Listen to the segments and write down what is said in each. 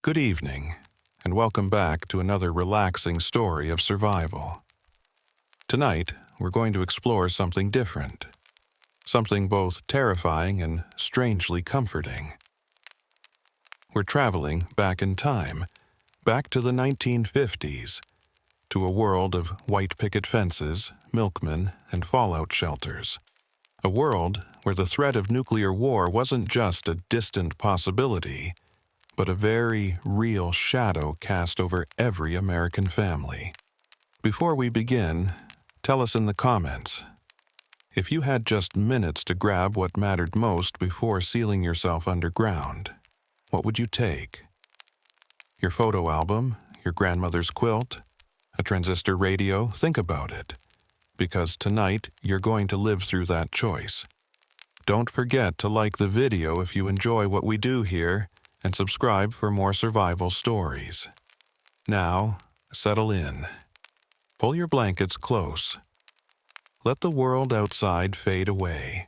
Good evening, and welcome back to another relaxing story of survival. Tonight, we're going to explore something different, something both terrifying and strangely comforting. We're traveling back in time, back to the 1950s, to a world of white picket fences, milkmen, and fallout shelters. A world where the threat of nuclear war wasn't just a distant possibility, but a very real shadow cast over every American family. Before we begin, tell us in the comments, if you had just minutes to grab what mattered most before sealing yourself underground, what would you take? Your photo album, your grandmother's quilt, a transistor radio? Think about it, because tonight you're going to live through that choice. Don't forget to like the video if you enjoy what we do here, and subscribe for more survival stories. Now, settle in. Pull your blankets close. Let the world outside fade away.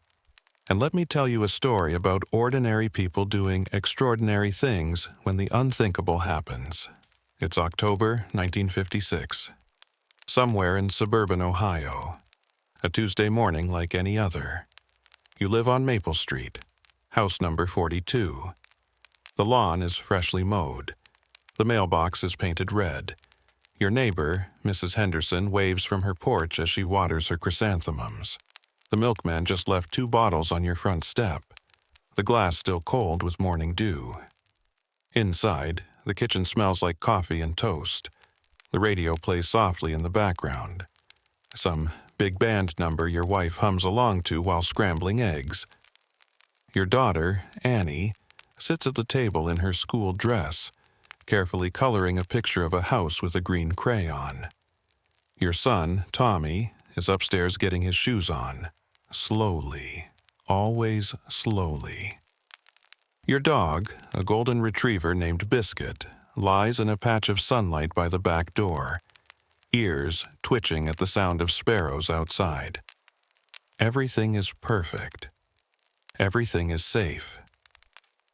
And let me tell you a story about ordinary people doing extraordinary things when the unthinkable happens. It's October 1956. Somewhere in suburban Ohio. A Tuesday morning like any other. You live on Maple Street, house number 42. The lawn is freshly mowed. The mailbox is painted red. Your neighbor, Mrs. Henderson, waves from her porch as she waters her chrysanthemums. The milkman just left 2 bottles on your front step, the glass still cold with morning dew. Inside, the kitchen smells like coffee and toast. The radio plays softly in the background. Some big band number your wife hums along to while scrambling eggs. Your daughter, Annie, sits at the table in her school dress, carefully coloring a picture of a house with a green crayon. Your son, Tommy, is upstairs getting his shoes on. Slowly, always slowly. Your dog, a golden retriever named Biscuit, lies in a patch of sunlight by the back door, ears twitching at the sound of sparrows outside. Everything is perfect. Everything is safe.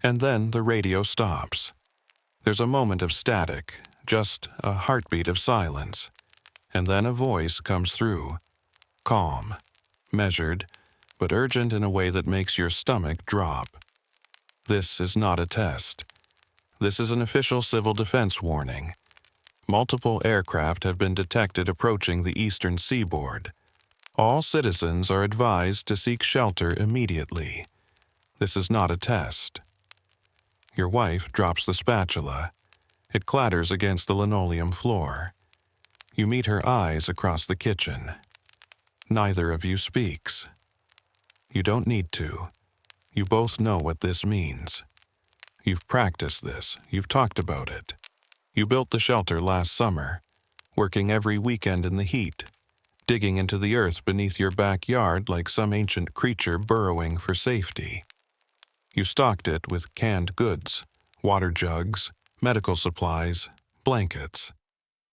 And then the radio stops. There's a moment of static, just a heartbeat of silence. And then a voice comes through, calm, measured, but urgent in a way that makes your stomach drop. This is not a test. This is an official civil defense warning. Multiple aircraft have been detected approaching the eastern seaboard. All citizens are advised to seek shelter immediately. This is not a test. Your wife drops the spatula. It clatters against the linoleum floor. You meet her eyes across the kitchen. Neither of you speaks. You don't need to. You both know what this means. You've practiced this. You've talked about it. You built the shelter last summer, working every weekend in the heat, digging into the earth beneath your backyard like some ancient creature burrowing for safety. You stocked it with canned goods, water jugs, medical supplies, blankets.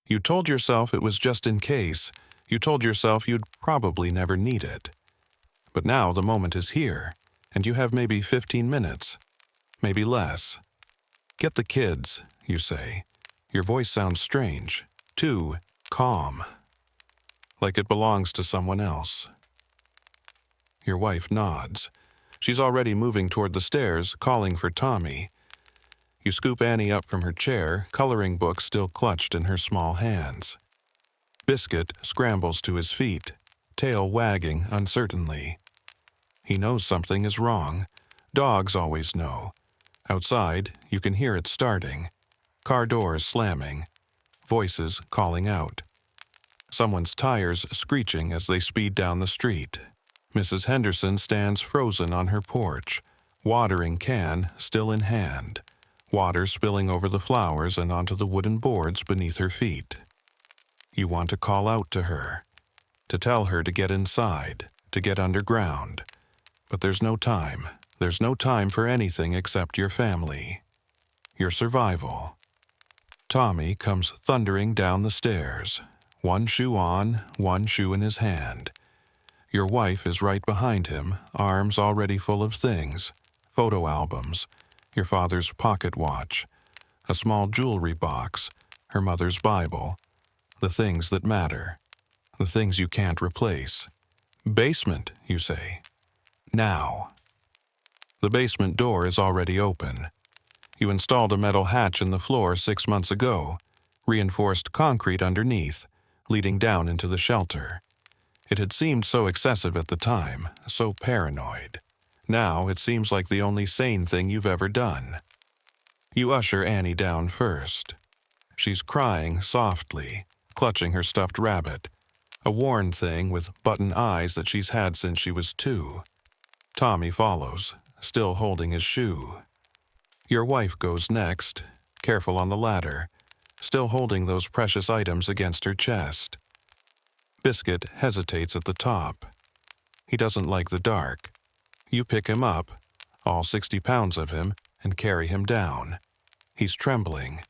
You told yourself it was just in case. You told yourself you'd probably never need it. But now the moment is here, and you have maybe 15 minutes, maybe less. Get the kids, you say. Your voice sounds strange, too calm, like it belongs to someone else. Your wife nods. She's already moving toward the stairs, calling for Tommy. You scoop Annie up from her chair, coloring book still clutched in her small hands. Biscuit scrambles to his feet, tail wagging uncertainly. He knows something is wrong. Dogs always know. Outside, you can hear it starting. Car doors slamming. Voices calling out. Someone's tires screeching as they speed down the street. Mrs. Henderson stands frozen on her porch, watering can still in hand, water spilling over the flowers and onto the wooden boards beneath her feet. You want to call out to her, to tell her to get inside, to get underground. But there's no time. There's no time for anything except your family, your survival. Tommy comes thundering down the stairs, one shoe on, one shoe in his hand. Your wife is right behind him, arms already full of things, photo albums, your father's pocket watch, A small jewelry box, her mother's Bible, the things that matter, the things you can't replace. Basement, you say. Now. The basement door is already open. You installed a metal hatch in the floor 6 months ago, reinforced concrete underneath, leading down into the shelter. It had seemed so excessive at the time, so paranoid. Now it seems like the only sane thing you've ever done. You usher Annie down first. She's crying softly, clutching her stuffed rabbit, a worn thing with button eyes that she's had since she was 2. Tommy follows, still holding his shoe. Your wife goes next, careful on the ladder, still holding those precious items against her chest. Biscuit hesitates at the top. He doesn't like the dark. You pick him up, all 60 pounds of him, and carry him down. He's trembling.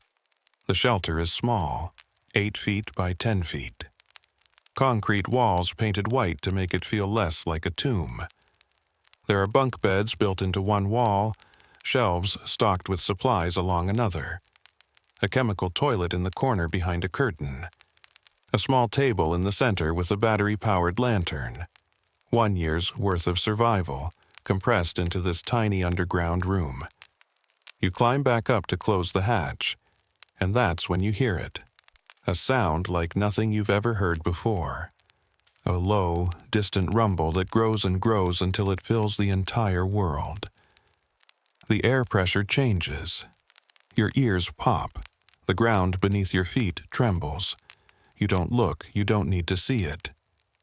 The shelter is small, 8 feet by 10 feet. Concrete walls painted white to make it feel less like a tomb. There are bunk beds built into one wall, shelves stocked with supplies along another. A chemical toilet in the corner behind a curtain. A small table in the center with a battery-powered lantern. 1 year's worth of survival, compressed into this tiny underground room. You climb back up to close the hatch, and that's when you hear it. A sound like nothing you've ever heard before. A low, distant rumble that grows and grows until it fills the entire world. The air pressure changes. Your ears pop. The ground beneath your feet trembles. You don't look, you don't need to see it.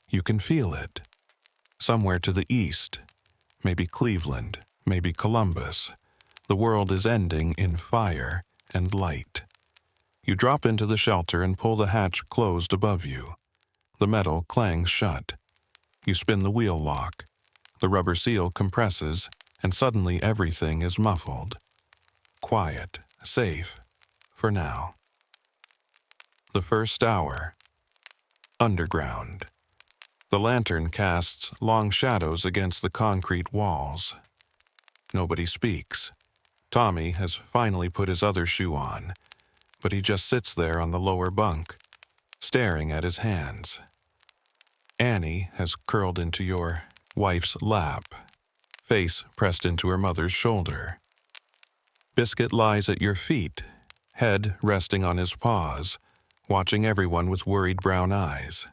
You can feel it. Somewhere to the east, maybe Cleveland, maybe Columbus, the world is ending in fire and light. You drop into the shelter and pull the hatch closed above you. The metal clangs shut. You spin the wheel lock. The rubber seal compresses, and suddenly everything is muffled. Quiet, safe, for now. The first hour. Underground. The lantern casts long shadows against the concrete walls. Nobody speaks. Tommy has finally put his other shoe on, but he just sits there on the lower bunk, staring at his hands. Annie has curled into your wife's lap, face pressed into her mother's shoulder. Biscuit lies at your feet, head resting on his paws, watching everyone with worried brown eyes.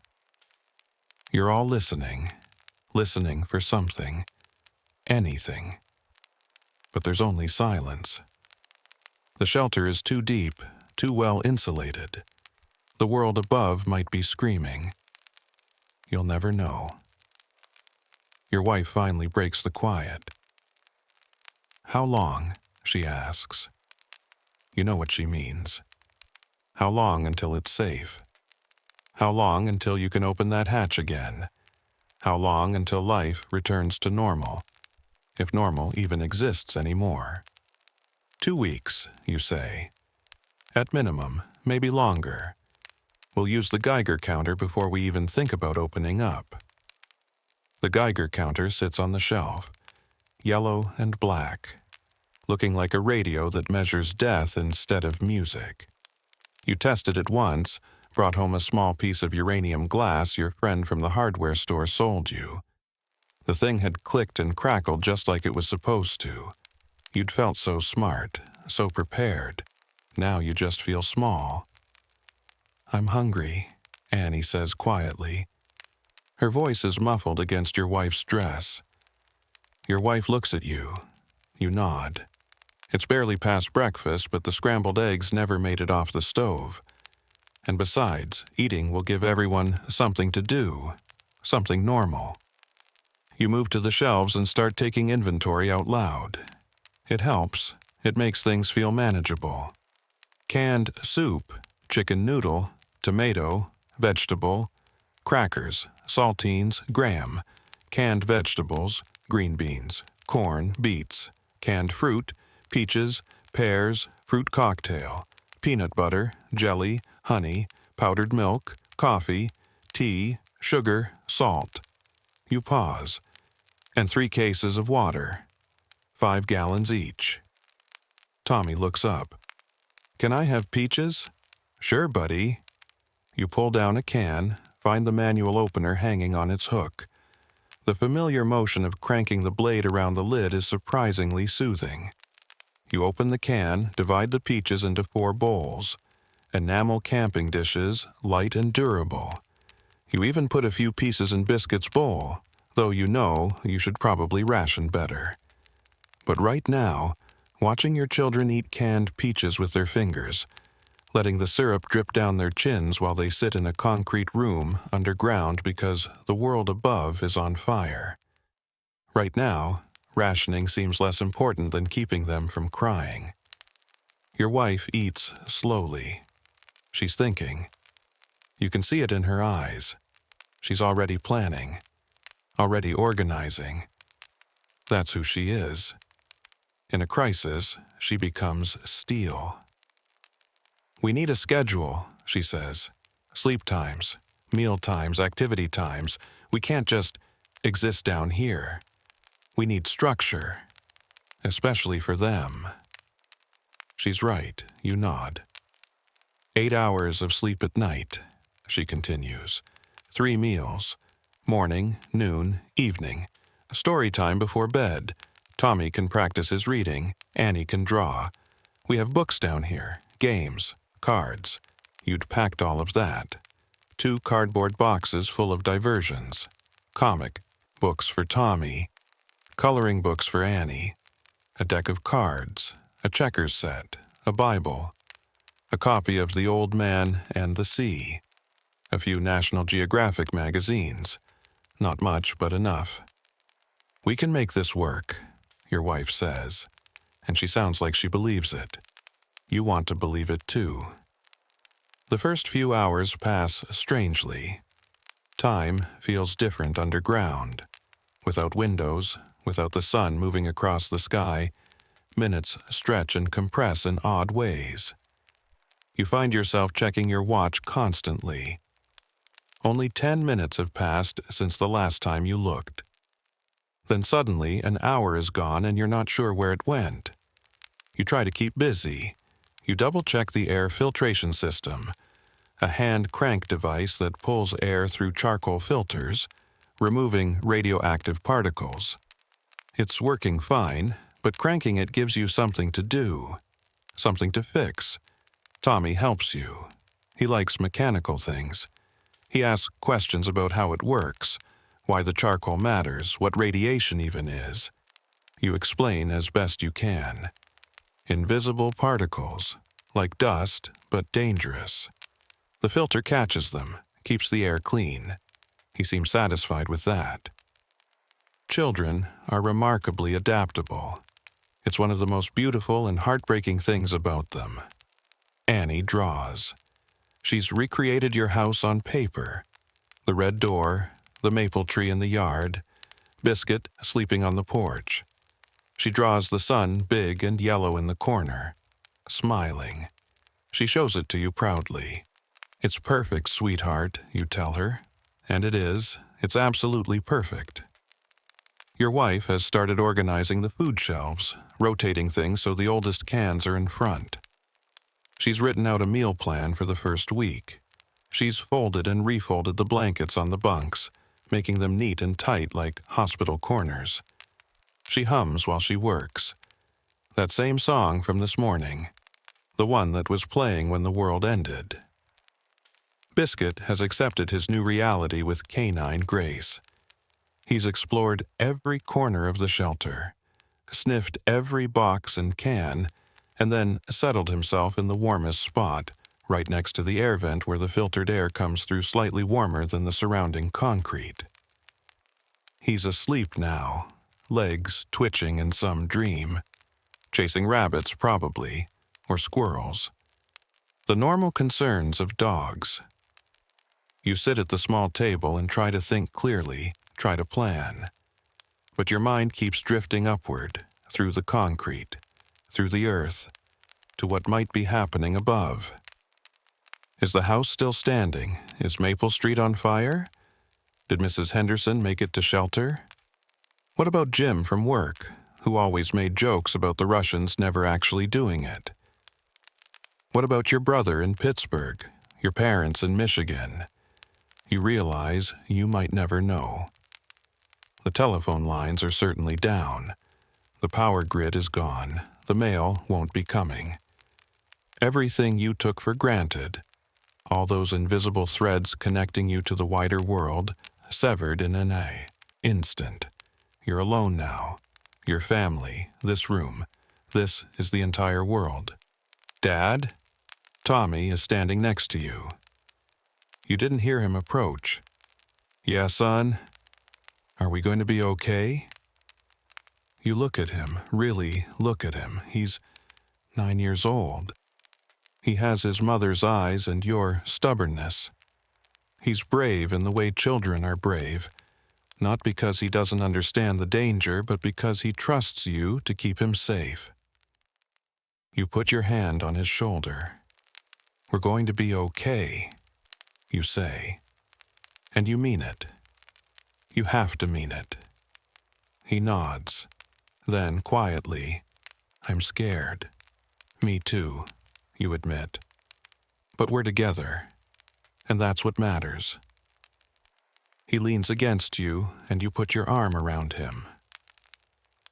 You're all listening for something, anything. But there's only silence. The shelter is too deep, too well insulated. The world above might be screaming. You'll never know. Your wife finally breaks the quiet. How long? She asks. You know what she means. How long until it's safe? How long until you can open that hatch again? How long until life returns to normal, if normal even exists anymore? 2 weeks, you say. At minimum, maybe longer. We'll use the Geiger counter before we even think about opening up. The Geiger counter sits on the shelf, yellow and black, looking like a radio that measures death instead of music. You tested it once, brought home a small piece of uranium glass your friend from the hardware store sold you. The thing had clicked and crackled just like it was supposed to. You'd felt so smart, so prepared. Now you just feel small. I'm hungry, Annie says quietly. Her voice is muffled against your wife's dress. Your wife looks at you. You nod. It's barely past breakfast, but the scrambled eggs never made it off the stove. And besides, eating will give everyone something to do, something normal. You move to the shelves and start taking inventory out loud. It helps. It makes things feel manageable. Canned soup, chicken noodle, tomato, vegetable, crackers, saltines, graham, canned vegetables, green beans, corn, beets, canned fruit, peaches, pears, fruit cocktail, peanut butter, jelly, honey, powdered milk, coffee, tea, sugar, salt. You pause. And 3 cases of water, 5 gallons each. Tommy looks up. "Can I have peaches?" "Sure, buddy." You pull down a can, find the manual opener hanging on its hook. The familiar motion of cranking the blade around the lid is surprisingly soothing. You open the can, divide the peaches into 4 bowls. Enamel camping dishes, light and durable. You even put a few pieces in Biscuit's bowl, though you know you should probably ration better. But right now, watching your children eat canned peaches with their fingers, letting the syrup drip down their chins while they sit in a concrete room underground because the world above is on fire. Right now, rationing seems less important than keeping them from crying. Your wife eats slowly. She's thinking. You can see it in her eyes. She's already planning, already organizing. That's who she is. In a crisis, she becomes steel. "We need a schedule," she says. "Sleep times, meal times, activity times. We can't just exist down here. We need structure, especially for them." She's right, you nod. 8 hours of sleep at night, she continues. 3 meals, morning, noon, evening. Story time before bed. Tommy can practice his reading, Annie can draw. We have books down here, games, cards. You'd packed all of that. 2 cardboard boxes full of diversions. Comic books for Tommy, coloring books for Annie, a deck of cards, a checkers set, a Bible, a copy of The Old Man and the Sea, a few National Geographic magazines. Not much, but enough. "We can make this work," your wife says, and she sounds like she believes it. You want to believe it too. The first few hours pass strangely. Time feels different underground. Without windows, without the sun moving across the sky, minutes stretch and compress in odd ways. You find yourself checking your watch constantly. Only 10 minutes have passed since the last time you looked. Then suddenly an hour is gone and you're not sure where it went. You try to keep busy. You double-check the air filtration system, a hand crank device that pulls air through charcoal filters, removing radioactive particles. It's working fine, but cranking it gives you something to do, something to fix. Tommy helps you. He likes mechanical things. He asks questions about how it works, why the charcoal matters, what radiation even is. You explain as best you can. Invisible particles, like dust, but dangerous. The filter catches them, keeps the air clean. He seems satisfied with that. Children are remarkably adaptable. It's one of the most beautiful and heartbreaking things about them. Annie draws. She's recreated your house on paper. The red door, the maple tree in the yard, Biscuit sleeping on the porch. She draws the sun big and yellow in the corner, smiling. She shows it to you proudly. "It's perfect, sweetheart," you tell her. And it is. It's absolutely perfect. Your wife has started organizing the food shelves, rotating things so the oldest cans are in front. She's written out a meal plan for the first week. She's folded and refolded the blankets on the bunks, making them neat and tight like hospital corners. She hums while she works. That same song from this morning, the one that was playing when the world ended. Biscuit has accepted his new reality with canine grace. He's explored every corner of the shelter, sniffed every box and can, and then settled himself in the warmest spot, right next to the air vent where the filtered air comes through slightly warmer than the surrounding concrete. He's asleep now, legs twitching in some dream, chasing rabbits probably, or squirrels. The normal concerns of dogs. You sit at the small table and try to think clearly, try to plan. But your mind keeps drifting upward, through the concrete, through the earth, to what might be happening above. Is the house still standing? Is Maple Street on fire? Did Mrs. Henderson make it to shelter? What about Jim from work, who always made jokes about the Russians never actually doing it? What about your brother in Pittsburgh, your parents in Michigan? You realize you might never know. The telephone lines are certainly down. The power grid is gone. The mail won't be coming. Everything you took for granted, all those invisible threads connecting you to the wider world, severed in an instant. You're alone now. Your family, this room, this is the entire world. Dad? Tommy is standing next to you. You didn't hear him approach. Yeah, son? Are we going to be okay? You look at him, really look at him. He's 9 years old. He has his mother's eyes and your stubbornness. He's brave in the way children are brave, not because he doesn't understand the danger, but because he trusts you to keep him safe. You put your hand on his shoulder. We're going to be okay, you say. And you mean it. You have to mean it. He nods. Then, quietly, I'm scared. Me too, you admit. But we're together, and that's what matters. He leans against you, and you put your arm around him.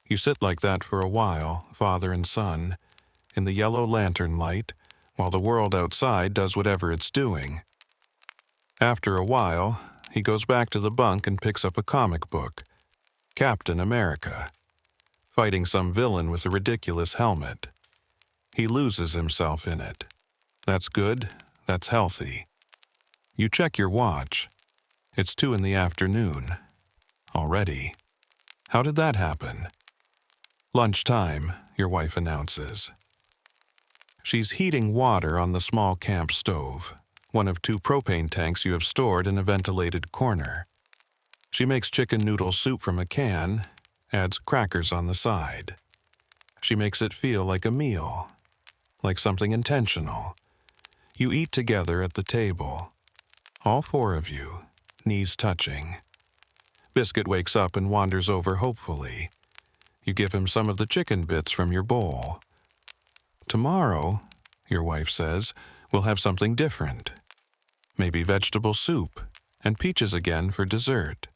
You sit like that for a while, father and son, in the yellow lantern light, while the world outside does whatever it's doing. After a while, he goes back to the bunk and picks up a comic book, Captain America, fighting some villain with a ridiculous helmet. He loses himself in it. That's good, that's healthy. You check your watch. It's 2 in the afternoon. Already. How did that happen? Lunchtime, your wife announces. She's heating water on the small camp stove, one of 2 propane tanks you have stored in a ventilated corner. She makes chicken noodle soup from a can, adds crackers on the side. She makes it feel like a meal, like something intentional. You eat together at the table, all 4 of you, knees touching. Biscuit wakes up and wanders over hopefully. You give him some of the chicken bits from your bowl. Tomorrow, your wife says, we'll have something different. Maybe vegetable soup and peaches again for dessert.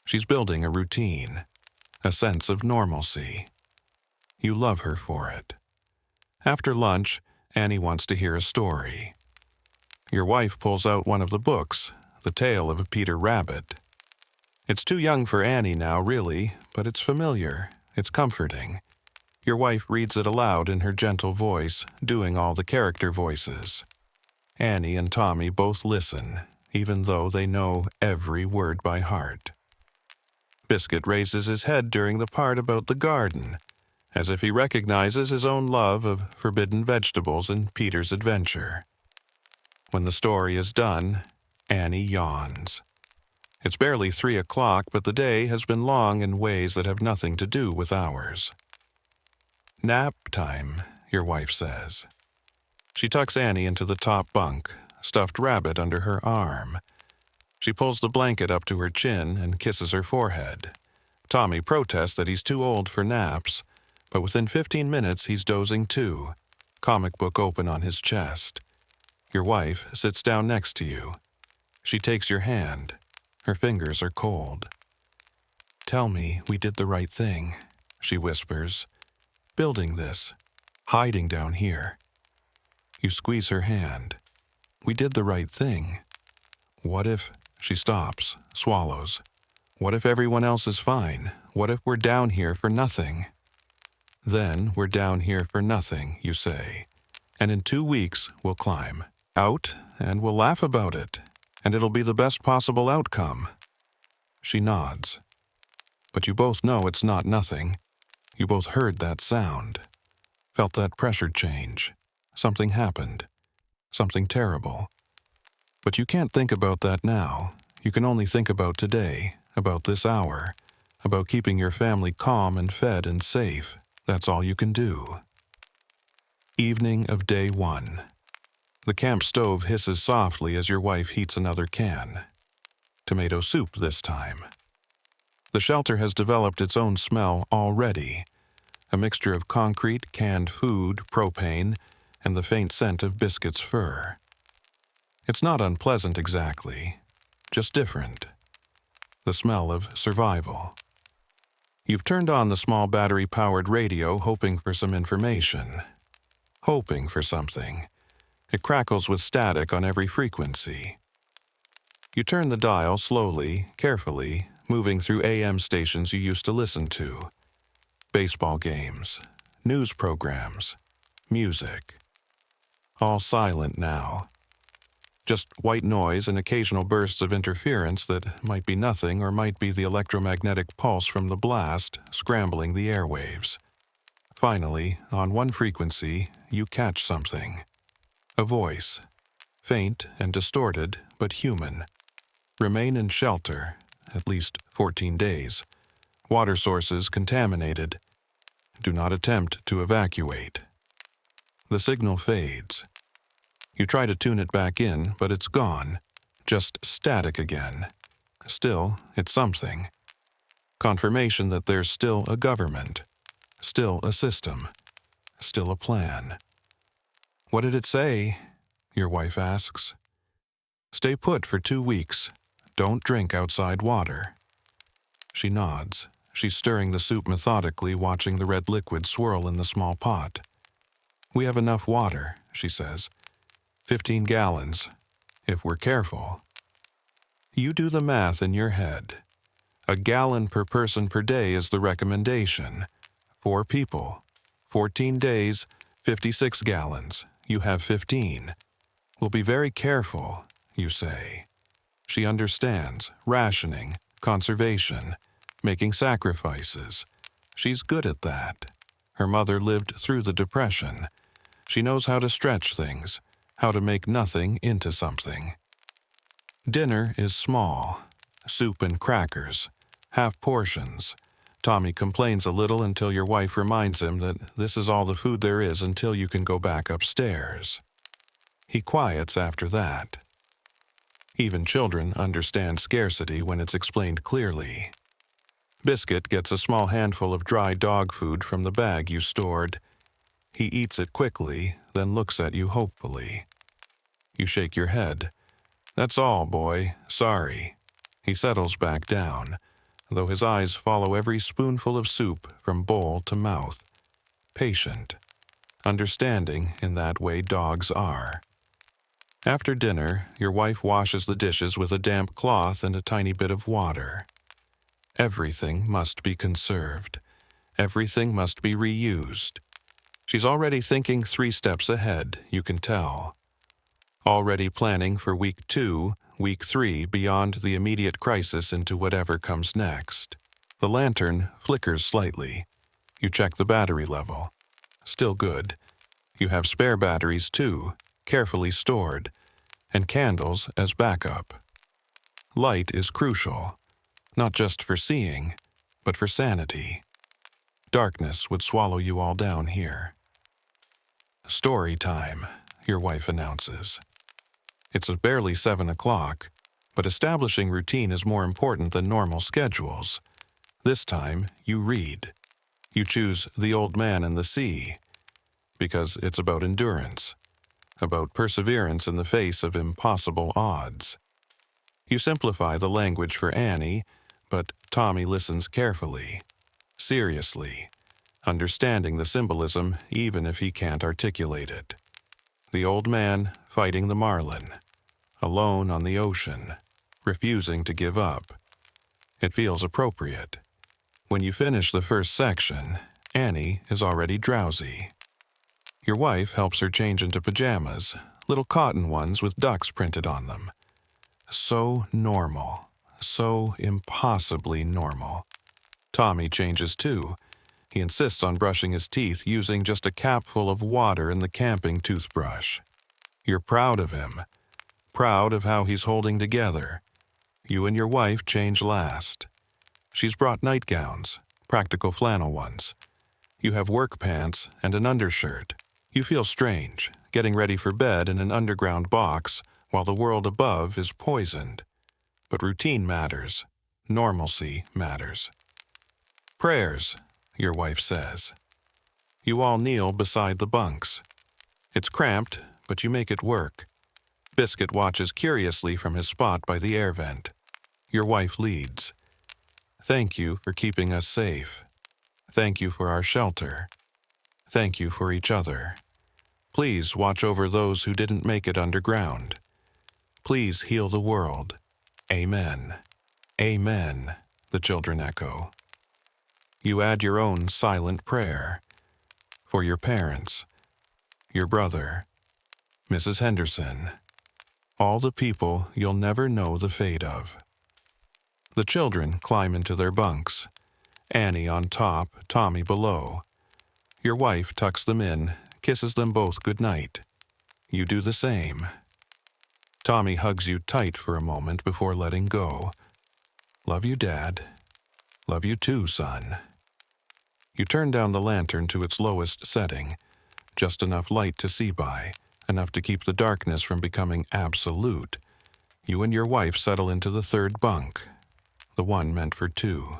She's building a routine, a sense of normalcy. You love her for it. After lunch, Annie wants to hear a story. Your wife pulls out one of the books, The Tale of a Peter Rabbit. It's too young for Annie now, really, but it's familiar, it's comforting. Your wife reads it aloud in her gentle voice, doing all the character voices. Annie and Tommy both listen, even though they know every word by heart. Biscuit raises his head during the part about the garden, as if he recognizes his own love of forbidden vegetables in Peter's adventure. When the story is done, Annie yawns. It's barely 3 o'clock, but the day has been long in ways that have nothing to do with ours. Nap time, your wife says. She tucks Annie into the top bunk, stuffed rabbit under her arm. She pulls the blanket up to her chin and kisses her forehead. Tommy protests that he's too old for naps, but within 15 minutes he's dozing too, comic book open on his chest. Your wife sits down next to you. She takes your hand. Her fingers are cold. Tell me we did the right thing, she whispers. Building this, hiding down here. You squeeze her hand. We did the right thing. What if, she stops, swallows. What if everyone else is fine? What if we're down here for nothing? Then we're down here for nothing, you say. And in 2 weeks we'll climb out and we'll laugh about it. And it'll be the best possible outcome. She nods. But you both know it's not nothing. You both heard that sound, felt that pressure change. Something happened, something terrible. But you can't think about that now. You can only think about today, about this hour, about keeping your family calm and fed and safe. That's all you can do. Evening of day 1. The camp stove hisses softly as your wife heats another can. Tomato soup this time. The shelter has developed its own smell already, a mixture of concrete, canned food, propane, and the faint scent of Biscuit's fur. It's not unpleasant exactly, just different. The smell of survival. You've turned on the small battery-powered radio hoping for some information. Hoping for something. It crackles with static on every frequency. You turn the dial slowly, carefully, moving through AM stations you used to listen to. Baseball games, news programs, music. All silent now. Just white noise and occasional bursts of interference that might be nothing or might be the electromagnetic pulse from the blast scrambling the airwaves. Finally, on one frequency, you catch something. A voice. Faint and distorted, but human. Remain in shelter, at least 14 days. Water sources contaminated. Do not attempt to evacuate. The signal fades. You try to tune it back in, but it's gone. Just static again. Still, it's something. Confirmation that there's still a government. Still a system. Still a plan. What did it say? Your wife asks. Stay put for 2 weeks. Don't drink outside water. She nods. She's stirring the soup methodically, watching the red liquid swirl in the small pot. We have enough water, she says. 15 gallons, if we're careful. You do the math in your head. A gallon per person per day is the recommendation. 4 people. 14 days, 56 gallons. You have 15. We'll be very careful, you say. She understands rationing, conservation, making sacrifices. She's good at that. Her mother lived through the Depression. She knows how to stretch things, how to make nothing into something. Dinner is small. Soup and crackers. Half portions. Tommy complains a little until your wife reminds him that this is all the food there is until you can go back upstairs. He quiets after that. Even children understand scarcity when it's explained clearly. Biscuit gets a small handful of dry dog food from the bag you stored. He eats it quickly, then looks at you hopefully. You shake your head. That's all, boy. Sorry. He settles back down, though his eyes follow every spoonful of soup from bowl to mouth. Patient. Understanding in that way dogs are. After dinner, your wife washes the dishes with a damp cloth and a tiny bit of water. Everything must be conserved. Everything must be reused. She's already thinking 3 steps ahead, you can tell. Already planning for week 2, week 3, beyond the immediate crisis into whatever comes next. The lantern flickers slightly. You check the battery level. Still good. You have spare batteries too, carefully stored, and candles as backup. Light is crucial, not just for seeing, but for sanity. Darkness would swallow you all down here. Story time, your wife announces. It's barely 7 o'clock, but establishing routine is more important than normal schedules. This time, you read. You choose The Old Man and the Sea, because it's about endurance, about perseverance in the face of impossible odds. You simplify the language for Annie, but Tommy listens carefully, seriously, understanding the symbolism even if he can't articulate it. The old man fighting the marlin, alone on the ocean, refusing to give up. It feels appropriate. When you finish the first section, Annie is already drowsy. Your wife helps her change into pajamas, little cotton ones with ducks printed on them. So normal, so impossibly normal. Tommy changes too. He insists on brushing his teeth using just a capful of water in the camping toothbrush. You're proud of him, proud of how he's holding together. You and your wife change last. She's brought nightgowns, practical flannel ones. You have work pants and an undershirt. You feel strange, getting ready for bed in an underground box while the world above is poisoned. But routine matters. Normalcy matters. Prayers, your wife says. You all kneel beside the bunks. It's cramped, but you make it work. Biscuit watches curiously from his spot by the air vent. Your wife leads. Thank you for keeping us safe. Thank you for our shelter. Thank you for each other. Please watch over those who didn't make it underground. Please heal the world. Amen. Amen, the children echo. You add your own silent prayer. For your parents, your brother, Mrs. Henderson, all the people you'll never know the fate of. The children climb into their bunks, Annie on top, Tommy below. Your wife tucks them in, kisses them both good night. You do the same. Tommy hugs you tight for a moment before letting go. Love you, Dad. Love you too, son. You turn down the lantern to its lowest setting, just enough light to see by, enough to keep the darkness from becoming absolute. You and your wife settle into the third bunk, the one meant for two.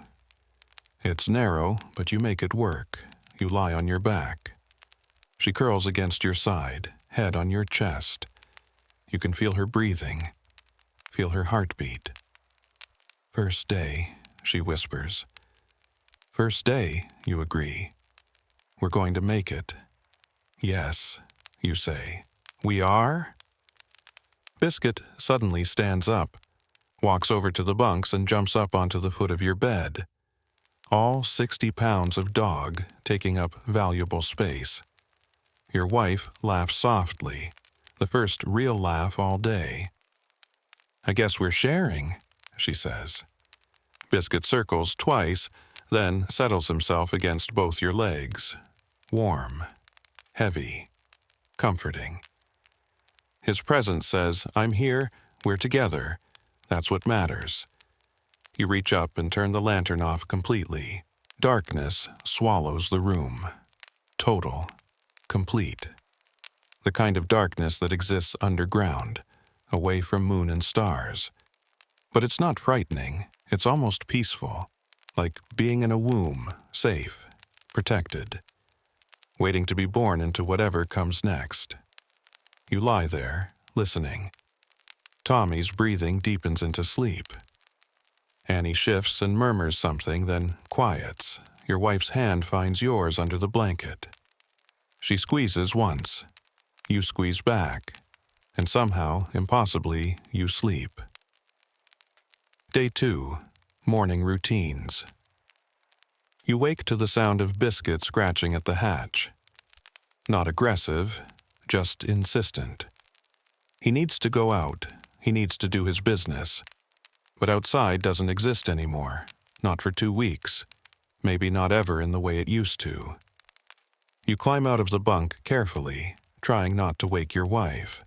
It's narrow, but you make it work. You lie on your back. She curls against your side, head on your chest. You can feel her breathing, feel her heartbeat. First day, she whispers. First day, you agree. We're going to make it. Yes, you say. We are? Biscuit suddenly stands up, walks over to the bunks and jumps up onto the foot of your bed. All 60 pounds of dog taking up valuable space. Your wife laughs softly, the first real laugh all day. I guess we're sharing, she says. Biscuit circles twice, then settles himself against both your legs. Warm, heavy, comforting. His presence says, I'm here, we're together. That's what matters. You reach up and turn the lantern off completely. Darkness swallows the room. Total. Complete. The kind of darkness that exists underground, away from moon and stars. But it's not frightening. It's almost peaceful. Like being in a womb, safe, protected, waiting to be born into whatever comes next. You lie there, listening. Tommy's breathing deepens into sleep. Annie shifts and murmurs something, then quiets. Your wife's hand finds yours under the blanket. She squeezes once. You squeeze back. And somehow, impossibly, you sleep. Day 2. Morning routines. You wake to the sound of Biscuit scratching at the hatch. Not aggressive, just insistent. He needs to go out. He needs to do his business. But outside doesn't exist anymore. Not for 2 weeks. Maybe not ever in the way it used to. You climb out of the bunk carefully, trying not to wake your wife.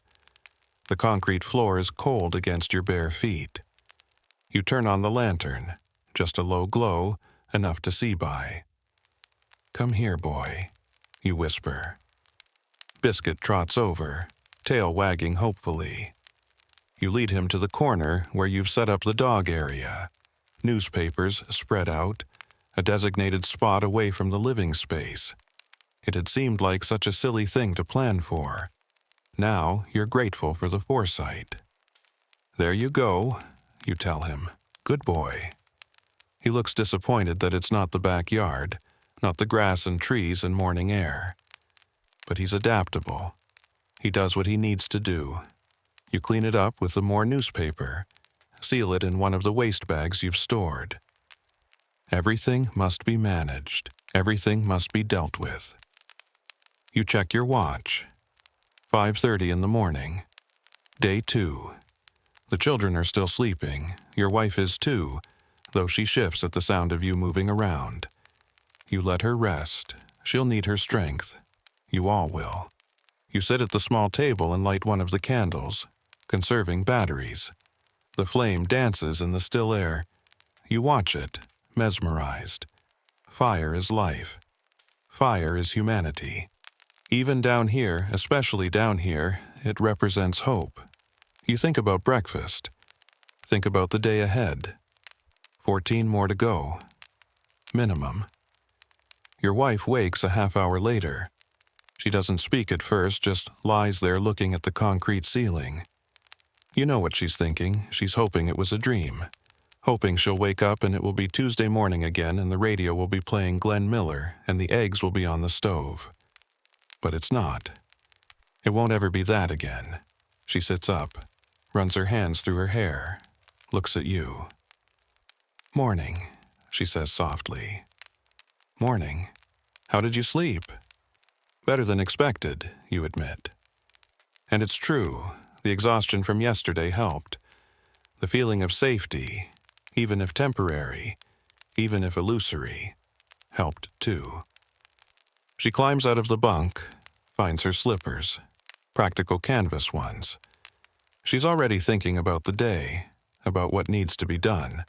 The concrete floor is cold against your bare feet. You turn on the lantern, just a low glow, enough to see by. Come here, boy, you whisper. Biscuit trots over, tail wagging hopefully. You lead him to the corner where you've set up the dog area. Newspapers spread out, a designated spot away from the living space. It had seemed like such a silly thing to plan for. Now you're grateful for the foresight. There you go, you tell him. Good boy. He looks disappointed that it's not the backyard, not the grass and trees and morning air. But he's adaptable. He does what he needs to do. You clean it up with the more newspaper. Seal it in one of the waste bags you've stored. Everything must be managed. Everything must be dealt with. You check your watch. 5:30 in the morning. Day 2. The children are still sleeping. Your wife is too, though she shifts at the sound of you moving around. You let her rest. She'll need her strength. You all will. You sit at the small table and light one of the candles, conserving batteries. The flame dances in the still air. You watch it, mesmerized. Fire is life. Fire is humanity. Even down here, especially down here, it represents hope. You think about breakfast. Think about the day ahead. 14 more to go. Minimum. Your wife wakes a half hour later. She doesn't speak at first, just lies there looking at the concrete ceiling. You know what she's thinking. She's hoping it was a dream. Hoping she'll wake up and it will be Tuesday morning again and the radio will be playing Glenn Miller and the eggs will be on the stove. But it's not. It won't ever be that again. She sits up, runs her hands through her hair, looks at you. "Morning," she says softly. "Morning. How did you sleep?" "Better than expected," you admit. And it's true, the exhaustion from yesterday helped. The feeling of safety, even if temporary, even if illusory, helped too. She climbs out of the bunk, finds her slippers, practical canvas ones. She's already thinking about the day, about what needs to be done.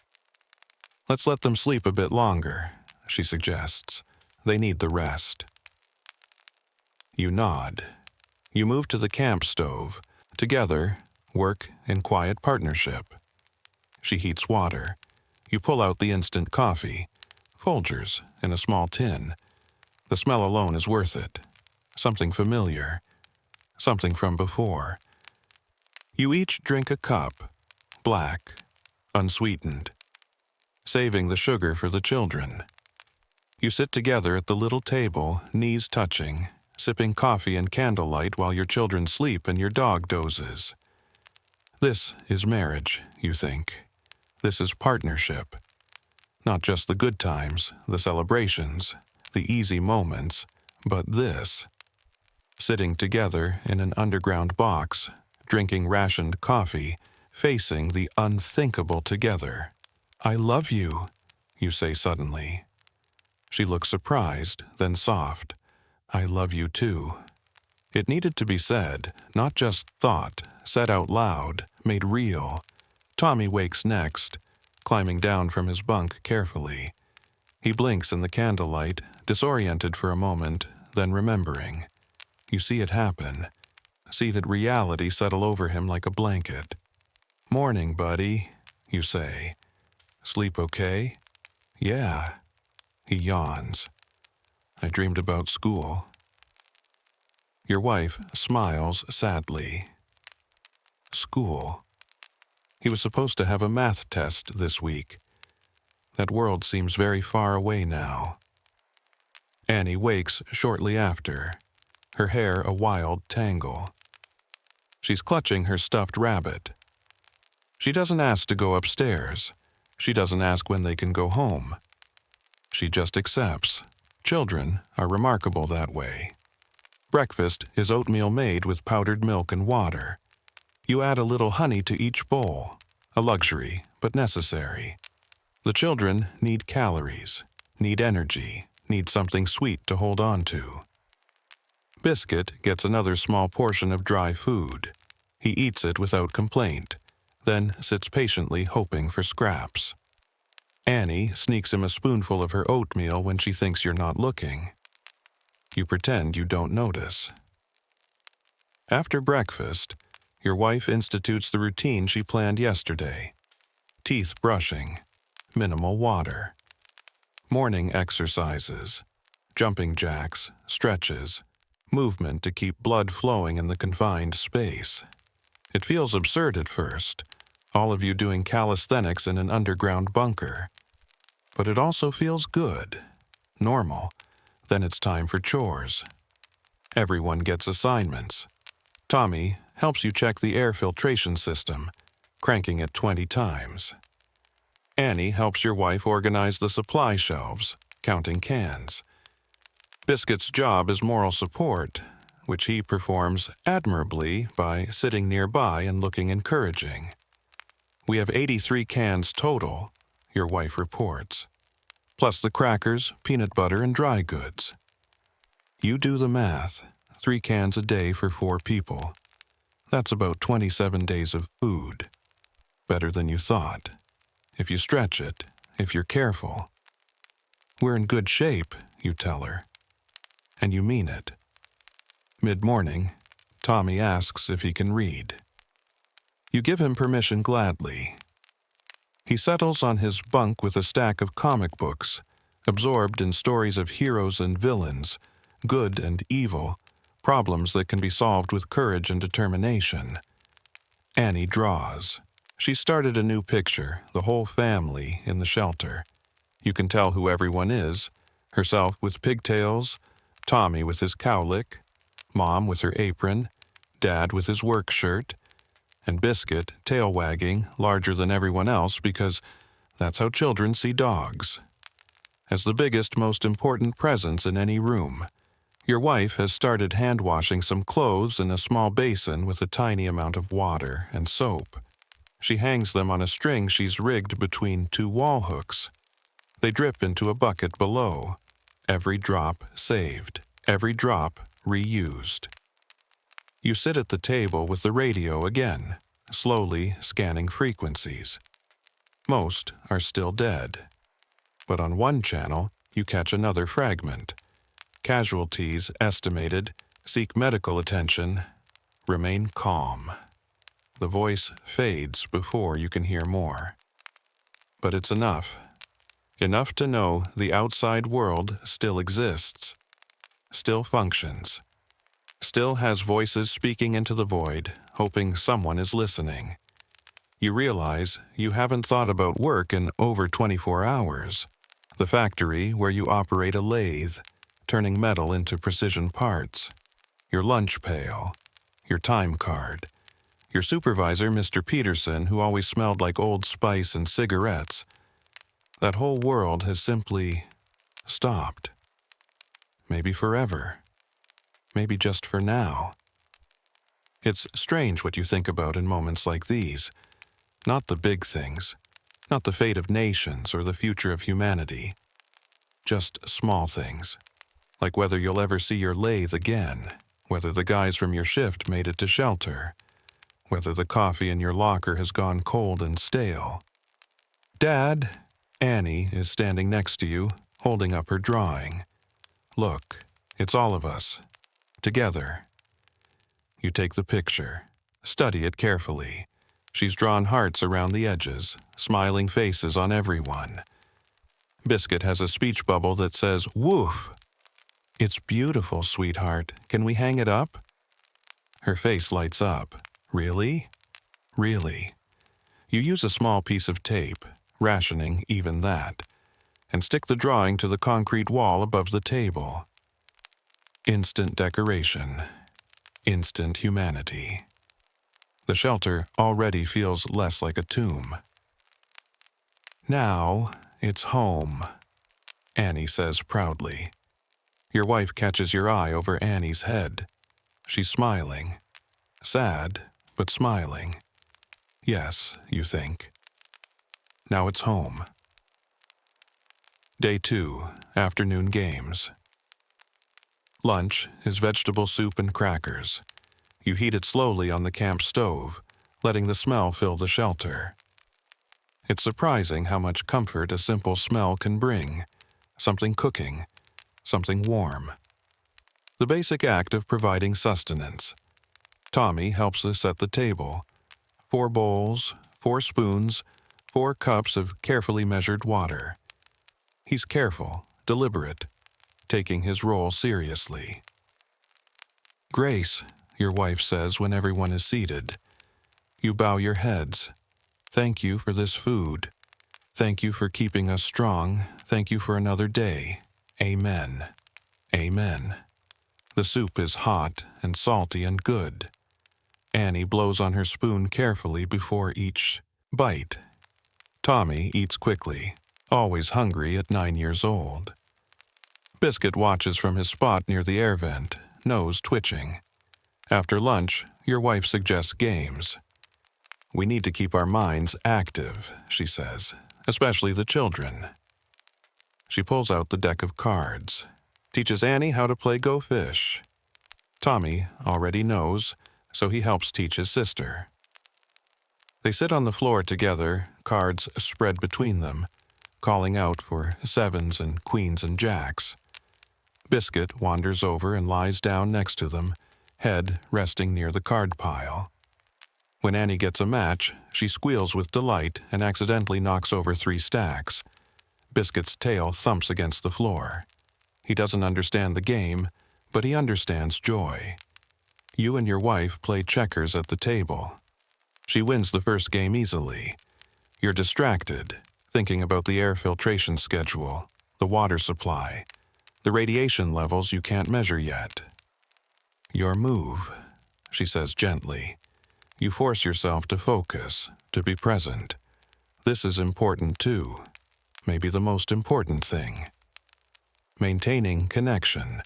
"Let's let them sleep a bit longer," she suggests. "They need the rest." You nod. You move to the camp stove. Together, work in quiet partnership. She heats water. You pull out the instant coffee, Folgers in a small tin. The smell alone is worth it. Something familiar. Something from before. You each drink a cup, black, unsweetened, saving the sugar for the children. You sit together at the little table, knees touching, sipping coffee and candlelight while your children sleep and your dog dozes. This is marriage, you think. This is partnership. Not just the good times, the celebrations, the easy moments, but this. Sitting together in an underground box, drinking rationed coffee, facing the unthinkable together. "I love you," you say suddenly. She looks surprised, then soft. "I love you too." It needed to be said, not just thought, said out loud, made real. Tommy wakes next, climbing down from his bunk carefully. He blinks in the candlelight, disoriented for a moment, then remembering. You see it happen. See that reality settle over him like a blanket. "Morning, buddy," you say. "Sleep okay?" "Yeah." He yawns. "I dreamed about school." Your wife smiles sadly. School. He was supposed to have a math test this week. That world seems very far away now. Annie wakes shortly after, her hair a wild tangle. She's clutching her stuffed rabbit. She doesn't ask to go upstairs. She doesn't ask when they can go home. She just accepts. Children are remarkable that way. Breakfast is oatmeal made with powdered milk and water. You add a little honey to each bowl, a luxury, but necessary. The children need calories, need energy, need something sweet to hold on to. Biscuit gets another small portion of dry food. He eats it without complaint, then sits patiently hoping for scraps. Annie sneaks him a spoonful of her oatmeal when she thinks you're not looking. You pretend you don't notice. After breakfast, your wife institutes the routine she planned yesterday. Teeth brushing, minimal water. Morning exercises, jumping jacks, stretches, movement to keep blood flowing in the confined space. It feels absurd at first, all of you doing calisthenics in an underground bunker. But it also feels good, normal. Then it's time for chores. Everyone gets assignments. Tommy helps you check the air filtration system, cranking it 20 times. Annie helps your wife organize the supply shelves, counting cans. Biscuit's job is moral support, which he performs admirably by sitting nearby and looking encouraging. "We have 83 cans total," your wife reports, plus the crackers, peanut butter, and dry goods. You do the math, 3 cans a day for 4 people. That's about 27 days of food. Better than you thought. If you stretch it, if you're careful. "We're in good shape," you tell her. And you mean it. Mid-morning, Tommy asks if he can read. You give him permission gladly. He settles on his bunk with a stack of comic books, absorbed in stories of heroes and villains, good and evil, problems that can be solved with courage and determination. Annie draws. She started a new picture, the whole family in the shelter. You can tell who everyone is: herself with pigtails, Tommy with his cowlick, Mom with her apron, Dad with his work shirt, and Biscuit tail wagging larger than everyone else because that's how children see dogs. As the biggest, most important presence in any room, your wife has started hand-washing some clothes in a small basin with a tiny amount of water and soap. She hangs them on a string she's rigged between two wall hooks. They drip into a bucket below. Every drop saved, every drop reused. You sit at the table with the radio again, slowly scanning frequencies. Most are still dead. But on one channel, you catch another fragment. Casualties estimated, seek medical attention, remain calm. The voice fades before you can hear more. But it's enough. Enough to know the outside world still exists, still functions, still has voices speaking into the void, hoping someone is listening. You realize you haven't thought about work in over 24 hours. The factory where you operate a lathe, turning metal into precision parts. Your lunch pail. Your time card. Your supervisor, Mr. Peterson, who always smelled like Old Spice and cigarettes. That whole world has simply stopped. Maybe forever. Maybe just for now. It's strange what you think about in moments like these. Not the big things. Not the fate of nations or the future of humanity. Just small things. Like whether you'll ever see your lathe again, whether the guys from your shift made it to shelter, whether the coffee in your locker has gone cold and stale. Dad, Annie is standing next to you, holding up her drawing. Look, it's all of us. Together. You take the picture. Study it carefully. She's drawn hearts around the edges, smiling faces on everyone. Biscuit has a speech bubble that says, "Woof!" It's beautiful, sweetheart. Can we hang it up? Her face lights up. Really? Really. You use a small piece of tape, rationing even that, and stick the drawing to the concrete wall above the table. Instant decoration. Instant humanity. The shelter already feels less like a tomb. Now it's home, Annie says proudly. Your wife catches your eye over Annie's head. She's smiling. Sad, but smiling. Yes, you think. Now it's home. Day 2, afternoon games. Lunch is vegetable soup and crackers. You heat it slowly on the camp stove, letting the smell fill the shelter. It's surprising how much comfort a simple smell can bring. Something cooking. Something warm. The basic act of providing sustenance. Tommy helps us at the table. 4 bowls, 4 spoons, 4 cups of carefully measured water. He's careful, deliberate, taking his role seriously. Grace, your wife says when everyone is seated. You bow your heads. Thank you for this food. Thank you for keeping us strong. Thank you for another day. Amen. Amen. The soup is hot and salty and good. Annie blows on her spoon carefully before each bite. Tommy eats quickly, always hungry at 9 years old. Biscuit watches from his spot near the air vent, nose twitching. After lunch, your wife suggests games. We need to keep our minds active, she says, especially the children. She pulls out the deck of cards, teaches Annie how to play Go Fish. Tommy already knows, so he helps teach his sister. They sit on the floor together, cards spread between them, calling out for 7s and queens and jacks. Biscuit wanders over and lies down next to them, head resting near the card pile. When Annie gets a match, she squeals with delight and accidentally knocks over 3 stacks. Biscuit's tail thumps against the floor. He doesn't understand the game, but he understands joy. You and your wife play checkers at the table. She wins the first game easily. You're distracted, thinking about the air filtration schedule, the water supply, the radiation levels you can't measure yet. Your move, she says gently. You force yourself to focus, to be present. This is important too, maybe the most important thing. Maintaining connection,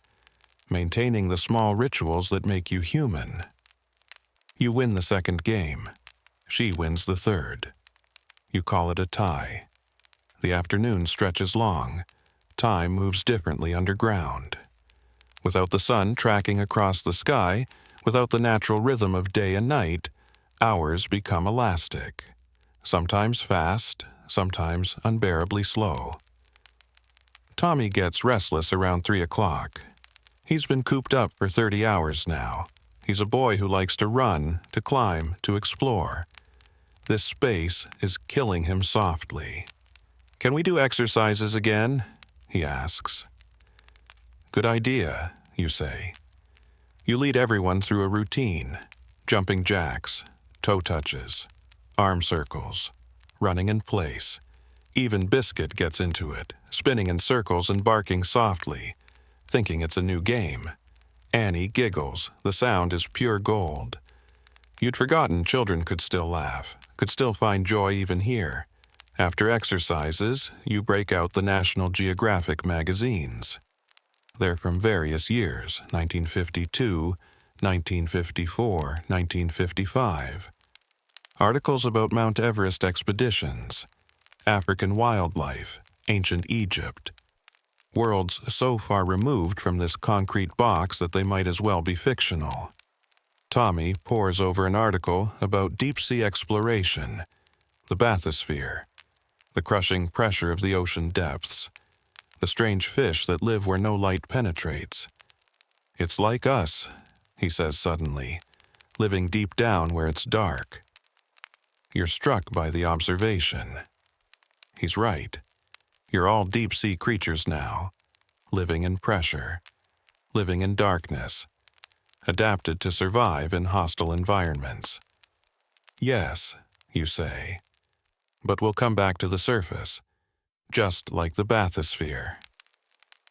maintaining the small rituals that make you human. You win the second game. She wins the third. You call it a tie. The afternoon stretches long. Time moves differently underground. Without the sun tracking across the sky, without the natural rhythm of day and night, hours become elastic. Sometimes fast, sometimes unbearably slow. Tommy gets restless around 3 o'clock. He's been cooped up for 30 hours now. He's a boy who likes to run, to climb, to explore. This space is killing him softly. "Can we do exercises again?" he asks. "Good idea," you say. You lead everyone through a routine: jumping jacks, toe touches, arm circles, running in place. Even Biscuit gets into it, spinning in circles and barking softly, thinking it's a new game. Annie giggles. The sound is pure gold. You'd forgotten children could still laugh, could still find joy even here. After exercises, you break out the National Geographic magazines. They're from various years: 1952, 1954, 1955. Articles about Mount Everest expeditions, African wildlife, ancient Egypt. Worlds so far removed from this concrete box that they might as well be fictional. Tommy pores over an article about deep-sea exploration, the bathysphere, the crushing pressure of the ocean depths, the strange fish that live where no light penetrates. "It's like us," he says suddenly, "living deep down where it's dark." You're struck by the observation. He's right. You're all deep-sea creatures now, living in pressure, living in darkness, adapted to survive in hostile environments. "Yes," you say, "but we'll come back to the surface, just like the bathysphere."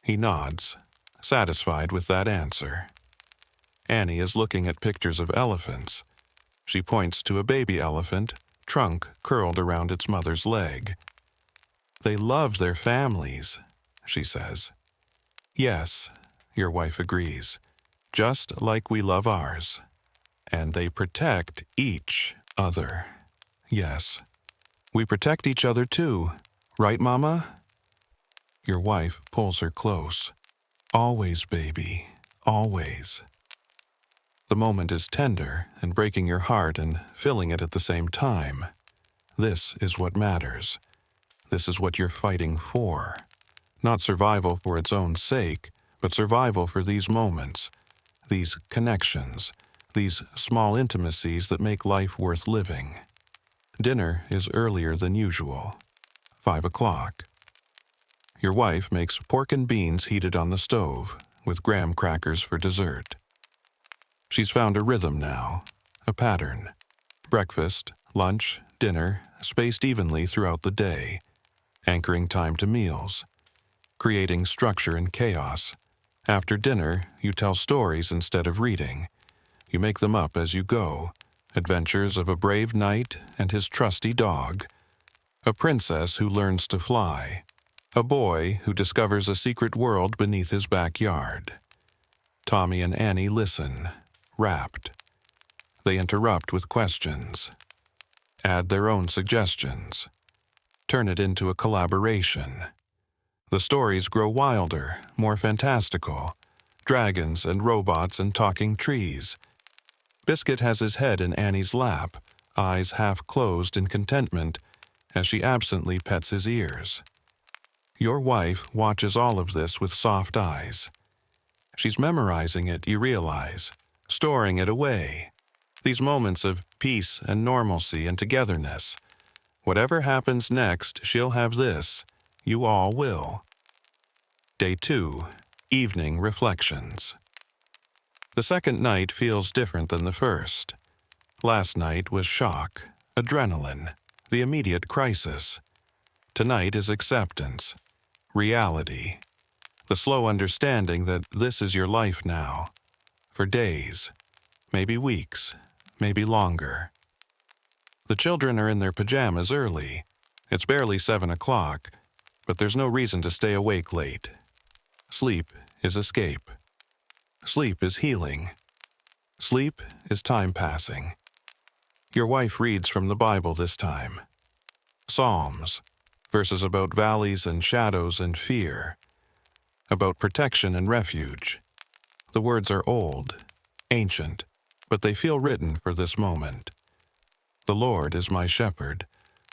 He nods, satisfied with that answer. Annie is looking at pictures of elephants. She points to a baby elephant, trunk curled around its mother's leg. "They love their families," she says. "Yes," your wife agrees, "just like we love ours. And they protect each other." "Yes, we protect each other too. Right, Mama?" Your wife pulls her close. "Always, baby, always." The moment is tender and breaking your heart and filling it at the same time. This is what matters. This is what you're fighting for. Not survival for its own sake, but survival for these moments, these connections, these small intimacies that make life worth living. Dinner is earlier than usual. 5 o'clock. Your wife makes pork and beans heated on the stove, with graham crackers for dessert. She's found a rhythm now, a pattern. Breakfast, lunch, dinner, spaced evenly throughout the day, anchoring time to meals, creating structure in chaos. After dinner, you tell stories instead of reading. You make them up as you go. Adventures of a brave knight and his trusty dog, a princess who learns to fly, a boy who discovers a secret world beneath his backyard. Tommy and Annie listen, rapt. They interrupt with questions, add their own suggestions, turn it into a collaboration. The stories grow wilder, more fantastical. Dragons and robots and talking trees. Biscuit has his head in Annie's lap, eyes half closed in contentment, as she absently pets his ears. Your wife watches all of this with soft eyes. She's memorizing it, you realize, storing it away. These moments of peace and normalcy and togetherness. Whatever happens next, she'll have this. You all will. Day 2, Evening Reflections. The second night feels different than the first. Last night was shock, adrenaline, the immediate crisis. Tonight is acceptance, reality, the slow understanding that this is your life now, for days, maybe weeks, maybe longer. The children are in their pajamas early. It's barely 7 o'clock, but there's no reason to stay awake late. Sleep is escape. Sleep is healing. Sleep is time passing. Your wife reads from the Bible this time. Psalms, verses about valleys and shadows and fear, about protection and refuge. The words are old, ancient, but they feel written for this moment. The Lord is my shepherd,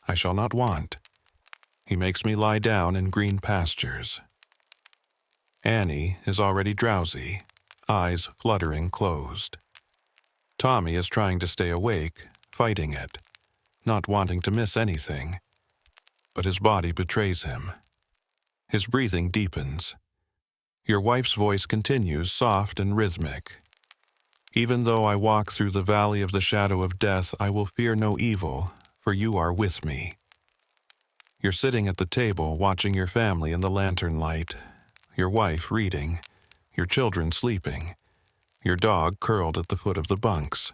I shall not want. He makes me lie down in green pastures. Annie is already drowsy, eyes fluttering closed. Tommy is trying to stay awake, fighting it, not wanting to miss anything. But his body betrays him. His breathing deepens. Your wife's voice continues, soft and rhythmic. Even though I walk through the valley of the shadow of death, I will fear no evil, for you are with me. You're sitting at the table, watching your family in the lantern light, your wife reading, your children sleeping, your dog curled at the foot of the bunks.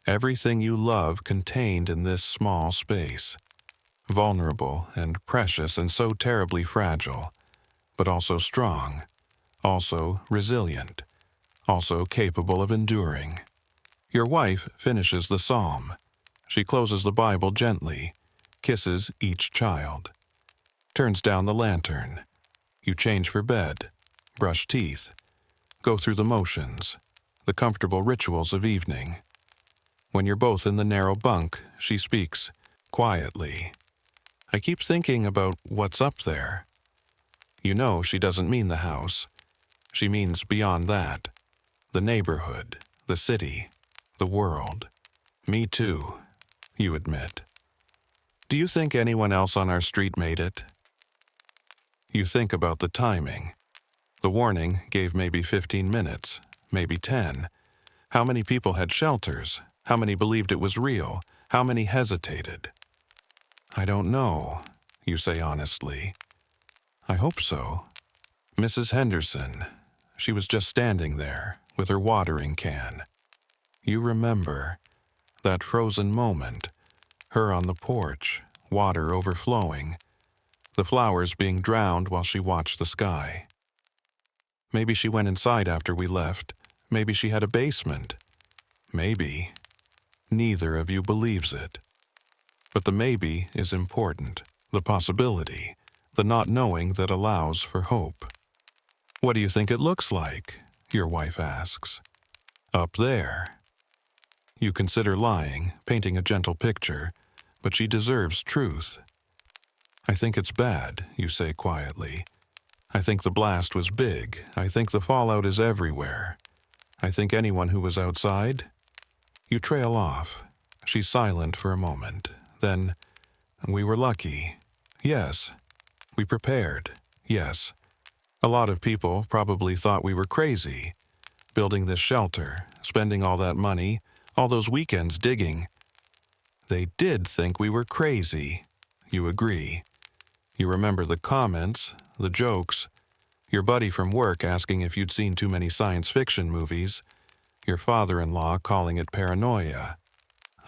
Everything you love contained in this small space. Vulnerable and precious and so terribly fragile, but also strong, also resilient, also capable of enduring. Your wife finishes the psalm. She closes the Bible gently, kisses each child, turns down the lantern. You change for bed, brush teeth, go through the motions, the comfortable rituals of evening. When you're both in the narrow bunk, she speaks quietly. I keep thinking about what's up there. You know she doesn't mean the house. She means beyond that. The neighborhood, the city, the world. Me too, you admit. Do you think anyone else on our street made it? You think about the timing. The warning gave maybe 15 minutes, maybe 10. How many people had shelters? How many believed it was real? How many hesitated? I don't know, you say honestly. I hope so. Mrs. Henderson, she was just standing there with her watering can. You remember that frozen moment, her on the porch, water overflowing, the flowers being drowned while she watched the sky. Maybe she went inside after we left. Maybe she had a basement. Maybe. Neither of you believes it. But the maybe is important, the possibility, the not knowing that allows for hope. What do you think it looks like? Your wife asks. Up there. You consider lying, painting a gentle picture, but she deserves truth. I think it's bad, you say quietly. I think the blast was big. I think the fallout is everywhere. I think anyone who was outside. You trail off. She's silent for a moment. Then, we were lucky. Yes. We prepared. Yes. A lot of people probably thought we were crazy. Building this shelter, spending all that money, all those weekends digging. They did think we were crazy. You agree. You remember the comments, the jokes, your buddy from work asking if you'd seen too many science fiction movies, your father-in-law calling it paranoia.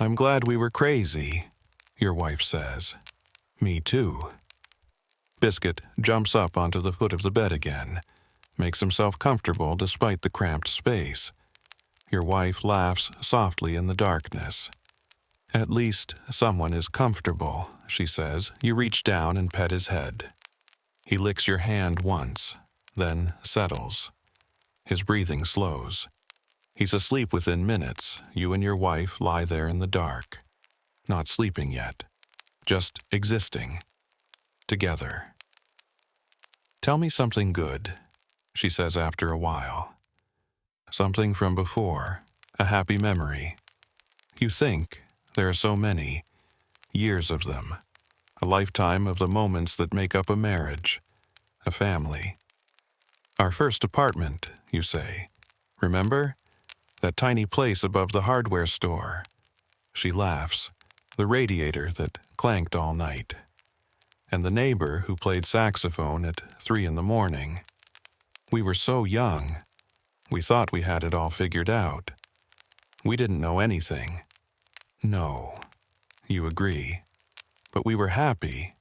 I'm glad we were crazy, your wife says. Me too. Biscuit jumps up onto the foot of the bed again, makes himself comfortable despite the cramped space. Your wife laughs softly in the darkness. At least someone is comfortable, she says. You reach down and pet his head. He licks your hand once, then settles. His breathing slows. He's asleep within minutes. You and your wife lie there in the dark. Not sleeping yet. Just existing. Together. Tell me something good, she says after a while. Something from before. A happy memory. You think. There are so many. Years of them. A lifetime of the moments that make up a marriage. A family. Our first apartment, you say. Remember? That tiny place above the hardware store. She laughs. The radiator that clanked all night. And the neighbor who played saxophone at 3 in the morning. We were so young. We thought we had it all figured out. We didn't know anything. No, you agree. But we were happy.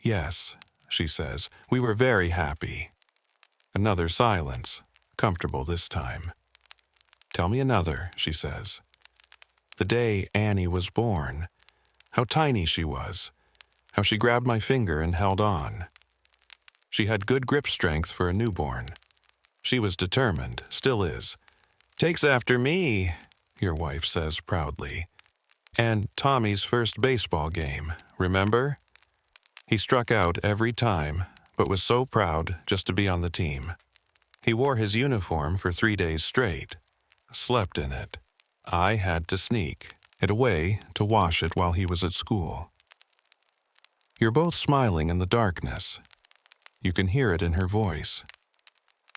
Yes, she says, we were very happy. Another silence, comfortable this time. Tell me another, she says. The day Annie was born, how tiny she was, how she grabbed my finger and held on. She had good grip strength for a newborn. She was determined, still is. Takes after me, your wife says proudly. And Tommy's first baseball game, remember? He struck out every time, but was so proud just to be on the team. He wore his uniform for 3 days straight, slept in it. I had to sneak it away to wash it while he was at school. You're both smiling in the darkness. You can hear it in her voice.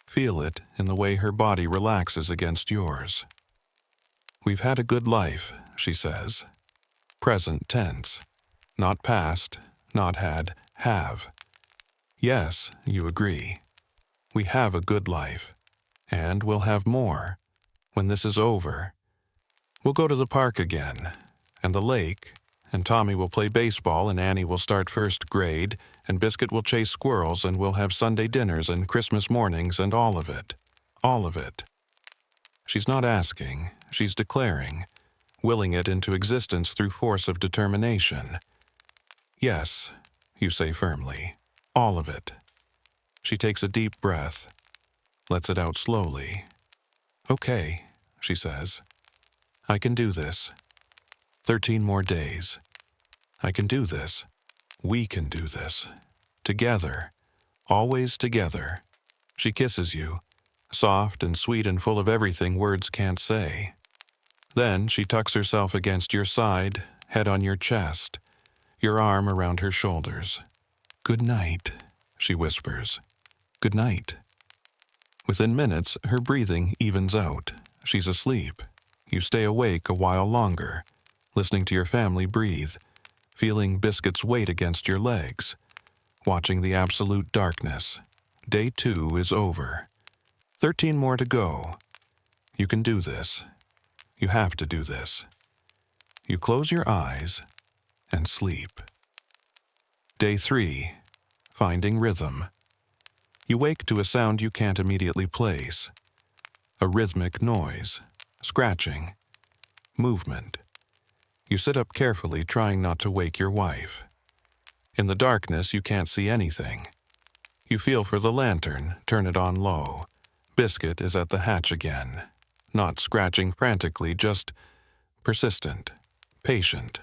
Feel it in the way her body relaxes against yours. We've had a good life, she says. Present tense. Not past, not had, have. Yes, you agree. We have a good life. And we'll have more. When this is over. We'll go to the park again. And the lake. And Tommy will play baseball and Annie will start first grade. And Biscuit will chase squirrels and we'll have Sunday dinners and Christmas mornings and all of it. All of it. She's not asking. She's declaring. Willing it into existence through force of determination. Yes, you say firmly. All of it. She takes a deep breath. Lets it out slowly. Okay, she says. I can do this. 13 more days. I can do this. We can do this. Together. Always together. She kisses you. Soft and sweet and full of everything words can't say. Then she tucks herself against your side, head on your chest, your arm around her shoulders. Good night, she whispers. Good night. Within minutes, her breathing evens out. She's asleep. You stay awake a while longer, listening to your family breathe, feeling Biscuit's weight against your legs, watching the absolute darkness. Day 2 is over. 13 more to go. You can do this. You have to do this. You close your eyes and sleep. Day 3. Finding rhythm. You wake to a sound you can't immediately place. A rhythmic noise, scratching, movement. You sit up carefully, trying not to wake your wife. In the darkness, you can't see anything. You feel for the lantern, turn it on low. Biscuit is at the hatch again. Not scratching frantically, just persistent, patient.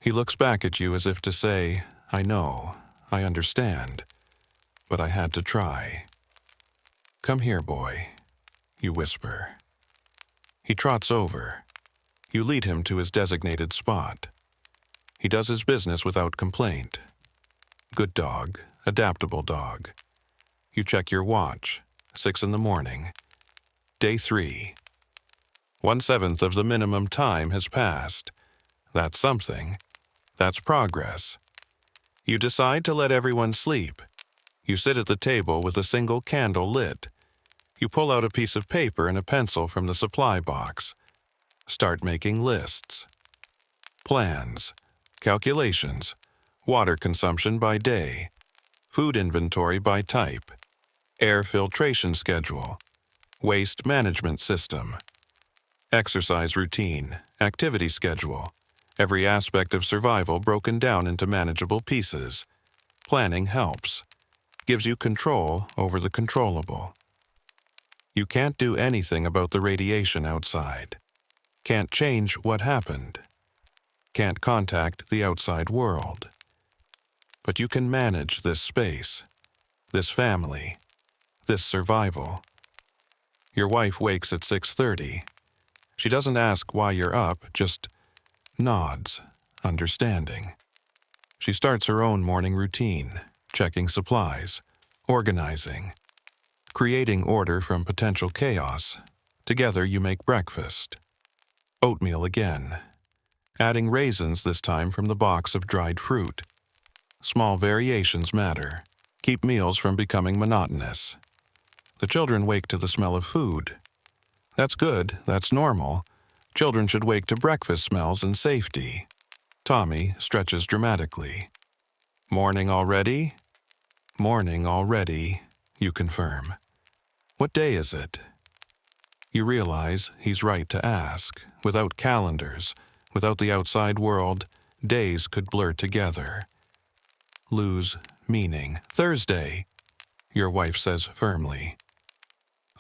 He looks back at you as if to say, I know, I understand, but I had to try. Come here, boy, you whisper. He trots over. You lead him to his designated spot. He does his business without complaint. Good dog, adaptable dog. You check your watch, 6 in the morning. Day 3. 1/7 of the minimum time has passed. That's something. That's progress. You decide to let everyone sleep. You sit at the table with a single candle lit. You pull out a piece of paper and a pencil from the supply box. Start making lists. Plans, calculations, water consumption by day, food inventory by type, air filtration schedule, waste management system, exercise routine, activity schedule, every aspect of survival broken down into manageable pieces. Planning helps, gives you control over the controllable. You can't do anything about the radiation outside. Can't change what happened. Can't contact the outside world. But you can manage this space, this family, this survival. Your wife wakes at 6:30. She doesn't ask why you're up, just nods, understanding. She starts her own morning routine, checking supplies, organizing, creating order from potential chaos, Together you make breakfast. Oatmeal again, adding raisins this time from the box of dried fruit. Small variations matter. Keep meals from becoming monotonous. The children wake to the smell of food. That's good, that's normal. Children should wake to breakfast smells and safety. Tommy stretches dramatically. Morning already? Morning already, you confirm. What day is it? You realize he's right to ask. Without calendars, without the outside world, days could blur together. Lose meaning. Thursday, your wife says firmly.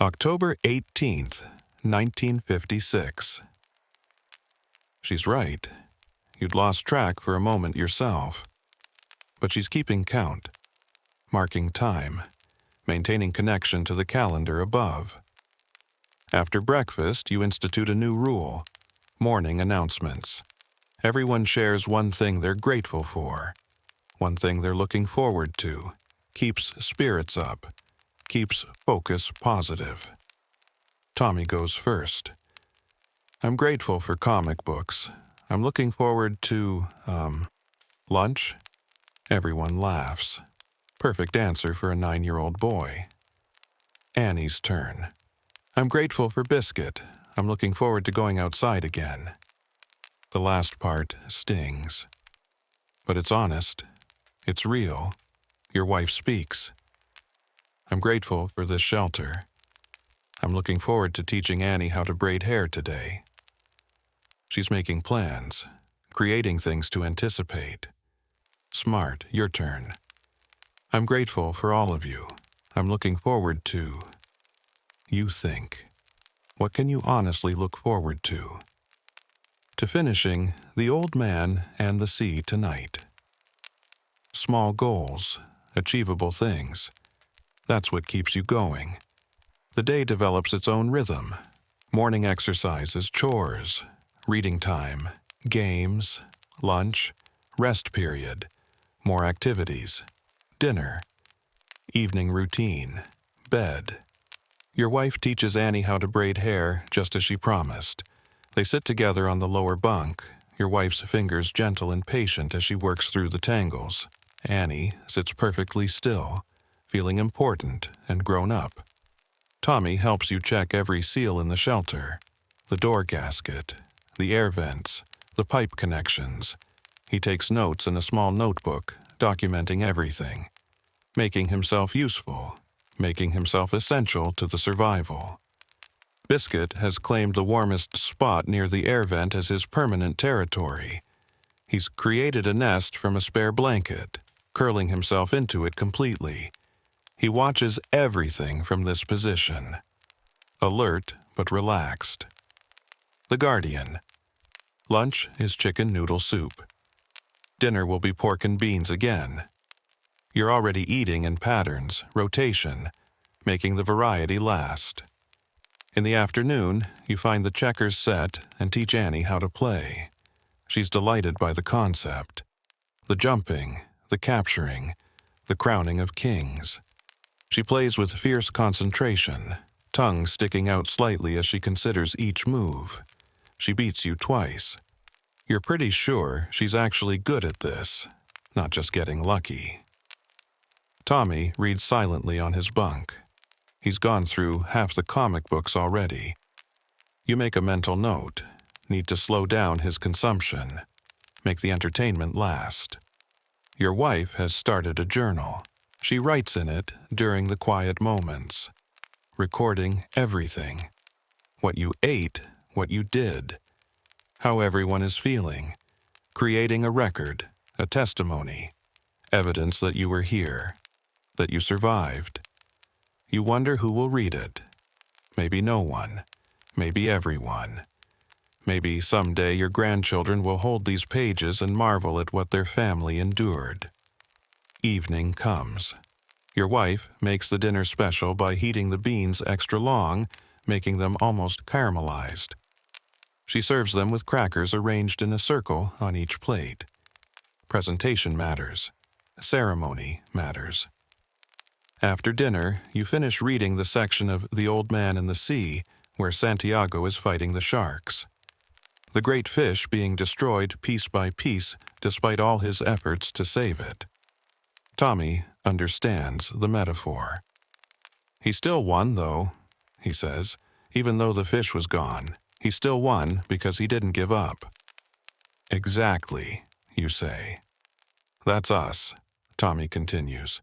October 18th, 1956. She's right. You'd lost track for a moment yourself. But she's keeping count, marking time, maintaining connection to the calendar above. After breakfast, you institute a new rule: morning announcements. Everyone shares one thing they're grateful for, one thing they're looking forward to, keeps spirits up, keeps focus positive. Tommy goes first. I'm grateful for comic books. I'm looking forward to, lunch? Everyone laughs. Perfect answer for a 9-year-old boy. Annie's turn. I'm grateful for biscuit. I'm looking forward to going outside again. The last part stings. But it's honest. It's real. Your wife speaks. I'm grateful for this shelter. I'm looking forward to teaching Annie how to braid hair today. She's making plans, creating things to anticipate. Smart, your turn. I'm grateful for all of you. I'm looking forward to... You think. What can you honestly look forward to? To finishing, the old man and the sea tonight. Small goals, achievable things. That's what keeps you going. The day develops its own rhythm. Morning exercises, chores, reading time, games, lunch, rest period, more activities, dinner, evening routine, bed. Your wife teaches Annie how to braid hair just as she promised. They sit together on the lower bunk, your wife's fingers gentle and patient as she works through the tangles. Annie sits perfectly still, feeling important and grown up. Tommy helps you check every seal in the shelter, the door gasket, the air vents, the pipe connections. He takes notes in a small notebook, documenting everything, making himself useful, making himself essential to the survival. Biscuit has claimed the warmest spot near the air vent as his permanent territory. He's created a nest from a spare blanket, curling himself into it completely. He watches everything from this position, alert but relaxed. The Guardian. Lunch is chicken noodle soup. Dinner will be pork and beans again. You're already eating in patterns, rotation, making the variety last. In the afternoon, you find the checkers set and teach Annie how to play. She's delighted by the concept. The jumping, the capturing, the crowning of kings. She plays with fierce concentration, tongue sticking out slightly as she considers each move. She beats you twice. You're pretty sure she's actually good at this, not just getting lucky. Tommy reads silently on his bunk. He's gone through half the comic books already. You make a mental note. Need to slow down his consumption. Make the entertainment last. Your wife has started a journal. She writes in it during the quiet moments, recording everything. What you ate, what you did, how everyone is feeling, creating a record, a testimony, evidence that you were here, that you survived. You wonder who will read it. Maybe no one, maybe everyone. Maybe someday your grandchildren will hold these pages and marvel at what their family endured. Evening comes. Your wife makes the dinner special by heating the beans extra long, making them almost caramelized. She serves them with crackers arranged in a circle on each plate. Presentation matters. Ceremony matters. After dinner, you finish reading the section of The Old Man and the Sea where Santiago is fighting the sharks. The great fish being destroyed piece by piece despite all his efforts to save it. Tommy understands the metaphor. He still won, though, he says. Even though the fish was gone, he still won because he didn't give up. Exactly, you say. That's us, Tommy continues.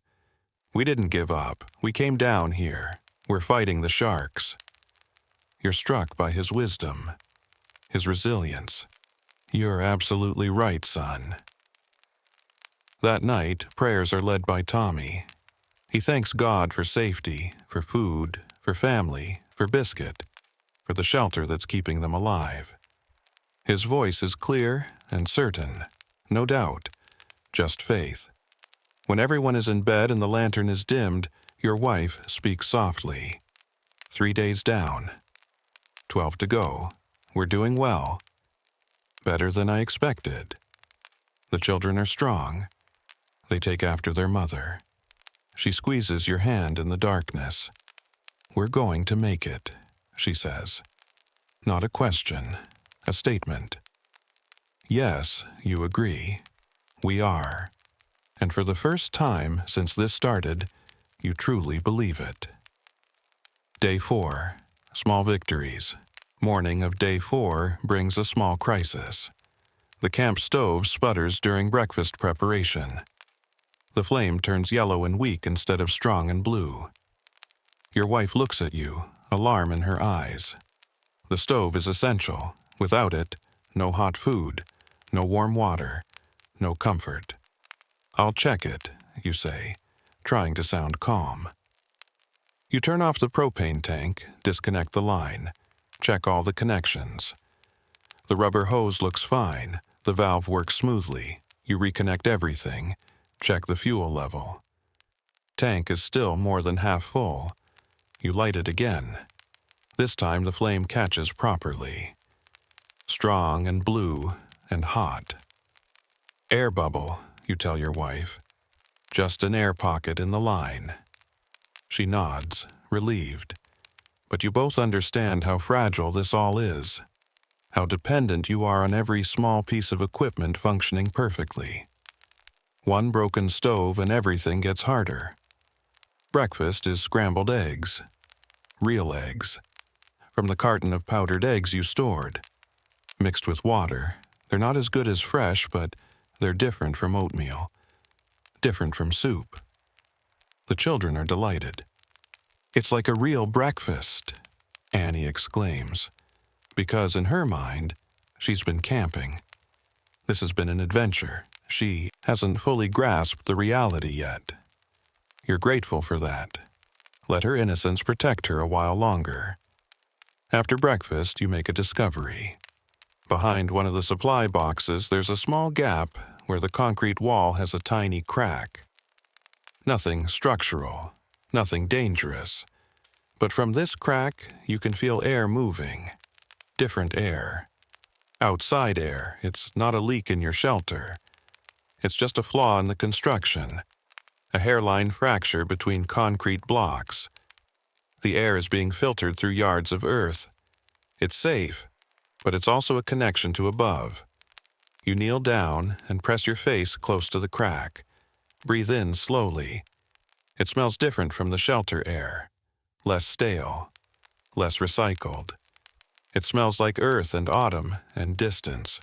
We didn't give up. We came down here. We're fighting the sharks. You're struck by his wisdom, his resilience. You're absolutely right, son. That night, prayers are led by Tommy. He thanks God for safety, for food, for family, for Biscuit, for the shelter that's keeping them alive. His voice is clear and certain, no doubt, just faith. When everyone is in bed and the lantern is dimmed, your wife speaks softly. 3 days down. 12 to go. We're doing well. Better than I expected. The children are strong. They take after their mother. She squeezes your hand in the darkness. We're going to make it, she says. Not a question, a statement. Yes, you agree. We are. And for the first time since this started, you truly believe it. Day 4. Small victories. Morning of day 4 brings a small crisis. The camp stove sputters during breakfast preparation. The flame turns yellow and weak instead of strong and blue. Your wife looks at you, alarm in her eyes. The stove is essential. Without it, no hot food, no warm water, no comfort. I'll check it, you say, trying to sound calm. You turn off the propane tank, disconnect the line, check all the connections. The rubber hose looks fine, the valve works smoothly. You reconnect everything, check the fuel level. Tank is still more than half full. You light it again. This time the flame catches properly. Strong and blue and hot. Air bubble, you tell your wife. Just an air pocket in the line. She nods, relieved. But you both understand how fragile this all is. How dependent you are on every small piece of equipment functioning perfectly. One broken stove and everything gets harder. Breakfast is scrambled eggs. Real eggs. From the carton of powdered eggs you stored. Mixed with water. They're not as good as fresh, but they're different from oatmeal. Different from soup. The children are delighted. It's like a real breakfast, Annie exclaims. Because in her mind, she's been camping. This has been an adventure. She hasn't fully grasped the reality yet. You're grateful for that. Let her innocence protect her a while longer. After breakfast, you make a discovery. Behind one of the supply boxes, there's a small gap where the concrete wall has a tiny crack. Nothing structural, nothing dangerous. But from this crack, you can feel air moving. Different air. Outside air. It's not a leak in your shelter. It's just a flaw in the construction. A hairline fracture between concrete blocks. The air is being filtered through yards of earth. It's safe, but it's also a connection to above. You kneel down and press your face close to the crack. Breathe in slowly. It smells different from the shelter air. Less stale. Less recycled. It smells like earth and autumn and distance.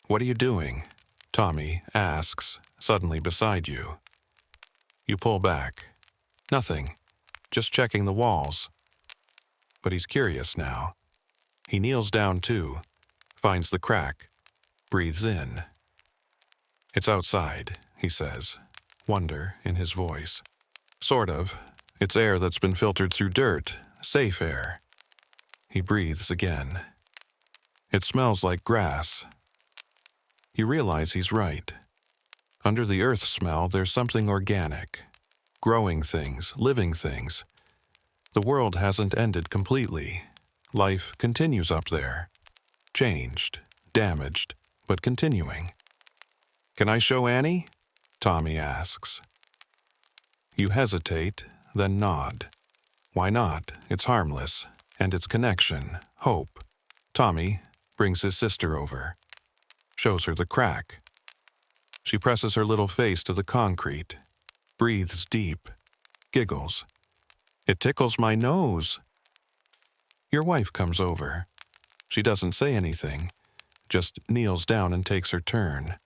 What are you doing? Tommy asks, suddenly beside you. You pull back. Nothing. Just checking the walls. But he's curious now. He kneels down too, finds the crack, breathes in. It's outside, he says, wonder in his voice. Sort of. It's air that's been filtered through dirt, safe air. He breathes again. It smells like grass. You realize he's right. Under the earth smell, there's something organic. Growing things, living things. The world hasn't ended completely. Life continues up there. Changed, damaged, but continuing. Can I show Annie? Tommy asks. You hesitate, then nod. Why not? It's harmless. and its connection, hope. Tommy brings his sister over, shows her the crack. She presses her little face to the concrete, breathes deep, giggles. "It tickles my nose." Your wife comes over. She doesn't say anything, just kneels down and takes her turn.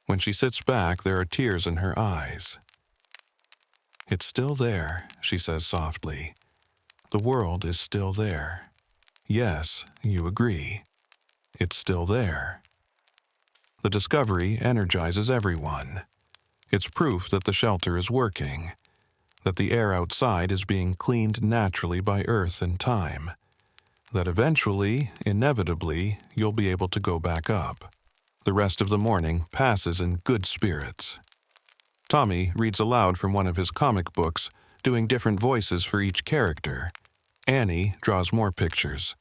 When she sits back, there are tears in her eyes. "It's still there," she says softly. "The world is still there. Yes, you agree. It's still there." The discovery energizes everyone. It's proof that the shelter is working, that the air outside is being cleaned naturally by earth and time, that eventually, inevitably, you'll be able to go back up. The rest of the morning passes in good spirits. Tommy reads aloud from one of his comic books, doing different voices for each character. Annie draws more pictures,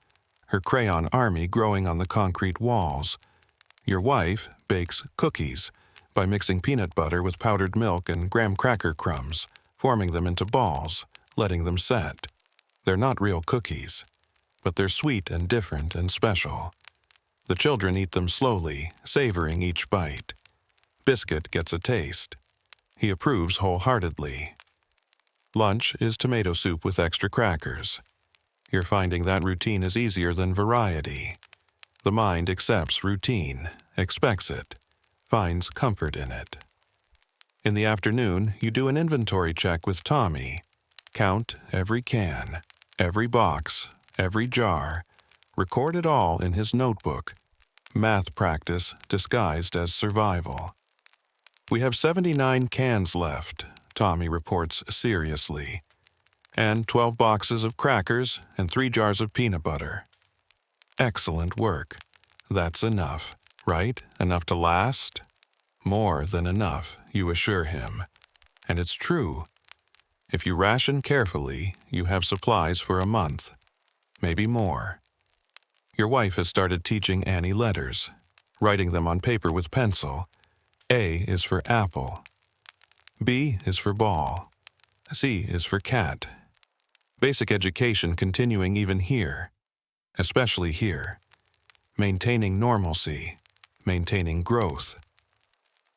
her crayon army growing on the concrete walls. Your wife bakes cookies by mixing peanut butter with powdered milk and graham cracker crumbs, forming them into balls, letting them set. They're not real cookies, but they're sweet and different and special. The children eat them slowly, savoring each bite. Biscuit gets a taste. He approves wholeheartedly. Lunch is tomato soup with extra crackers. You're finding that routine is easier than variety. The mind accepts routine, expects it, finds comfort in it. In the afternoon, you do an inventory check with Tommy. Count every can, every box, every jar. Record it all in his notebook. Math practice disguised as survival. "We have 79 cans left," Tommy reports seriously, "and 12 boxes of crackers and 3 jars of peanut butter." "Excellent work. That's enough, right? Enough to last?" "More than enough," you assure him. And it's true. If you ration carefully, you have supplies for a month, maybe more. Your wife has started teaching Annie letters, writing them on paper with pencil. A is for apple. B is for ball. C is for cat. Basic education continuing even here, especially here. Maintaining normalcy, maintaining growth.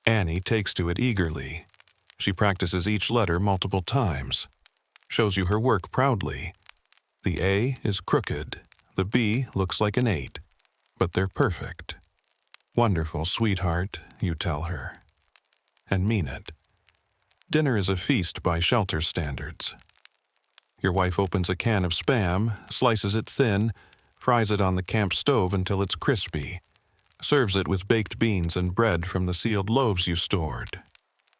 Annie takes to it eagerly. She practices each letter multiple times, shows you her work proudly. The A is crooked, the B looks like an 8, but they're perfect. "Wonderful, sweetheart," you tell her, and mean it. Dinner is a feast by shelter standards. Your wife opens a can of Spam, slices it thin, fries it on the camp stove until it's crispy, serves it with baked beans and bread from the sealed loaves you stored.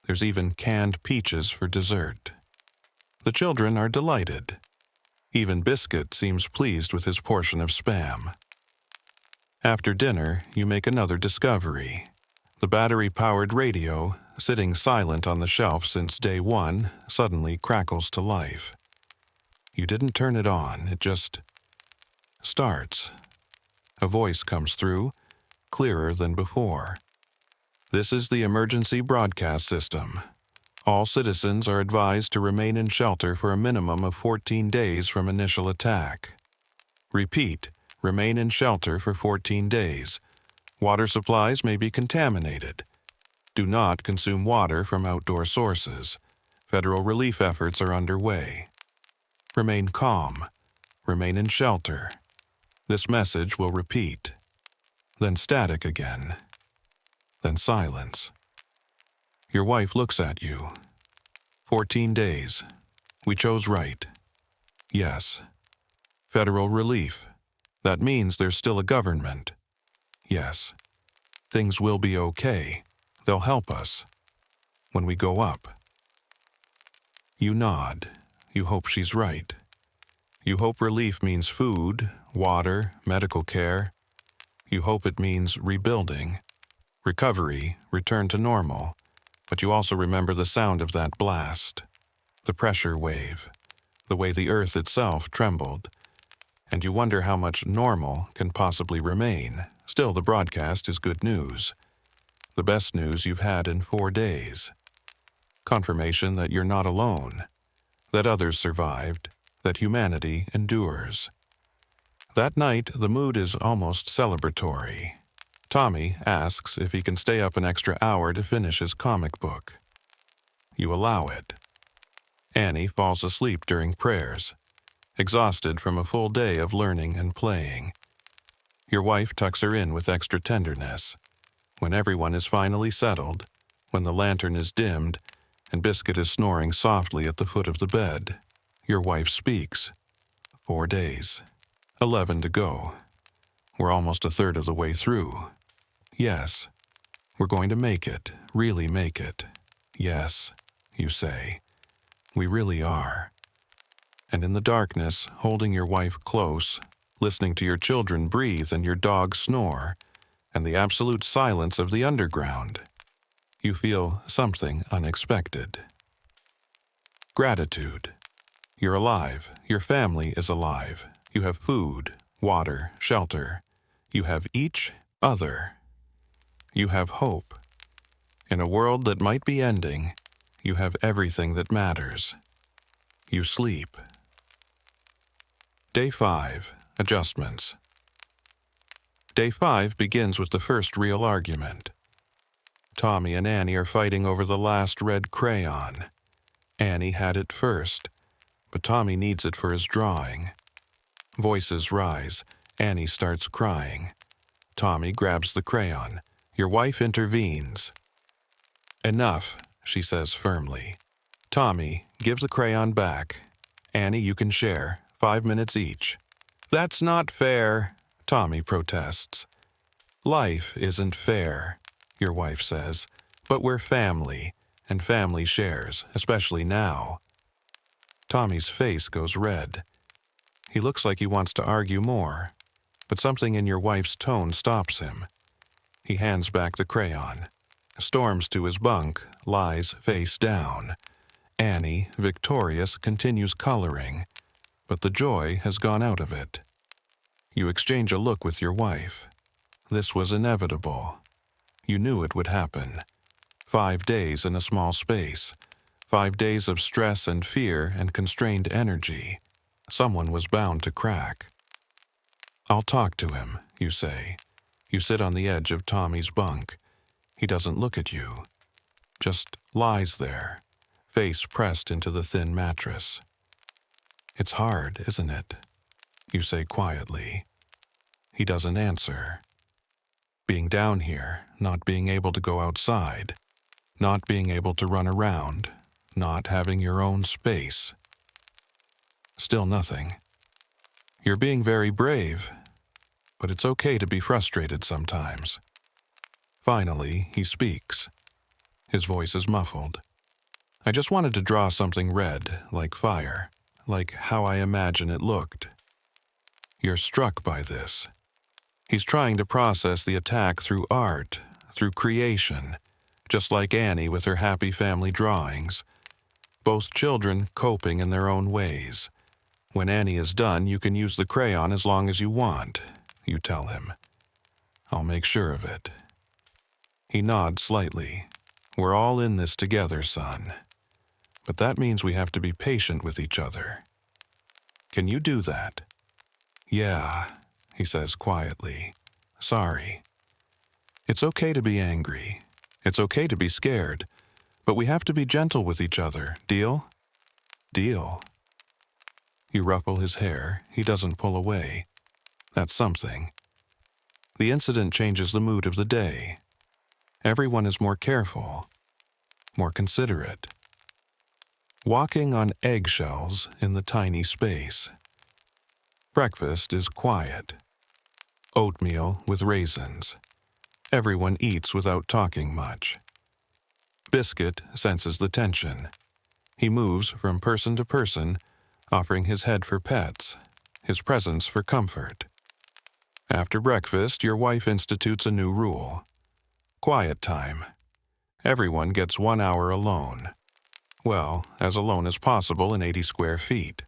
There's even canned peaches for dessert. The children are delighted. Even Biscuit seems pleased with his portion of Spam. After dinner, you make another discovery. The battery-powered radio, sitting silent on the shelf since day one, suddenly crackles to life. You didn't turn it on, it just starts. A voice comes through, clearer than before. "This is the emergency broadcast system. All citizens are advised to remain in shelter for a minimum of 14 days from initial attack. Repeat, remain in shelter for 14 days. Water supplies may be contaminated. Do not consume water from outdoor sources. Federal relief efforts are underway. Remain calm. Remain in shelter." This message will repeat. Then static again. Then silence. Your wife looks at you. 14 days. We chose right. Yes. Federal relief. That means there's still a government. Yes. Things will be okay. They'll help us. When we go up. You nod. You hope she's right. You hope relief means food, water, medical care. You hope it means rebuilding, recovery, return to normal. But you also remember the sound of that blast, the pressure wave, the way the earth itself trembled. And you wonder how much normal can possibly remain. Still, the broadcast is good news. The best news you've had in 4 days. Confirmation that you're not alone, that others survived, that humanity endures. That night, the mood is almost celebratory. Tommy asks if he can stay up an extra hour to finish his comic book. You allow it. Annie falls asleep during prayers, exhausted from a full day of learning and playing. Your wife tucks her in with extra tenderness. When everyone is finally settled, when the lantern is dimmed, and Biscuit is snoring softly at the foot of the bed, your wife speaks. 4 days. 11 to go. We're almost a third of the way through. Yes. We're going to make it, really make it. Yes, you say. We really are. And in the darkness, holding your wife close, listening to your children breathe and your dog snore, and the absolute silence of the underground, you feel something unexpected. Gratitude. You're alive. Your family is alive. You have food, water, shelter. You have each other. You have hope. In a world that might be ending, you have everything that matters. You sleep. Day 5. Adjustments. Day 5 begins with the first real argument. Tommy and Annie are fighting over the last red crayon. Annie had it first, but Tommy needs it for his drawing. Voices rise. Annie starts crying. Tommy grabs the crayon. Your wife intervenes. Enough, she says firmly. Tommy, give the crayon back. Annie, you can share. 5 minutes each. That's not fair, Tommy protests. Life isn't fair, your wife says, but we're family, and family shares, especially now. Tommy's face goes red. He looks like he wants to argue more, but something in your wife's tone stops him. He hands back the crayon, storms to his bunk, lies face down. Annie, victorious, continues coloring, but the joy has gone out of it. You exchange a look with your wife. This was inevitable. You knew it would happen. 5 days in a small space. 5 days of stress and fear and constrained energy. Someone was bound to crack. I'll talk to him, you say. You sit on the edge of Tommy's bunk. He doesn't look at you. Just lies there, face pressed into the thin mattress. It's hard, isn't it? You say quietly. He doesn't answer. Being down here, not being able to go outside, not being able to run around, not having your own space. Still nothing. You're being very brave, but it's okay to be frustrated sometimes. Finally, he speaks. His voice is muffled. I just wanted to draw something red, like fire, like how I imagine it looked. You're struck by this. He's trying to process the attack through art, through creation, just like Annie with her happy family drawings. Both children coping in their own ways. When Annie is done, you can use the crayon as long as you want, you tell him. I'll make sure of it. He nods slightly. We're all in this together, son. But that means we have to be patient with each other. Can you do that? Yeah, he says quietly. Sorry. It's okay to be angry. It's okay to be scared. But we have to be gentle with each other. Deal? Deal. You ruffle his hair. He doesn't pull away. That's something. The incident changes the mood of the day. Everyone is more careful, more considerate. Walking on eggshells in the tiny space. Breakfast is quiet. Oatmeal with raisins. Everyone eats without talking much. Biscuit senses the tension. He moves from person to person, offering his head for pets, his presence for comfort. After breakfast, your wife institutes a new rule. Quiet time. Everyone gets 1 hour alone. Well, as alone as possible in 80 square feet.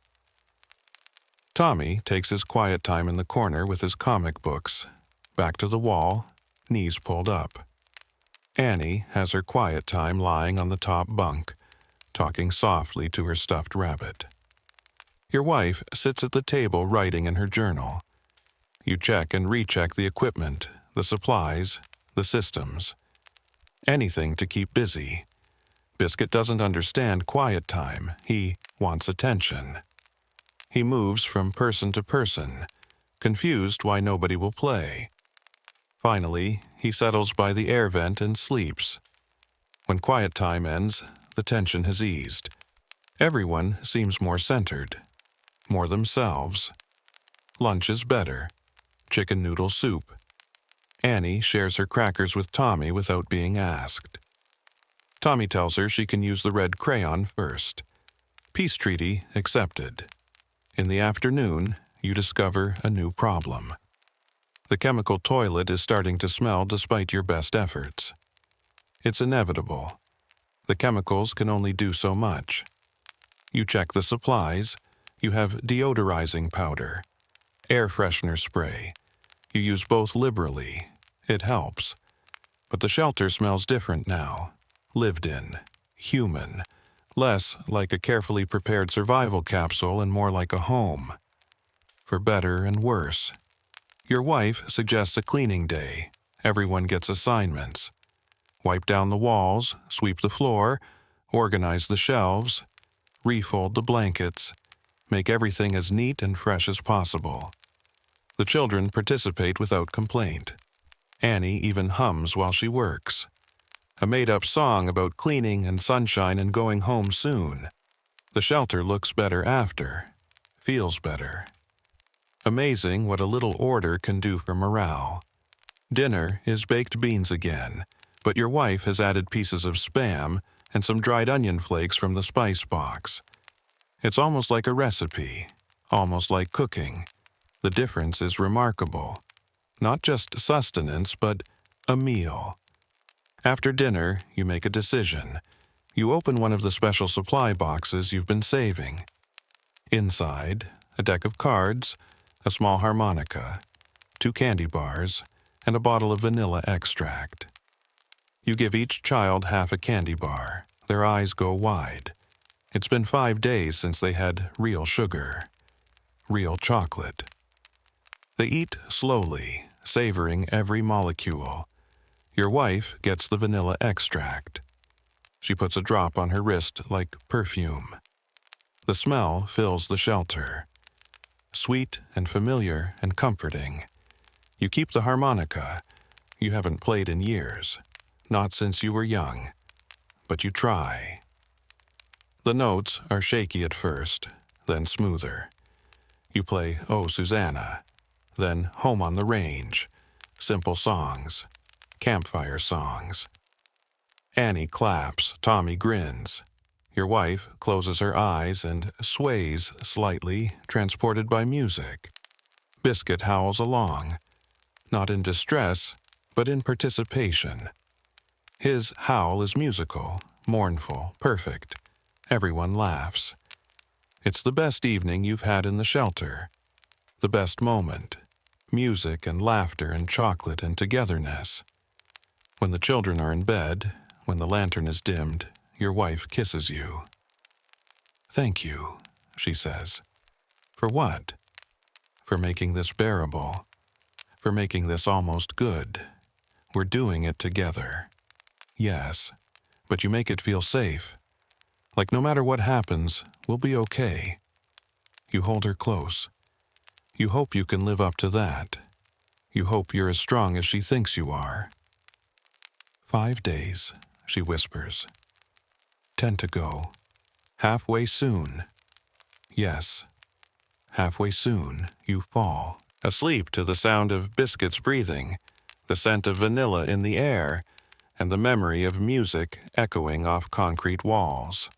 Tommy takes his quiet time in the corner with his comic books, back to the wall, knees pulled up. Annie has her quiet time lying on the top bunk, talking softly to her stuffed rabbit. Your wife sits at the table writing in her journal. You check and recheck the equipment, the supplies, the systems. Anything to keep busy. Biscuit doesn't understand quiet time. He wants attention. He moves from person to person, confused why nobody will play. Finally, he settles by the air vent and sleeps. When quiet time ends, the tension has eased. Everyone seems more centered, more themselves. Lunch is better. Chicken noodle soup. Annie shares her crackers with Tommy without being asked. Tommy tells her she can use the red crayon first. Peace treaty accepted. In the afternoon, you discover a new problem. The chemical toilet is starting to smell despite your best efforts. It's inevitable. The chemicals can only do so much. You check the supplies. You have deodorizing powder, air freshener spray. You use both liberally. It helps. But the shelter smells different now. Lived in. Human. Less like a carefully prepared survival capsule and more like a home. For better and worse. Your wife suggests a cleaning day. Everyone gets assignments. Wipe down the walls, sweep the floor, organize the shelves, refold the blankets, make everything as neat and fresh as possible. The children participate without complaint. Annie even hums while she works. A made-up song about cleaning and sunshine and going home soon. The shelter looks better after, feels better. Amazing what a little order can do for morale. Dinner is baked beans again, but your wife has added pieces of Spam and some dried onion flakes from the spice box. It's almost like a recipe, almost like cooking. The difference is remarkable. Not just sustenance, but a meal. After dinner, you make a decision. You open one of the special supply boxes you've been saving. Inside, a deck of cards, a small harmonica, 2 candy bars, and a bottle of vanilla extract. You give each child half a candy bar. Their eyes go wide. It's been 5 days since they had real sugar, real chocolate. They eat slowly, savoring every molecule. Your wife gets the vanilla extract. She puts a drop on her wrist like perfume. The smell fills the shelter. Sweet and familiar and comforting. You keep the harmonica. You haven't played in years. Not since you were young. But you try. The notes are shaky at first, then smoother. You play Oh Susanna, then Home on the Range, simple songs, campfire songs. Annie claps, Tommy grins. Your wife closes her eyes and sways slightly, transported by music. Biscuit howls along, not in distress, but in participation. His howl is musical, mournful, perfect. Everyone laughs. It's the best evening you've had in the shelter. The best moment. Music and laughter and chocolate and togetherness. When the children are in bed, when the lantern is dimmed, your wife kisses you. Thank you, she says. For what? For making this bearable. For making this almost good. We're doing it together. Yes, but you make it feel safe. Like no matter what happens, we'll be okay. You hold her close. You hope you can live up to that. You hope you're as strong as she thinks you are. 5 days, she whispers. 10 to go. Halfway soon. Yes, halfway soon you fall, asleep to the sound of biscuits breathing, the scent of vanilla in the air, and the memory of music echoing off concrete walls.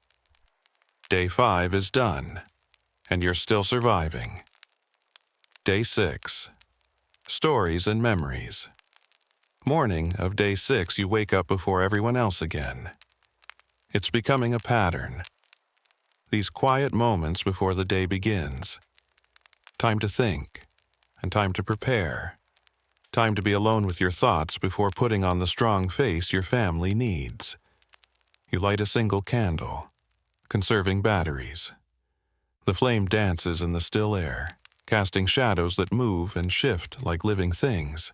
Day 5 is done, and you're still surviving. Day 6. Stories and memories. Morning of day 6, you wake up before everyone else again. It's becoming a pattern. These quiet moments before the day begins. Time to think, and time to prepare. Time to be alone with your thoughts before putting on the strong face your family needs. You light a single candle, conserving batteries. The flame dances in the still air, casting shadows that move and shift like living things.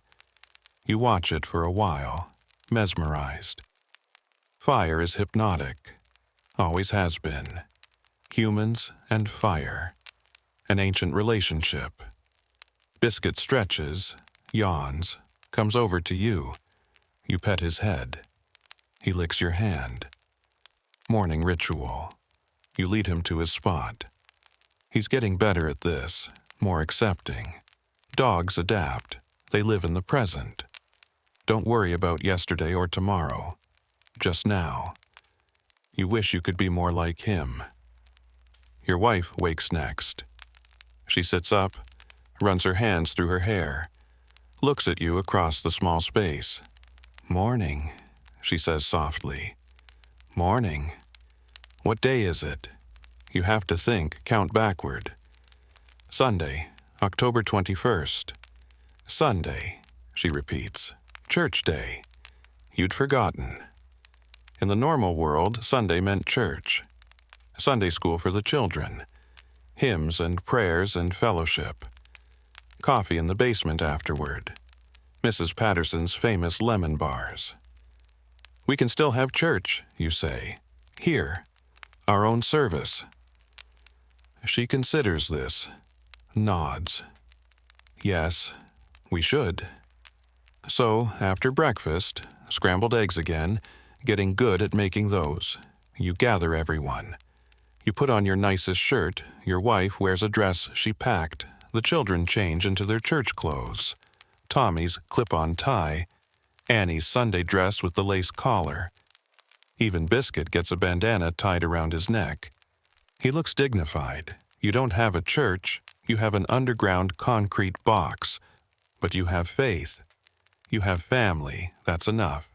You watch it for a while, mesmerized. Fire is hypnotic, always has been. Humans and fire, an ancient relationship. Biscuit stretches, yawns, comes over to you. You pet his head. He licks your hand. Morning ritual. You lead him to his spot. He's getting better at this, more accepting. Dogs adapt. They live in the present. Don't worry about yesterday or tomorrow. Just now. You wish you could be more like him. Your wife wakes next. She sits up, runs her hands through her hair, looks at you across the small space. "Morning," she says softly. "Morning. What day is it?" You have to think, count backward. "Sunday, October 21st. "Sunday," she repeats. "Church day." You'd forgotten. In the normal world, Sunday meant church. Sunday school for the children. Hymns and prayers and fellowship. Coffee in the basement afterward. Mrs. Patterson's famous lemon bars. "We can still have church," you say. "Here. Our own service." She considers this. Nods. "Yes, we should." So, after breakfast, scrambled eggs again, getting good at making those, you gather everyone. You put on your nicest shirt, your wife wears a dress she packed, the children change into their church clothes. Tommy's clip-on tie, Annie's Sunday dress with the lace collar. Even Biscuit gets a bandana tied around his neck. He looks dignified. You don't have a church, you have an underground concrete box, but you have faith. You have family, that's enough.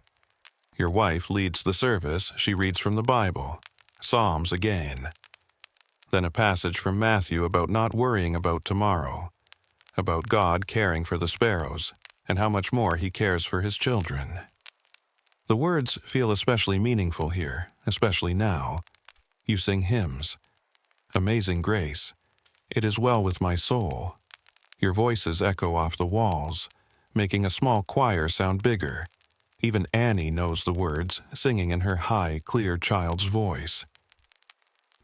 Your wife leads the service, she reads from the Bible, Psalms again. Then a passage from Matthew about not worrying about tomorrow, about God caring for the sparrows, and how much more He cares for His children. The words feel especially meaningful here, especially now. You sing hymns. Amazing Grace, It is well with my soul. Your voices echo off the walls, making a small choir sound bigger. Even Annie knows the words, singing in her high, clear child's voice.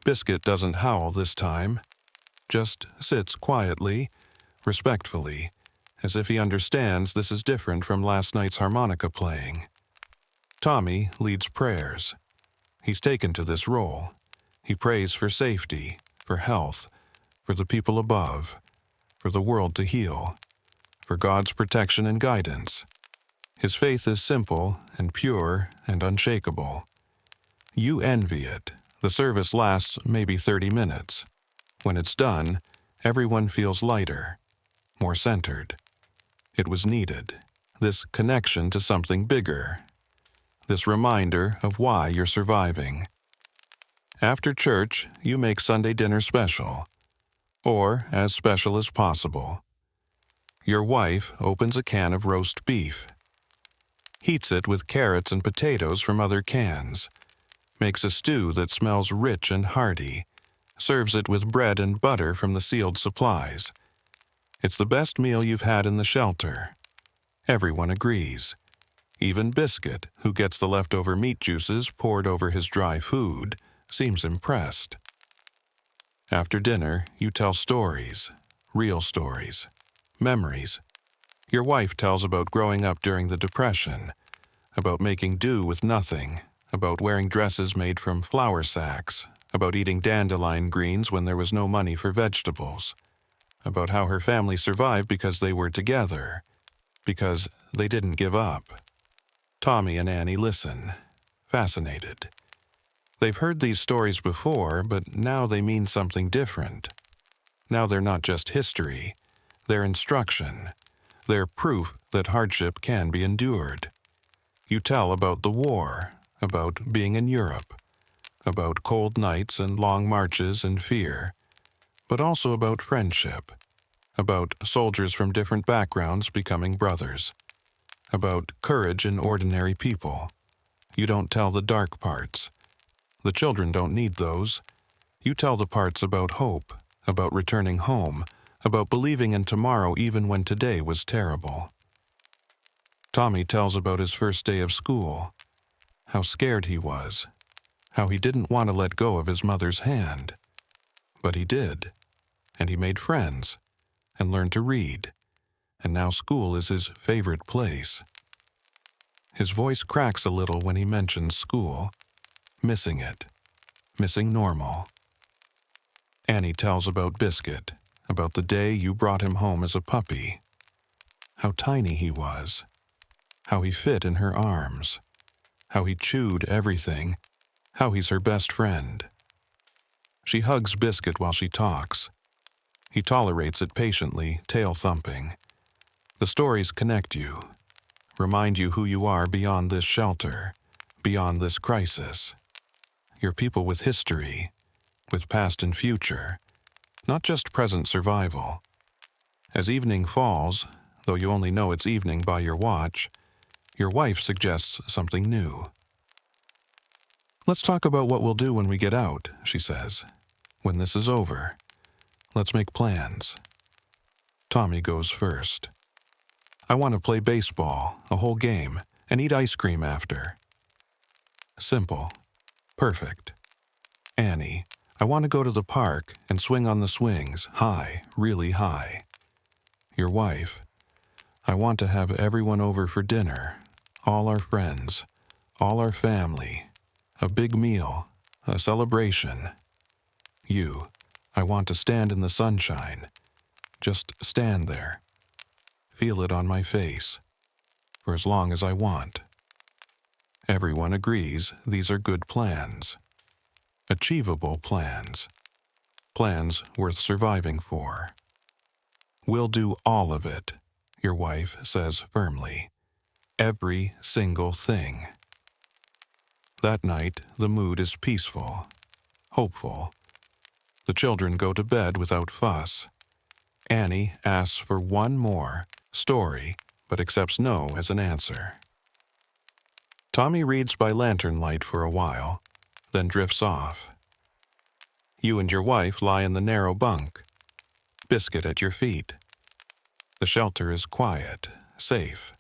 Biscuit doesn't howl this time, just sits quietly, respectfully, as if he understands this is different from last night's harmonica playing. Tommy leads prayers. He's taken to this role. He prays for safety, for health, for the people above, for the world to heal, for God's protection and guidance. His faith is simple and pure and unshakable. You envy it. The service lasts maybe 30 minutes. When it's done, everyone feels lighter, more centered. It was needed, this connection to something bigger, this reminder of why you're surviving. After church, you make Sunday dinner special, or as special as possible. Your wife opens a can of roast beef, heats it with carrots and potatoes from other cans, makes a stew that smells rich and hearty, serves it with bread and butter from the sealed supplies. It's the best meal you've had in the shelter. Everyone agrees. Even Biscuit, who gets the leftover meat juices poured over his dry food, seems impressed. After dinner, you tell stories, real stories, memories. Your wife tells about growing up during the Depression, about making do with nothing, about wearing dresses made from flour sacks, about eating dandelion greens when there was no money for vegetables, about how her family survived because they were together, because they didn't give up. Tommy and Annie listen, fascinated. They've heard these stories before, but now they mean something different. Now they're not just history, they're instruction. They're proof that hardship can be endured. You tell about the war, about being in Europe, about cold nights and long marches and fear, but also about friendship, about soldiers from different backgrounds becoming brothers, about courage in ordinary people. You don't tell the dark parts. The children don't need those. You tell the parts about hope, about returning home, about believing in tomorrow even when today was terrible. Tommy tells about his first day of school, how scared he was, how he didn't want to let go of his mother's hand. But he did, and he made friends, and learned to read, and now school is his favorite place. His voice cracks a little when he mentions school, missing it, missing normal. Annie tells about Biscuit, about the day you brought him home as a puppy, how tiny he was, how he fit in her arms, how he chewed everything, how he's her best friend. She hugs Biscuit while she talks. He tolerates it patiently, tail thumping. The stories connect you, remind you who you are beyond this shelter, beyond this crisis. You're people with history, with past and future, not just present survival. As evening falls, though you only know it's evening by your watch, your wife suggests something new. "Let's talk about what we'll do when we get out," she says. "When this is over. Let's make plans." Tommy goes first. "I want to play baseball, a whole game, and eat ice cream after." Simple. Perfect. Annie, "I want to go to the park and swing on the swings, high, really high." Your wife, "I want to have everyone over for dinner, all our friends, all our family, a big meal, a celebration." You, "I want to stand in the sunshine, just stand there, feel it on my face, for as long as I want." Everyone agrees these are good plans. Achievable plans. Plans worth surviving for. "We'll do all of it," your wife says firmly. "Every single thing." That night, the mood is peaceful, hopeful. The children go to bed without fuss. Annie asks for one more story, but accepts no as an answer. Tommy reads by lantern light for a while, then drifts off. You and your wife lie in the narrow bunk, Biscuit at your feet. The shelter is quiet, safe,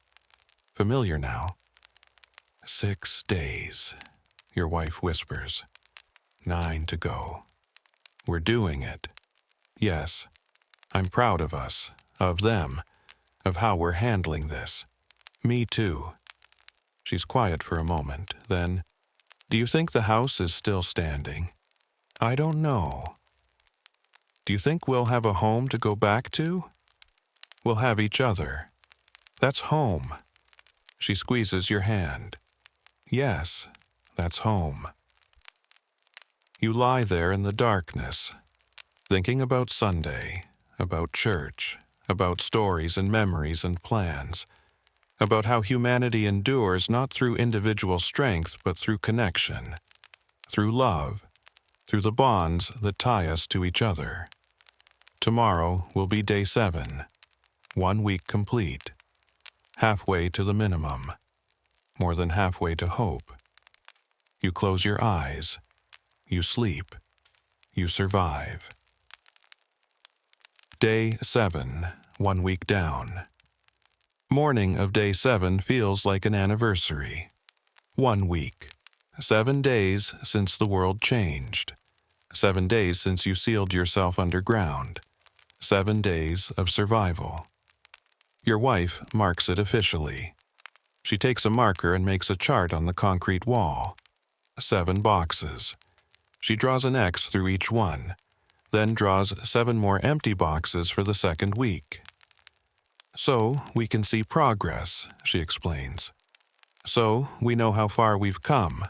familiar now. 6 days, your wife whispers. 9 to go. We're doing it. Yes, I'm proud of us, of them, of how we're handling this. Me too. She's quiet for a moment, then, "Do you think the house is still standing?" "I don't know." "Do you think we'll have a home to go back to?" "We'll have each other. That's home." She squeezes your hand. "Yes, that's home." You lie there in the darkness, thinking about Sunday, about church, about stories and memories and plans, about how humanity endures not through individual strength but through connection, through love, through the bonds that tie us to each other. Tomorrow will be day 7, 1 week complete, halfway to the minimum, more than halfway to hope. You close your eyes, you sleep, you survive. Day 7, 1 week down. Morning of day 7 feels like an anniversary. 1 week. 7 days since the world changed. 7 days since you sealed yourself underground. 7 days of survival. Your wife marks it officially. She takes a marker and makes a chart on the concrete wall. 7 boxes. She draws an X through each one, then draws 7 more empty boxes for the second week. "So we can see progress," she explains. "So we know how far we've come."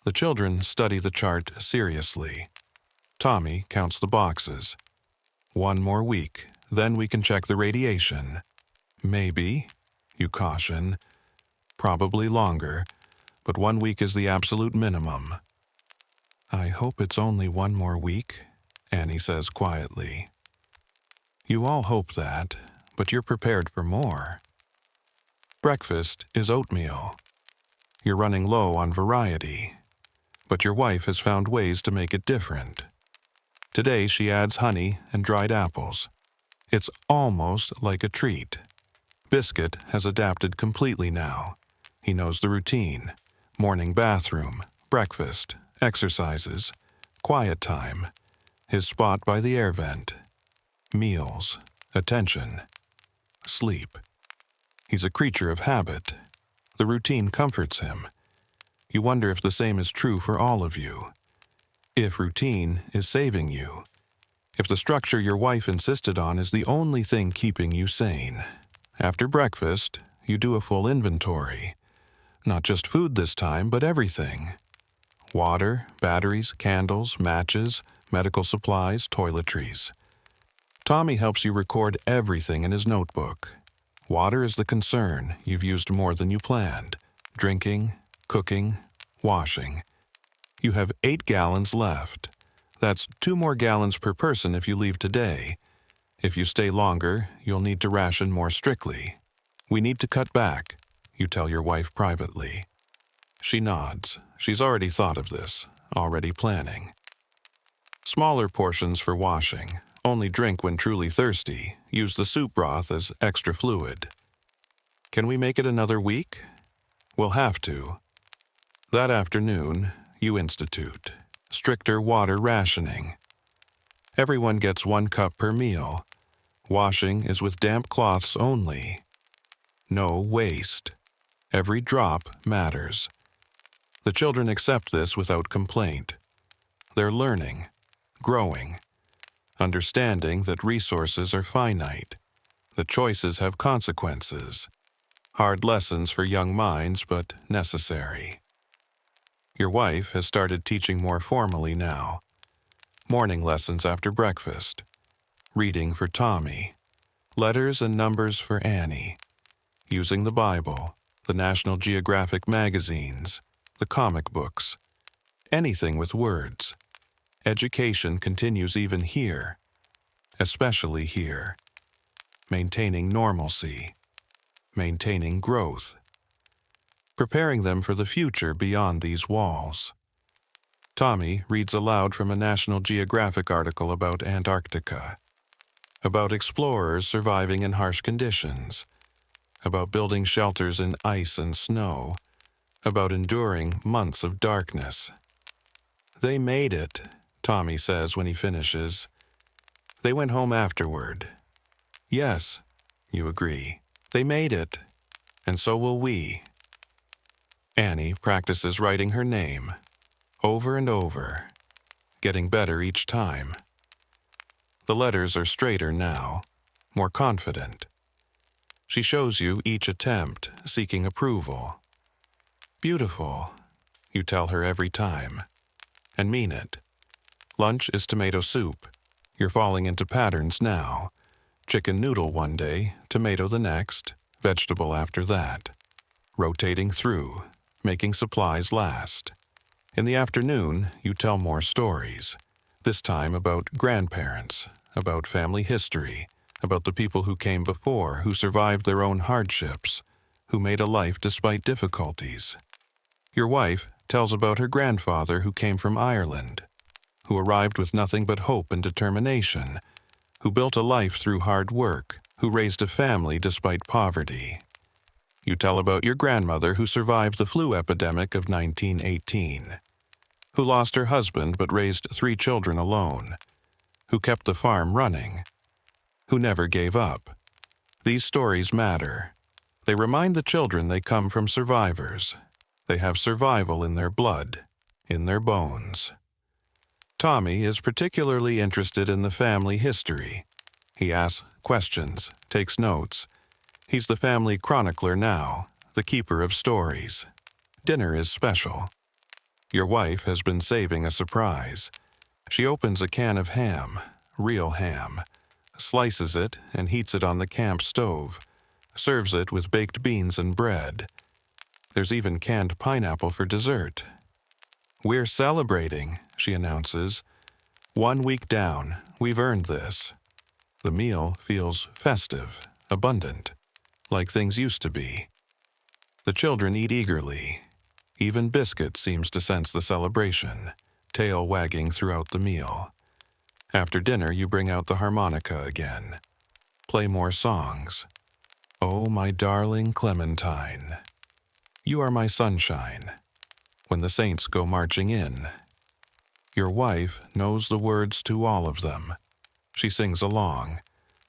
The children study the chart seriously. Tommy counts the boxes. 1 more week, then we can check the radiation. "Maybe," you caution. "Probably longer, but 1 week is the absolute minimum." "I hope it's only 1 more week," Annie says quietly. You all hope that, but you're prepared for more. Breakfast is oatmeal. You're running low on variety, but your wife has found ways to make it different. Today she adds honey and dried apples. It's almost like a treat. Biscuit has adapted completely now. He knows the routine: morning bathroom, breakfast, exercises, quiet time, his spot by the air vent, meals, attention, sleep. He's a creature of habit. The routine comforts him. You wonder if the same is true for all of you. If routine is saving you. If the structure your wife insisted on is the only thing keeping you sane. After breakfast, you do a full inventory. Not just food this time, but everything. Water, batteries, candles, matches, medical supplies, toiletries. Tommy helps you record everything in his notebook. Water is the concern. You've used more than you planned. Drinking, cooking, washing. You have 8 gallons left. That's 2 more gallons per person if you leave today. If you stay longer, you'll need to ration more strictly. We need to cut back, you tell your wife privately. She nods. She's already thought of this, already planning. Smaller portions for washing. Only drink when truly thirsty. Use the soup broth as extra fluid. Can we make it another week? We'll have to. That afternoon, you institute stricter water rationing. Everyone gets 1 cup per meal. Washing is with damp cloths only. No waste. Every drop matters. The children accept this without complaint. They're learning, growing, understanding that resources are finite, that choices have consequences. Hard lessons for young minds, but necessary. Your wife has started teaching more formally now. Morning lessons after breakfast. Reading for Tommy. Letters and numbers for Annie. Using the Bible, the National Geographic magazines, the comic books. Anything with words. Education continues even here. Especially here. Maintaining normalcy. Maintaining growth. Preparing them for the future beyond these walls. Tommy reads aloud from a National Geographic article about Antarctica. About explorers surviving in harsh conditions. About building shelters in ice and snow. About enduring months of darkness. They made it, Tommy says when he finishes. They went home afterward. Yes, you agree. They made it, and so will we. Annie practices writing her name, over and over, getting better each time. The letters are straighter now, more confident. She shows you each attempt, seeking approval. Beautiful, you tell her every time, and mean it. Lunch is tomato soup. You're falling into patterns now. Chicken noodle one day, tomato the next, vegetable after that. Rotating through, making supplies last. In the afternoon, you tell more stories, this time about grandparents, about family history, about the people who came before, who survived their own hardships, who made a life despite difficulties. Your wife tells about her grandfather who came from Ireland, who arrived with nothing but hope and determination, who built a life through hard work, who raised a family despite poverty. You tell about your grandmother who survived the flu epidemic of 1918, who lost her husband but raised 3 children alone, who kept the farm running, who never gave up. These stories matter. They remind the children they come from survivors. They have survival in their blood, in their bones. Tommy is particularly interested in the family history. He asks questions, takes notes. He's the family chronicler now, the keeper of stories. Dinner is special. Your wife has been saving a surprise. She opens a can of ham, real ham, slices it and heats it on the camp stove, serves it with baked beans and bread. There's even canned pineapple for dessert. We're celebrating, she announces. 1 week down, we've earned this. The meal feels festive, abundant, like things used to be. The children eat eagerly. Even Biscuit seems to sense the celebration, tail wagging throughout the meal. After dinner, you bring out the harmonica again. play more songs. Oh, my darling Clementine, you are my sunshine. When the saints go marching in. Your wife knows the words to all of them. She sings along.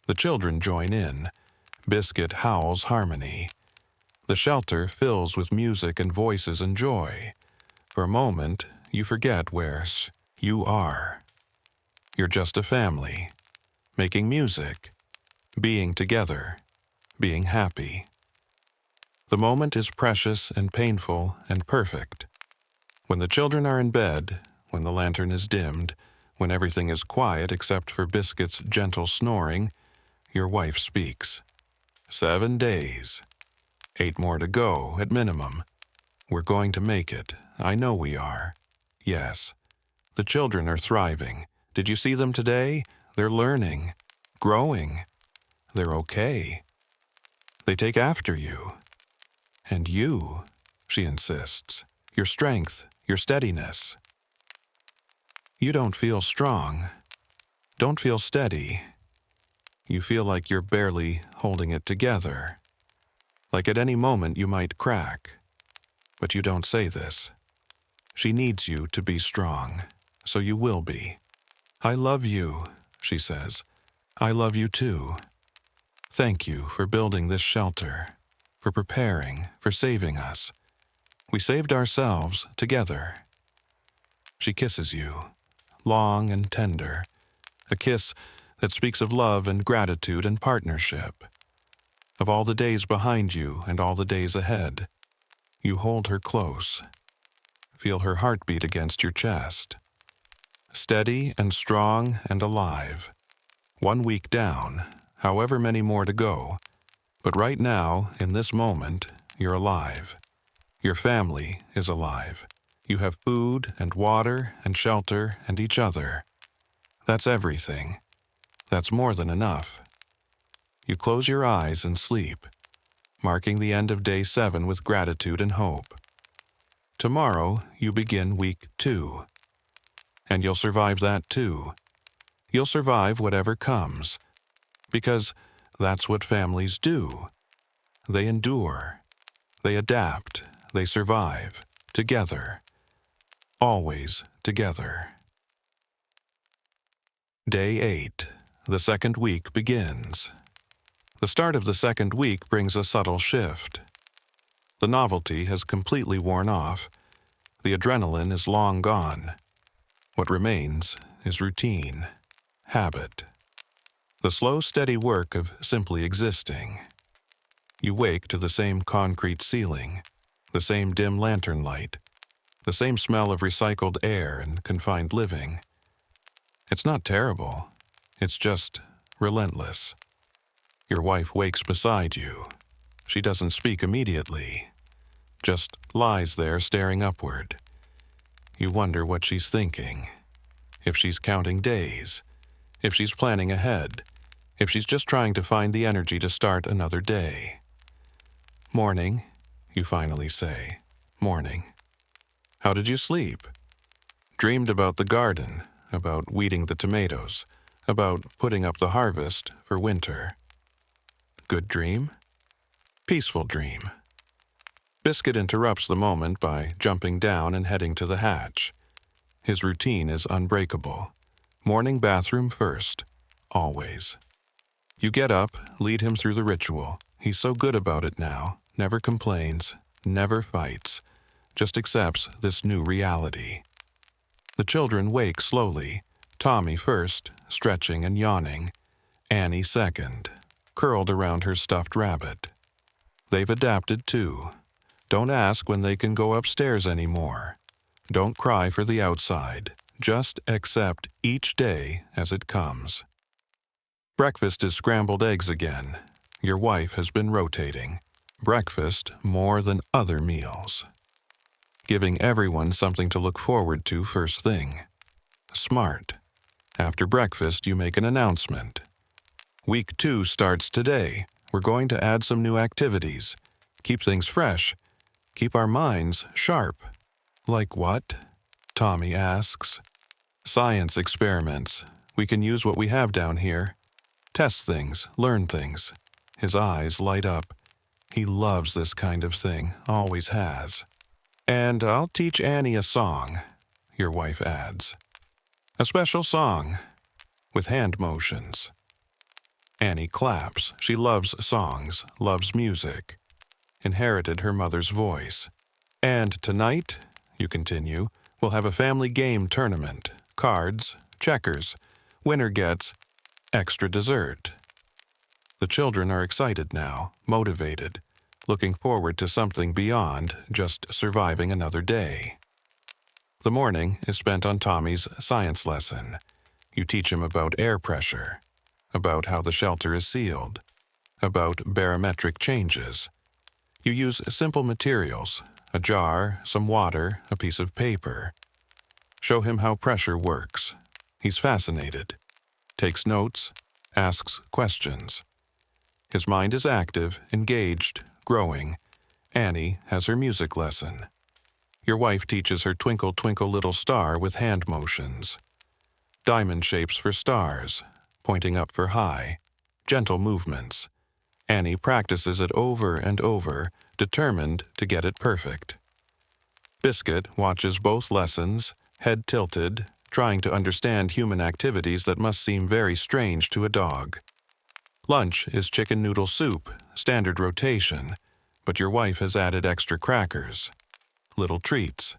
The children join in. Biscuit howls harmony. The shelter fills with music and voices and joy. For a moment, you forget where you are. You're just a family, making music, being together, being happy. The moment is precious and painful and perfect. When the children are in bed, when the lantern is dimmed, when everything is quiet except for Biscuit's gentle snoring, your wife speaks. 7 days. 8 more to go, at minimum. We're going to make it. I know we are. Yes. The children are thriving. Did you see them today? They're learning, growing. They're okay. They take after you. And you, she insists, your strength, your steadiness. You don't feel strong. Don't feel steady. You feel like you're barely holding it together. Like at any moment you might crack. But you don't say this. She needs you to be strong, so you will be. I love you, she says. I love you too. Thank you for building this shelter, for preparing, for saving us. We saved ourselves together. She kisses you, long and tender, a kiss that speaks of love and gratitude and partnership, of all the days behind you and all the days ahead. You hold her close, feel her heartbeat against your chest. Steady and strong and alive. 1 week down, however many more to go, but right now, in this moment, you're alive. Your family is alive. You have food and water and shelter and each other. That's everything. That's more than enough. You close your eyes and sleep, marking the end of day 7 with gratitude and hope. Tomorrow, you begin week 2. And you'll survive that too. You'll survive whatever comes, because that's what families do. They endure. They adapt. They survive. Together. Always together. Day 8. The second week begins. The start of the second week brings a subtle shift. The novelty has completely worn off. The adrenaline is long gone. What remains is routine, habit. The slow, steady work of simply existing. You wake to the same concrete ceiling, the same dim lantern light, the same smell of recycled air and confined living. It's not terrible. It's just relentless. Your wife wakes beside you. She doesn't speak immediately, just lies there staring upward. You wonder what she's thinking, if she's counting days, if she's planning ahead, if she's just trying to find the energy to start another day. Morning, you finally say. Morning. How did you sleep? Dreamed about the garden, about weeding the tomatoes, about putting up the harvest for winter. Good dream? Peaceful dream. Biscuit interrupts the moment by jumping down and heading to the hatch. His routine is unbreakable. Morning bathroom first, always. You get up, lead him through the ritual. He's so good about it now, never complains, never fights, just accepts this new reality. The children wake slowly, Tommy first, stretching and yawning, Annie second, curled around her stuffed rabbit. They've adapted too. Don't ask when they can go upstairs anymore. Don't cry for the outside. Just accept each day as it comes. Breakfast is scrambled eggs again. Your wife has been rotating. Breakfast more than other meals. Giving everyone something to look forward to first thing. Smart. After breakfast, you make an announcement. Week 2 starts today. We're going to add some new activities. Keep things fresh. Keep our minds sharp. Like what? Tommy asks. Science experiments. We can use what we have down here. Test things, learn things. His eyes light up. He loves this kind of thing, always has. And I'll teach Annie a song, your wife adds. A special song, with hand motions. Annie claps. She loves songs, loves music. Inherited her mother's voice. And tonight, you continue, we'll have a family game tournament. Cards, checkers. Winner gets extra dessert. The children are excited now, motivated, looking forward to something beyond just surviving another day. The morning is spent on Tommy's science lesson. You teach him about air pressure, about how the shelter is sealed, about barometric changes. You use simple materials, a jar, some water, a piece of paper. Show him how pressure works. He's fascinated, takes notes, asks questions. His mind is active, engaged, growing. Annie has her music lesson. Your wife teaches her Twinkle, Twinkle, Little Star with hand motions. Diamond shapes for stars, pointing up for high, gentle movements. Annie practices it over and over, determined to get it perfect. Biscuit watches both lessons, head tilted, trying to understand human activities that must seem very strange to a dog. Lunch is chicken noodle soup, standard rotation, but your wife has added extra crackers. Little treats,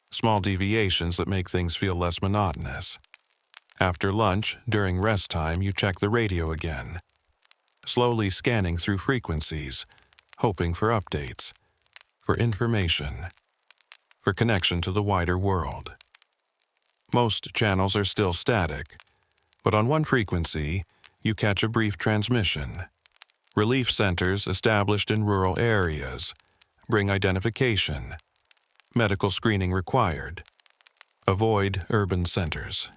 small deviations that make things feel less monotonous. After lunch, during rest time, you check the radio again, slowly scanning through frequencies, hoping for updates, for information, for connection to the wider world. Most channels are still static, but on one frequency, you catch a brief transmission. Relief centers established in rural areas bring identification. Medical screening required. Avoid urban centers.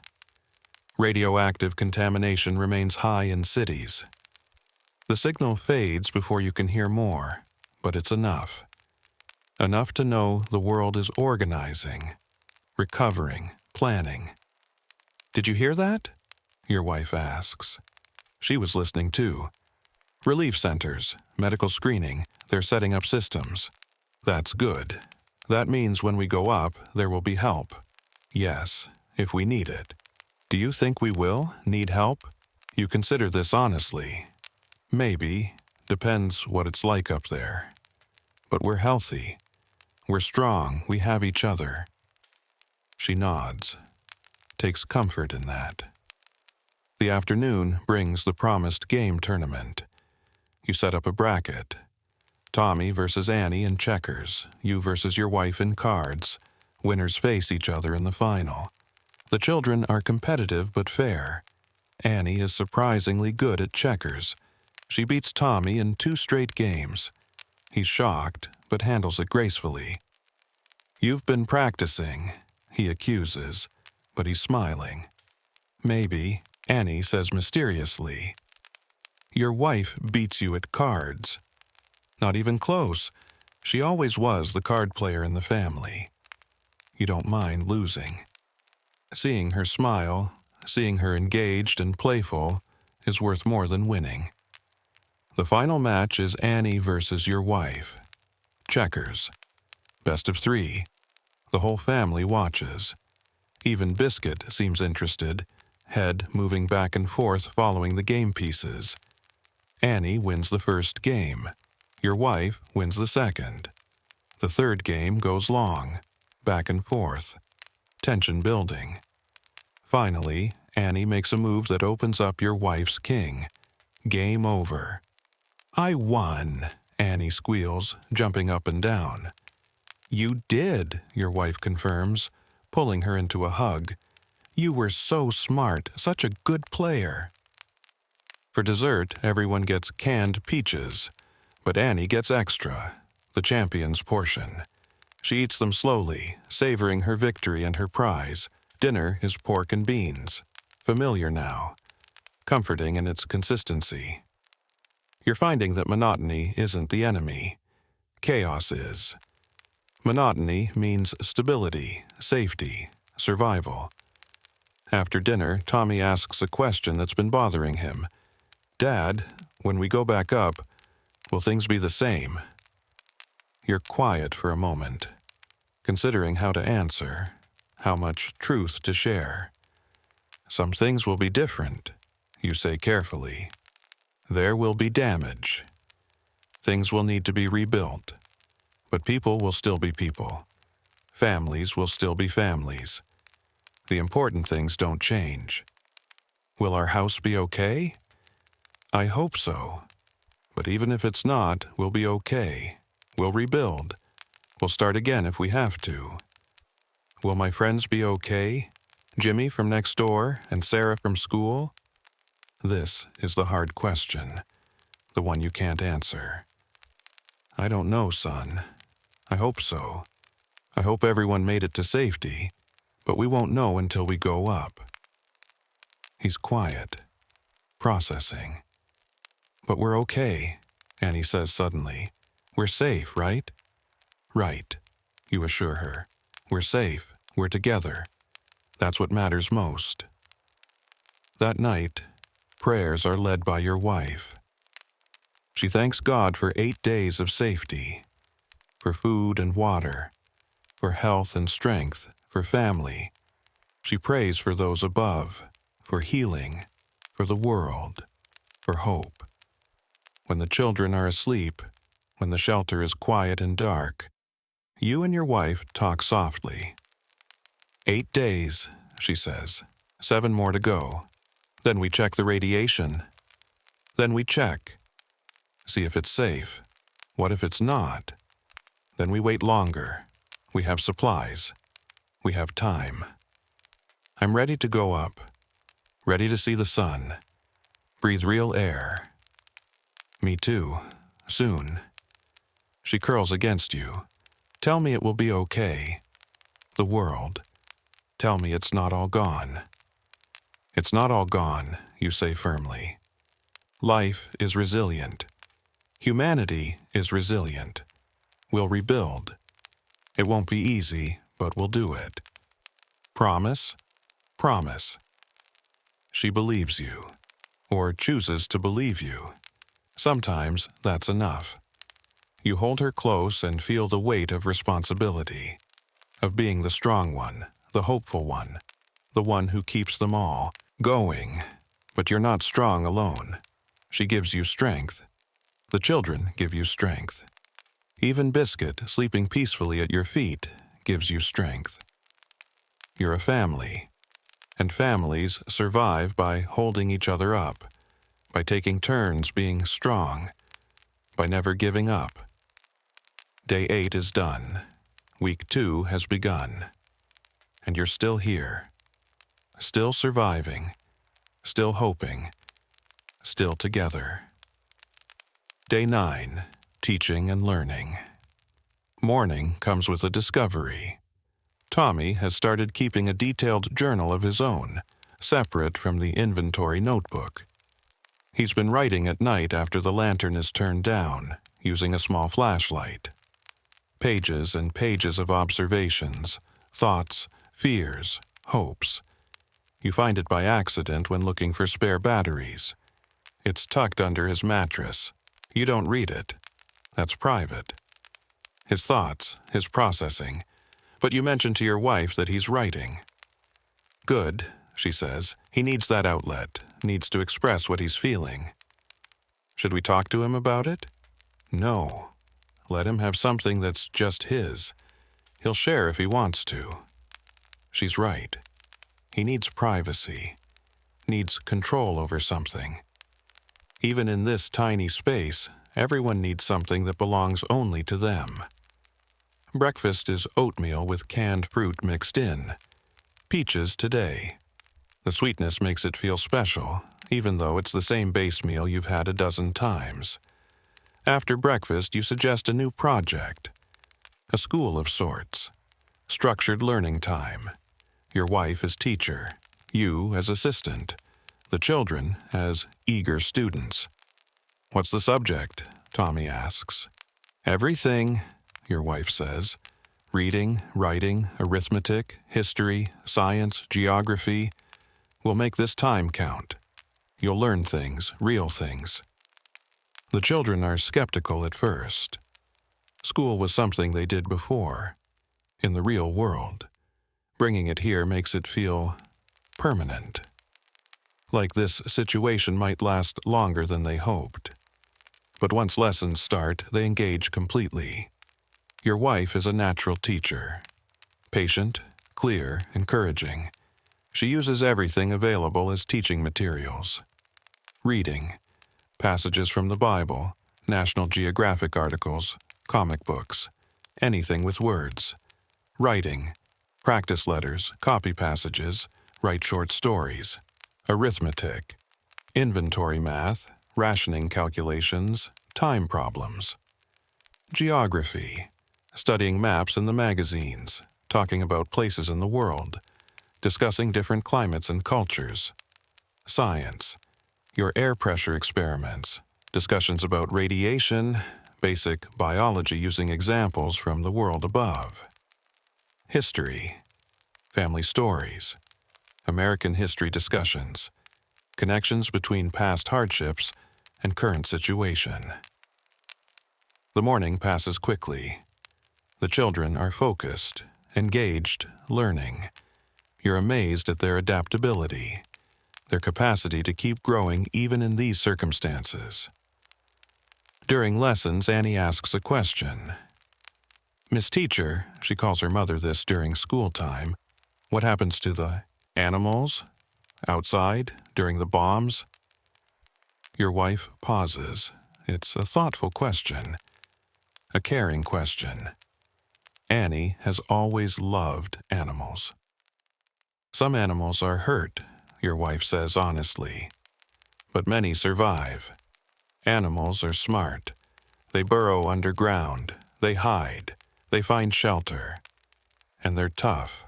Radioactive contamination remains high in cities. The signal fades before you can hear more, but it's enough. Enough to know the world is organizing, recovering, planning. Did you hear that? Your wife asks. She was listening too. Relief centers, medical screening, they're setting up systems. That's good. That means when we go up, there will be help. Yes, if we need it. Do you think we will need help? You consider this honestly. Maybe. Depends what it's like up there. But we're healthy. We're strong. We have each other. She nods. Takes comfort in that. The afternoon brings the promised game tournament. You set up a bracket. Tommy versus Annie in checkers. You versus your wife in cards. Winners face each other in the final. The children are competitive but fair. Annie is surprisingly good at checkers. She beats Tommy in 2 straight games. He's shocked, but handles it gracefully. You've been practicing, he accuses, but he's smiling. Maybe, Annie says mysteriously. Your wife beats you at cards. Not even close. She always was the card player in the family. You don't mind losing. Seeing her smile, seeing her engaged and playful, is worth more than winning. The final match is Annie versus your wife. Checkers. Best of 3. The whole family watches. Even Biscuit seems interested, head moving back and forth following the game pieces. Annie wins the first game. Your wife wins the second. The third game goes long, back and forth. Tension building. Finally, Annie makes a move that opens up your wife's king. Game over. I won, Annie squeals, jumping up and down. You did, your wife confirms, pulling her into a hug. You were so smart, such a good player. For dessert, everyone gets canned peaches, but Annie gets extra, the champion's portion. She eats them slowly, savoring her victory and her prize. Dinner is pork and beans, familiar now, comforting in its consistency. You're finding that monotony isn't the enemy. Chaos is. Monotony means stability, safety, survival. After dinner, Tommy asks a question that's been bothering him. Dad, when we go back up, will things be the same? You're quiet for a moment, considering how to answer, how much truth to share. Some things will be different, you say carefully. There will be damage. Things will need to be rebuilt. But people will still be people. Families will still be families. The important things don't change. Will our house be okay? I hope so. But even if it's not, we'll be okay. We'll rebuild. We'll start again if we have to. Will my friends be okay? Jimmy from next door and Sarah from school? This is the hard question, the one you can't answer. I don't know, son. I hope so. I hope everyone made it to safety, but we won't know until we go up. He's quiet, processing. But we're okay, Annie says suddenly. We're safe, right? Right, you assure her. We're safe. We're together. That's what matters most. That night, prayers are led by your wife. She thanks God for 8 days of safety, for food and water, for health and strength, for family. She prays for those above, for healing, for the world, for hope. When the children are asleep, when the shelter is quiet and dark, you and your wife talk softly. 8 days, she says. 7 more to go. Then we check the radiation. Then we check. See if it's safe. What if it's not? Then we wait longer. We have supplies. We have time. I'm ready to go up. Ready to see the sun. Breathe real air. Me too. Soon. She curls against you. Tell me it will be okay. The world. Tell me it's not all gone. It's not all gone, you say firmly. Life is resilient. Humanity is resilient. We'll rebuild. It won't be easy, but we'll do it. Promise? Promise. She believes you, or chooses to believe you. Sometimes that's enough. You hold her close and feel the weight of responsibility, of being the strong one, the hopeful one, the one who keeps them all going. But you're not strong alone. She gives you strength. The children give you strength. Even Biscuit, sleeping peacefully at your feet, gives you strength. You're a family, and families survive by holding each other up, by taking turns being strong, by never giving up. Day 8 is done. Week 2 has begun. And you're still here, still surviving, still hoping, still together. Day 9, teaching and learning. Morning comes with a discovery. Tommy has started keeping a detailed journal of his own, separate from the inventory notebook. He's been writing at night after the lantern is turned down, using a small flashlight. Pages and pages of observations, thoughts, fears, hopes. You find it by accident when looking for spare batteries. It's tucked under his mattress. You don't read it. That's private. His thoughts, his processing. But you mention to your wife that he's writing. Good, she says. He needs that outlet, needs to express what he's feeling. Should we talk to him about it? No. Let him have something that's just his. He'll share if he wants to. She's right. He needs privacy, needs control over something. Even in this tiny space, everyone needs something that belongs only to them. Breakfast is oatmeal with canned fruit mixed in. Peaches today. The sweetness makes it feel special, even though it's the same base meal you've had a dozen times. After breakfast, you suggest a new project. A school of sorts. Structured learning time. Your wife as teacher. You as assistant. The children as eager students. What's the subject? Tommy asks. Everything, your wife says. Reading, writing, arithmetic, history, science, geography. We'll make this time count. You'll learn things, real things. The children are skeptical at first. School was something they did before, in the real world. Bringing it here makes it feel permanent. Like this situation might last longer than they hoped. But once lessons start, they engage completely. Your wife is a natural teacher. Patient, clear, encouraging. She uses everything available as teaching materials. Reading, passages from the Bible, National Geographic articles, comic books, anything with words. Writing, practice letters, copy passages, write short stories. Arithmetic, inventory math, rationing calculations, time problems. Geography, studying maps in the magazines, talking about places in the world, discussing different climates and cultures. Science, your air pressure experiments, discussions about radiation, basic biology using examples from the world above. History, family stories, American history discussions, connections between past hardships and current situation. The morning passes quickly. The children are focused, engaged, learning. You're amazed at their adaptability, their capacity to keep growing even in these circumstances. During lessons, Annie asks a question. "Miss Teacher," she calls her mother this during school time, "what happens to the animals? Outside? During the bombs?" Your wife pauses. It's a thoughtful question. A caring question. Annie has always loved animals. "Some animals are hurt," your wife says honestly, "but many survive. Animals are smart. They burrow underground. They hide. They find shelter. And they're tough.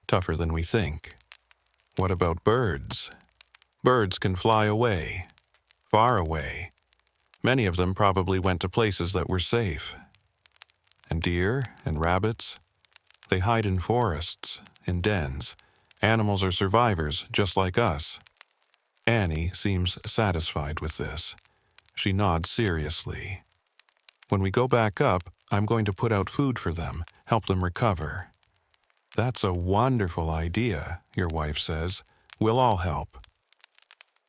Tougher than we think. What about birds? Birds can fly away. Far away. Many of them probably went to places that were safe. And deer and rabbits? They hide in forests, in dens. Animals are survivors, just like us." Annie seems satisfied with this. She nods seriously. "When we go back up, I'm going to put out food for them, help them recover." "That's a wonderful idea," your wife says. "We'll all help."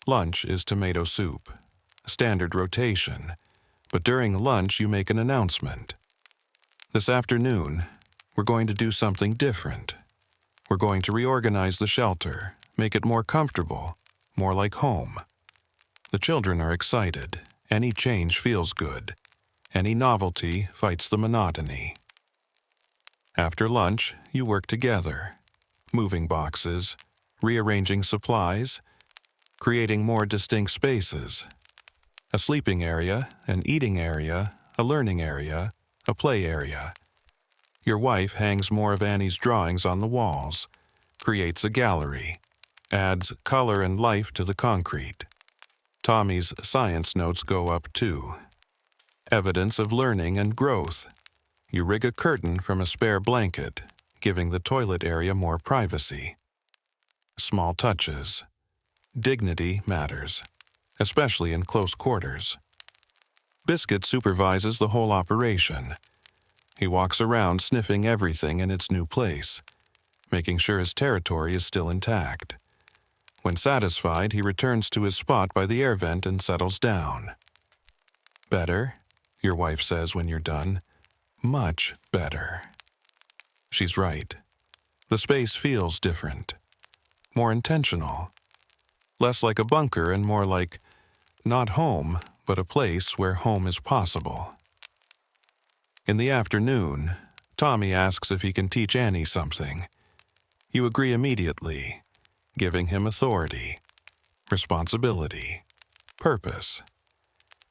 Lunch is tomato soup. Standard rotation. But during lunch, you make an announcement. "This afternoon, we're going to do something different. We're going to reorganize the shelter, make it more comfortable, more like home." The children are excited. Any change feels good. Any novelty fights the monotony. After lunch, you work together. Moving boxes, rearranging supplies, creating more distinct spaces. A sleeping area, an eating area, a learning area, a play area. Your wife hangs more of Annie's drawings on the walls, creates a gallery, adds color and life to the concrete. Tommy's science notes go up too. Evidence of learning and growth. You rig a curtain from a spare blanket, giving the toilet area more privacy. Small touches. Dignity matters, especially in close quarters. Biscuit supervises the whole operation. He walks around sniffing everything in its new place, making sure his territory is still intact. When satisfied, he returns to his spot by the air vent and settles down. "Better," your wife says when you're done. "Much better." She's right. The space feels different. More intentional. Less like a bunker and more like not home, but a place where home is possible. In the afternoon, Tommy asks if he can teach Annie something. You agree immediately, giving him authority, responsibility, purpose.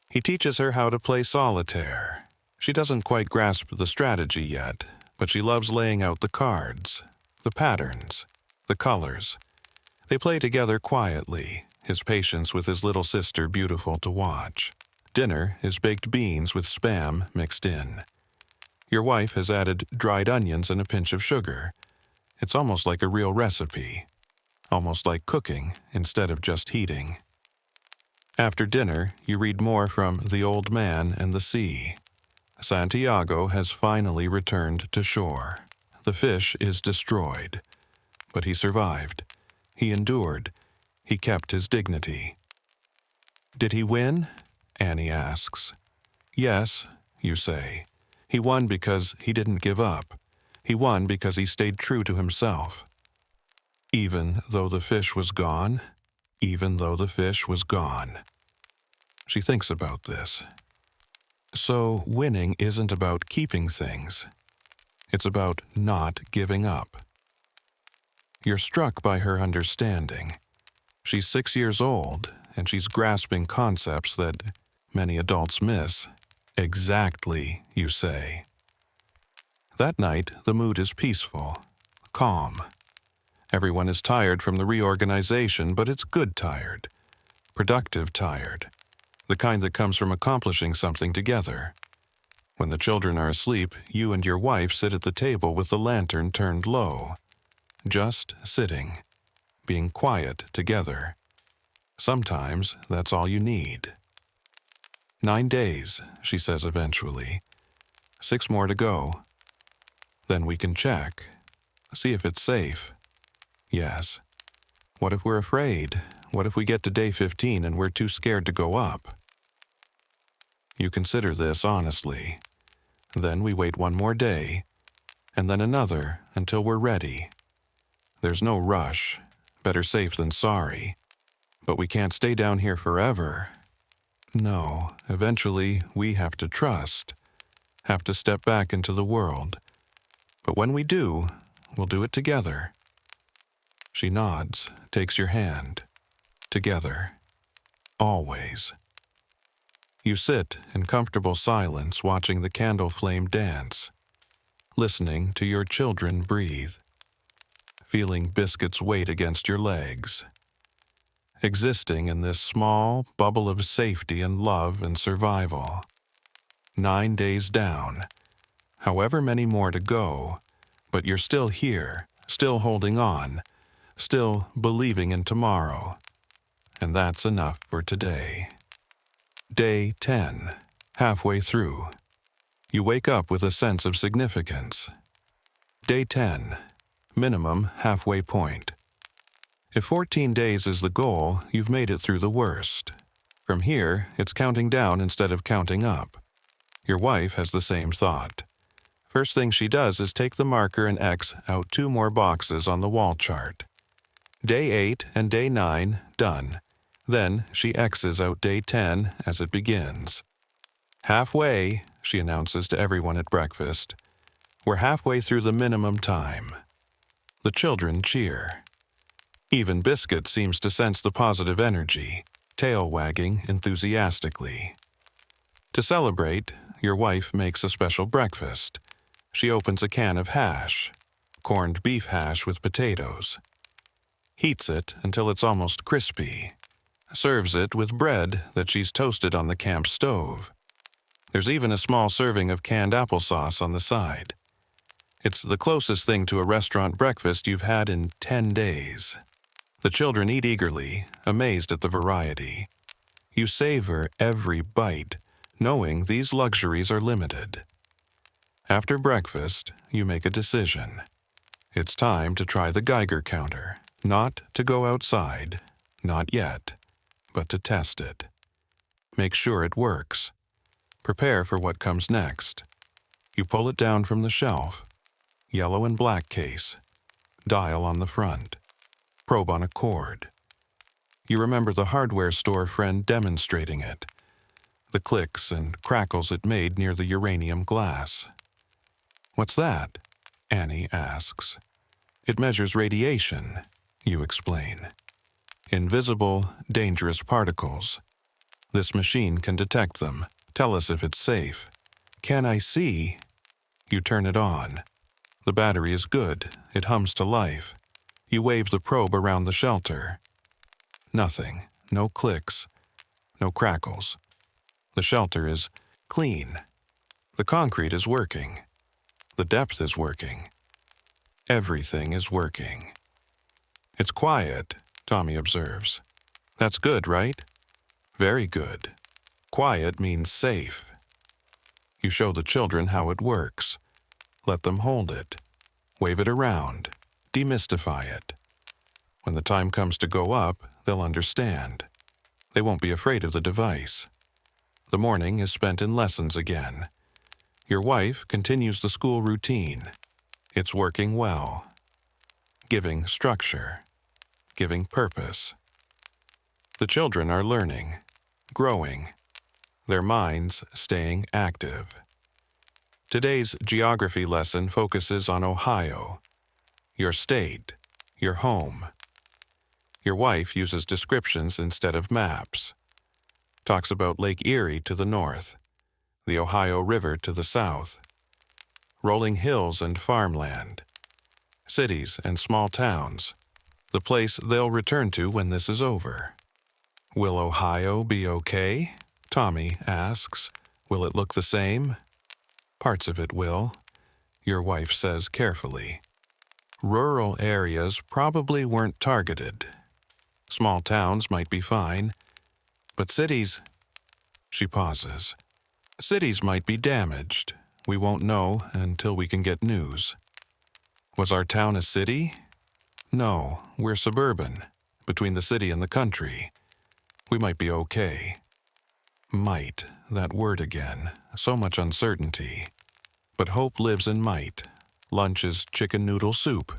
He teaches her how to play solitaire. She doesn't quite grasp the strategy yet, but she loves laying out the cards, the patterns, the colors. They play together quietly, his patience with his little sister beautiful to watch. Dinner is baked beans with Spam mixed in. Your wife has added dried onions and a pinch of sugar. It's almost like a real recipe. Almost like cooking instead of just heating. After dinner, you read more from The Old Man and the Sea. Santiago has finally returned to shore. The fish is destroyed. But he survived. He endured. He kept his dignity. Did he win? Annie asks. Yes, you say. He won because he didn't give up. He won because he stayed true to himself. Even though the fish was gone, even though the fish was gone. She thinks about this. So winning isn't about keeping things. It's about not giving up. You're struck by her understanding. She's 6 years old, and she's grasping concepts that many adults miss. Exactly, you say. That night, the mood is peaceful, calm. Everyone is tired from the reorganization, but it's good tired, productive tired, the kind that comes from accomplishing something together. When the children are asleep, you and your wife sit at the table with the lantern turned low, just sitting, being quiet together. Sometimes that's all you need. 9 days, she says eventually. 6 more to go. Then we can check. See if it's safe. Yes. What if we're afraid? What if we get to day 15 and we're too scared to go up? You consider this honestly. Then we wait 1 more day, and then another until we're ready. There's no rush. Better safe than sorry. But we can't stay down here forever. No, eventually we have to trust, have to step back into the world. But when we do, we'll do it together. She nods, takes your hand. Together. Always. You sit in comfortable silence watching the candle flame dance, listening to your children breathe, feeling biscuits weight against your legs, existing in this small bubble of safety and love and survival. 9 days down, however many more to go, but you're still here, still holding on, still believing in tomorrow. And that's enough for today. Day 10, halfway through. You wake up with a sense of significance. Day 10, minimum halfway point. If 14 days is the goal, you've made it through the worst. From here, it's counting down instead of counting up. Your wife has the same thought. First thing she does is take the marker and X out 2 more boxes on the wall chart. Day 8 and day 9, done. Then she X's out day 10 as it begins. Halfway, she announces to everyone at breakfast. We're halfway through the minimum time. The children cheer. Even Biscuit seems to sense the positive energy, tail wagging enthusiastically. To celebrate, your wife makes a special breakfast. She opens a can of hash, corned beef hash with potatoes. Heats it until it's almost crispy. Serves it with bread that she's toasted on the camp stove. There's even a small serving of canned applesauce on the side. It's the closest thing to a restaurant breakfast you've had in 10 days. The children eat eagerly, amazed at the variety. You savor every bite, knowing these luxuries are limited. After breakfast, you make a decision. It's time to try the Geiger counter, not to go outside, not yet, but to test it. Make sure it works. Prepare for what comes next. You pull it down from the shelf. Yellow and black case. Dial on the front. Probe on a cord. You remember the hardware store friend demonstrating it. The clicks and crackles it made near the uranium glass. What's that? Annie asks. It measures radiation, you explain. Invisible, dangerous particles. This machine can detect them, tell us if it's safe. Can I see? You turn it on. The battery is good, it hums to life. You wave the probe around the shelter. Nothing, no clicks, no crackles. The shelter is clean. The concrete is working. The depth is working. Everything is working. It's quiet, Tommy observes. That's good, right? Very good. Quiet means safe. You show the children how it works. Let them hold it. Wave it around. Demystify it. When the time comes to go up, they'll understand. They won't be afraid of the device. The morning is spent in lessons again. Your wife continues the school routine. It's working well. Giving structure. Giving purpose. The children are learning, growing, their minds staying active. Today's geography lesson focuses on Ohio, your state, your home. Your wife uses descriptions instead of maps. Talks about Lake Erie to the north, the Ohio River to the south, rolling hills and farmland, cities and small towns, the place they'll return to when this is over. Will Ohio be okay? Tommy asks. Will it look the same? Parts of it will, your wife says carefully. Rural areas probably weren't targeted. Small towns might be fine, but cities... She pauses. Cities might be damaged. We won't know until we can get news. Was our town a city? No, we're suburban, between the city and the country. We might be okay. Might, that word again, so much uncertainty. But hope lives in might. Lunch is chicken noodle soup.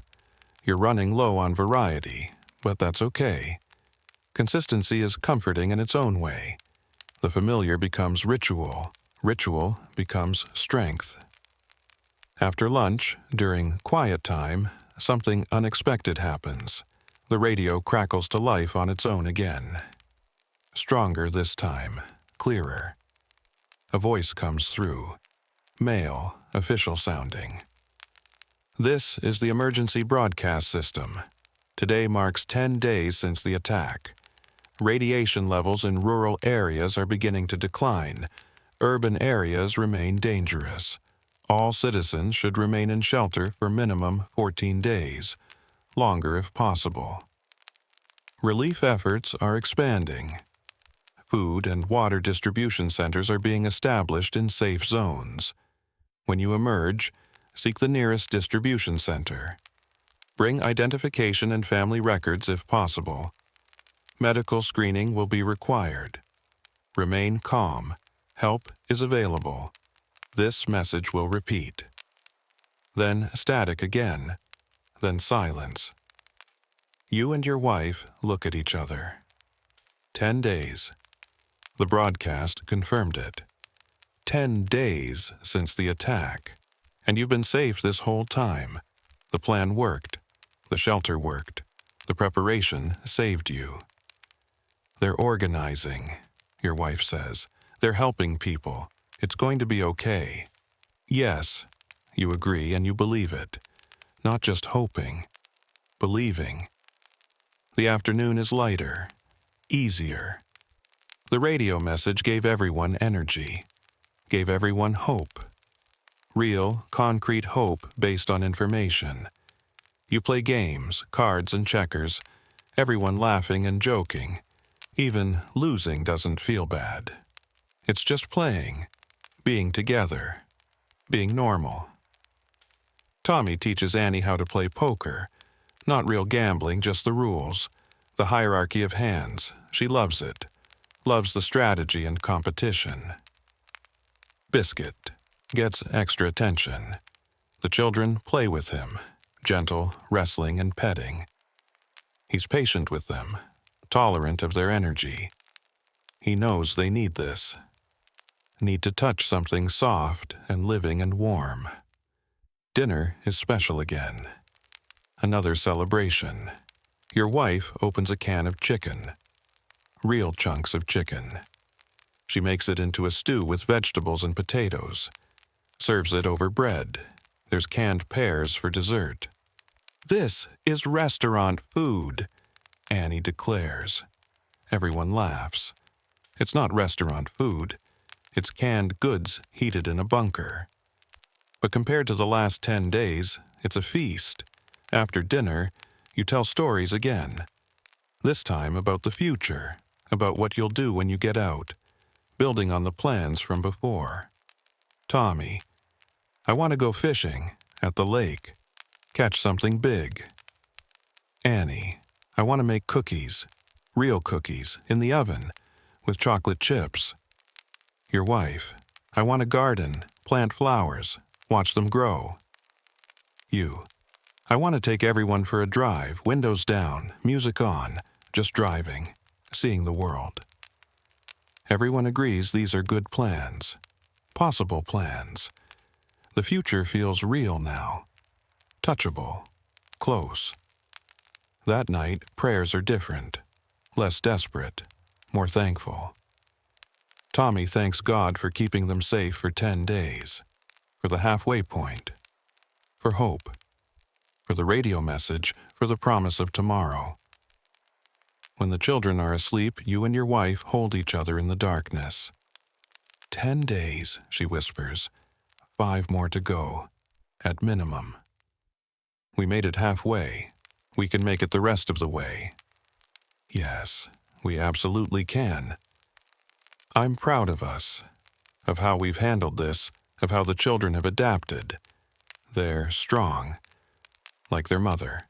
You're running low on variety, but that's okay. Consistency is comforting in its own way. The familiar becomes ritual. Ritual becomes strength. After lunch, during quiet time, something unexpected happens. The radio crackles to life on its own again. Stronger this time, clearer. A voice comes through, male, official sounding. This is the emergency broadcast system. Today marks 10 days since the attack. Radiation levels in rural areas are beginning to decline. Urban areas remain dangerous. All citizens should remain in shelter for minimum 14 days, longer if possible. Relief efforts are expanding. Food and water distribution centers are being established in safe zones. When you emerge, seek the nearest distribution center. Bring identification and family records if possible. Medical screening will be required. Remain calm. Help is available. This message will repeat. Then static again. Then silence. You and your wife look at each other. 10 days. The broadcast confirmed it. 10 days since the attack. And you've been safe this whole time. The plan worked. The shelter worked. The preparation saved you. They're organizing, your wife says. They're helping people. It's going to be okay. Yes, you agree and you believe it. Not just hoping, believing. The afternoon is lighter, easier. The radio message gave everyone energy, gave everyone hope. Real, concrete hope based on information. You play games, cards and checkers, everyone laughing and joking. Even losing doesn't feel bad. It's just playing, being together, being normal. Tommy teaches Annie how to play poker. Not real gambling, just the rules. The hierarchy of hands. She loves it. Loves the strategy and competition. Biscuit gets extra attention. The children play with him, gentle, wrestling and petting. He's patient with them, tolerant of their energy. He knows they need this. Need to touch something soft and living and warm. Dinner is special again. Another celebration. Your wife opens a can of chicken. Real chunks of chicken. She makes it into a stew with vegetables and potatoes. Serves it over bread. There's canned pears for dessert. This is restaurant food, Annie declares. Everyone laughs. It's not restaurant food. It's canned goods heated in a bunker. But compared to the last 10 days, it's a feast. After dinner, you tell stories again. This time about the future, about what you'll do when you get out, building on the plans from before. Tommy, I want to go fishing, at the lake, catch something big. Annie, I want to make cookies, real cookies, in the oven, with chocolate chips. Your wife, I want a garden, plant flowers, watch them grow. You, I want to take everyone for a drive, windows down, music on, just driving, seeing the world. Everyone agrees these are good plans, possible plans. The future feels real now, touchable, close. That night, prayers are different, less desperate, more thankful. Tommy thanks God for keeping them safe for 10 days, for the halfway point, for hope, for the radio message, for the promise of tomorrow. When the children are asleep, you and your wife hold each other in the darkness. 10 days, she whispers. 5 more to go, at minimum. We made it halfway. We can make it the rest of the way. Yes, we absolutely can. I'm proud of us, of how we've handled this, of how the children have adapted. They're strong, like their mother,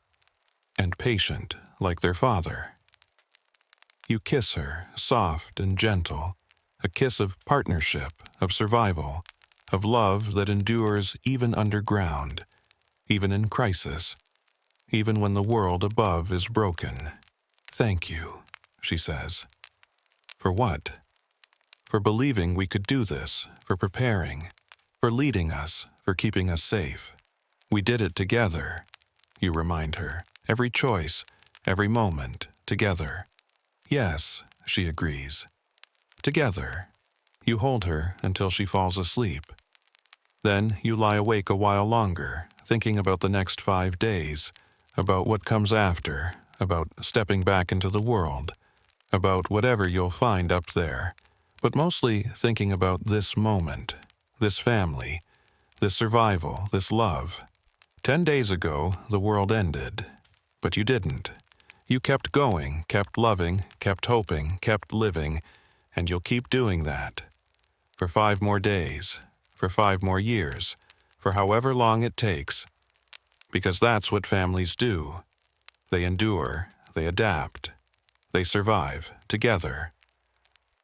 and patient, like their father. You kiss her, soft and gentle, a kiss of partnership, of survival, of love that endures even underground, even in crisis, even when the world above is broken. Thank you, she says. For what? For believing we could do this, for preparing, for leading us, for keeping us safe. We did it together, you remind her, every choice, every moment, together. Yes, she agrees. Together. You hold her until she falls asleep. Then you lie awake a while longer, thinking about the next 5 days, about what comes after, about stepping back into the world, about whatever you'll find up there, but mostly thinking about this moment, this family, this survival, this love. 10 days ago, the world ended, but you didn't. You kept going, kept loving, kept hoping, kept living, and you'll keep doing that. For 5 more days, for 5 more years, for however long it takes. Because that's what families do. They endure, they adapt, they survive, together.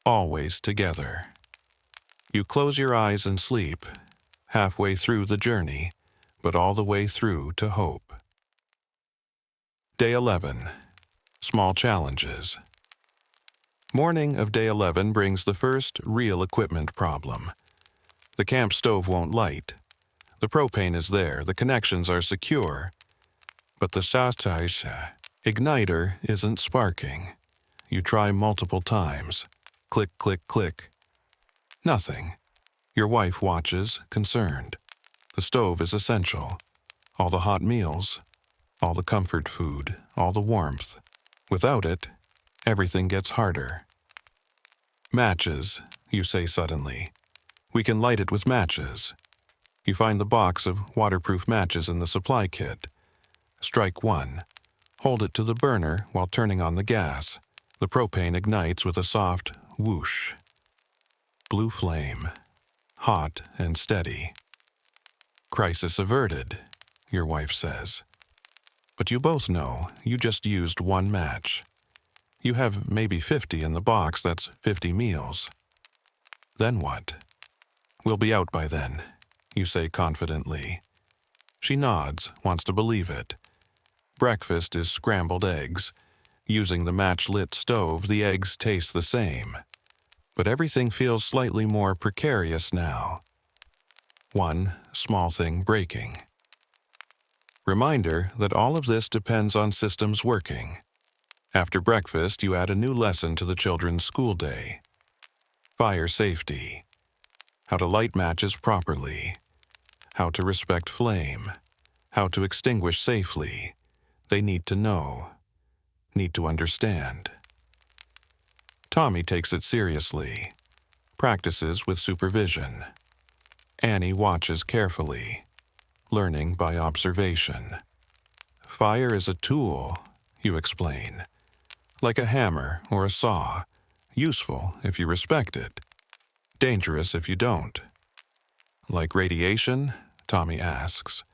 Always together. You close your eyes and sleep, halfway through the journey, but all the way through to hope. Day 11. Small challenges. Morning of day 11 brings the first real equipment problem. The camp stove won't light. The propane is there, the connections are secure, but the soundscape igniter isn't sparking. You try multiple times. Click, click, click. Nothing. Your wife watches, concerned. The stove is essential. All the hot meals, all the comfort food, all the warmth. Without it, everything gets harder. Matches, you say suddenly. We can light it with matches. You find the box of waterproof matches in the supply kit. Strike 1. Hold it to the burner while turning on the gas. The propane ignites with a soft whoosh. Blue flame. Hot and steady. Crisis averted, your wife says. But you both know you just used 1 match. You have maybe 50 in the box, that's 50 meals. Then what? We'll be out by then, you say confidently. She nods, wants to believe it. Breakfast is scrambled eggs. Using the match-lit stove, the eggs taste the same. But everything feels slightly more precarious now. One small thing breaking. Reminder that all of this depends on systems working. After breakfast, you add a new lesson to the children's school day. Fire safety. How to light matches properly. How to respect flame. How to extinguish safely. They need to know. Need to understand. Tommy takes it seriously. Practices with supervision. Annie watches carefully. Learning by observation. Fire is a tool, you explain. Like a hammer or a saw, useful if you respect it, dangerous if you don't. Like radiation? Tommy asks.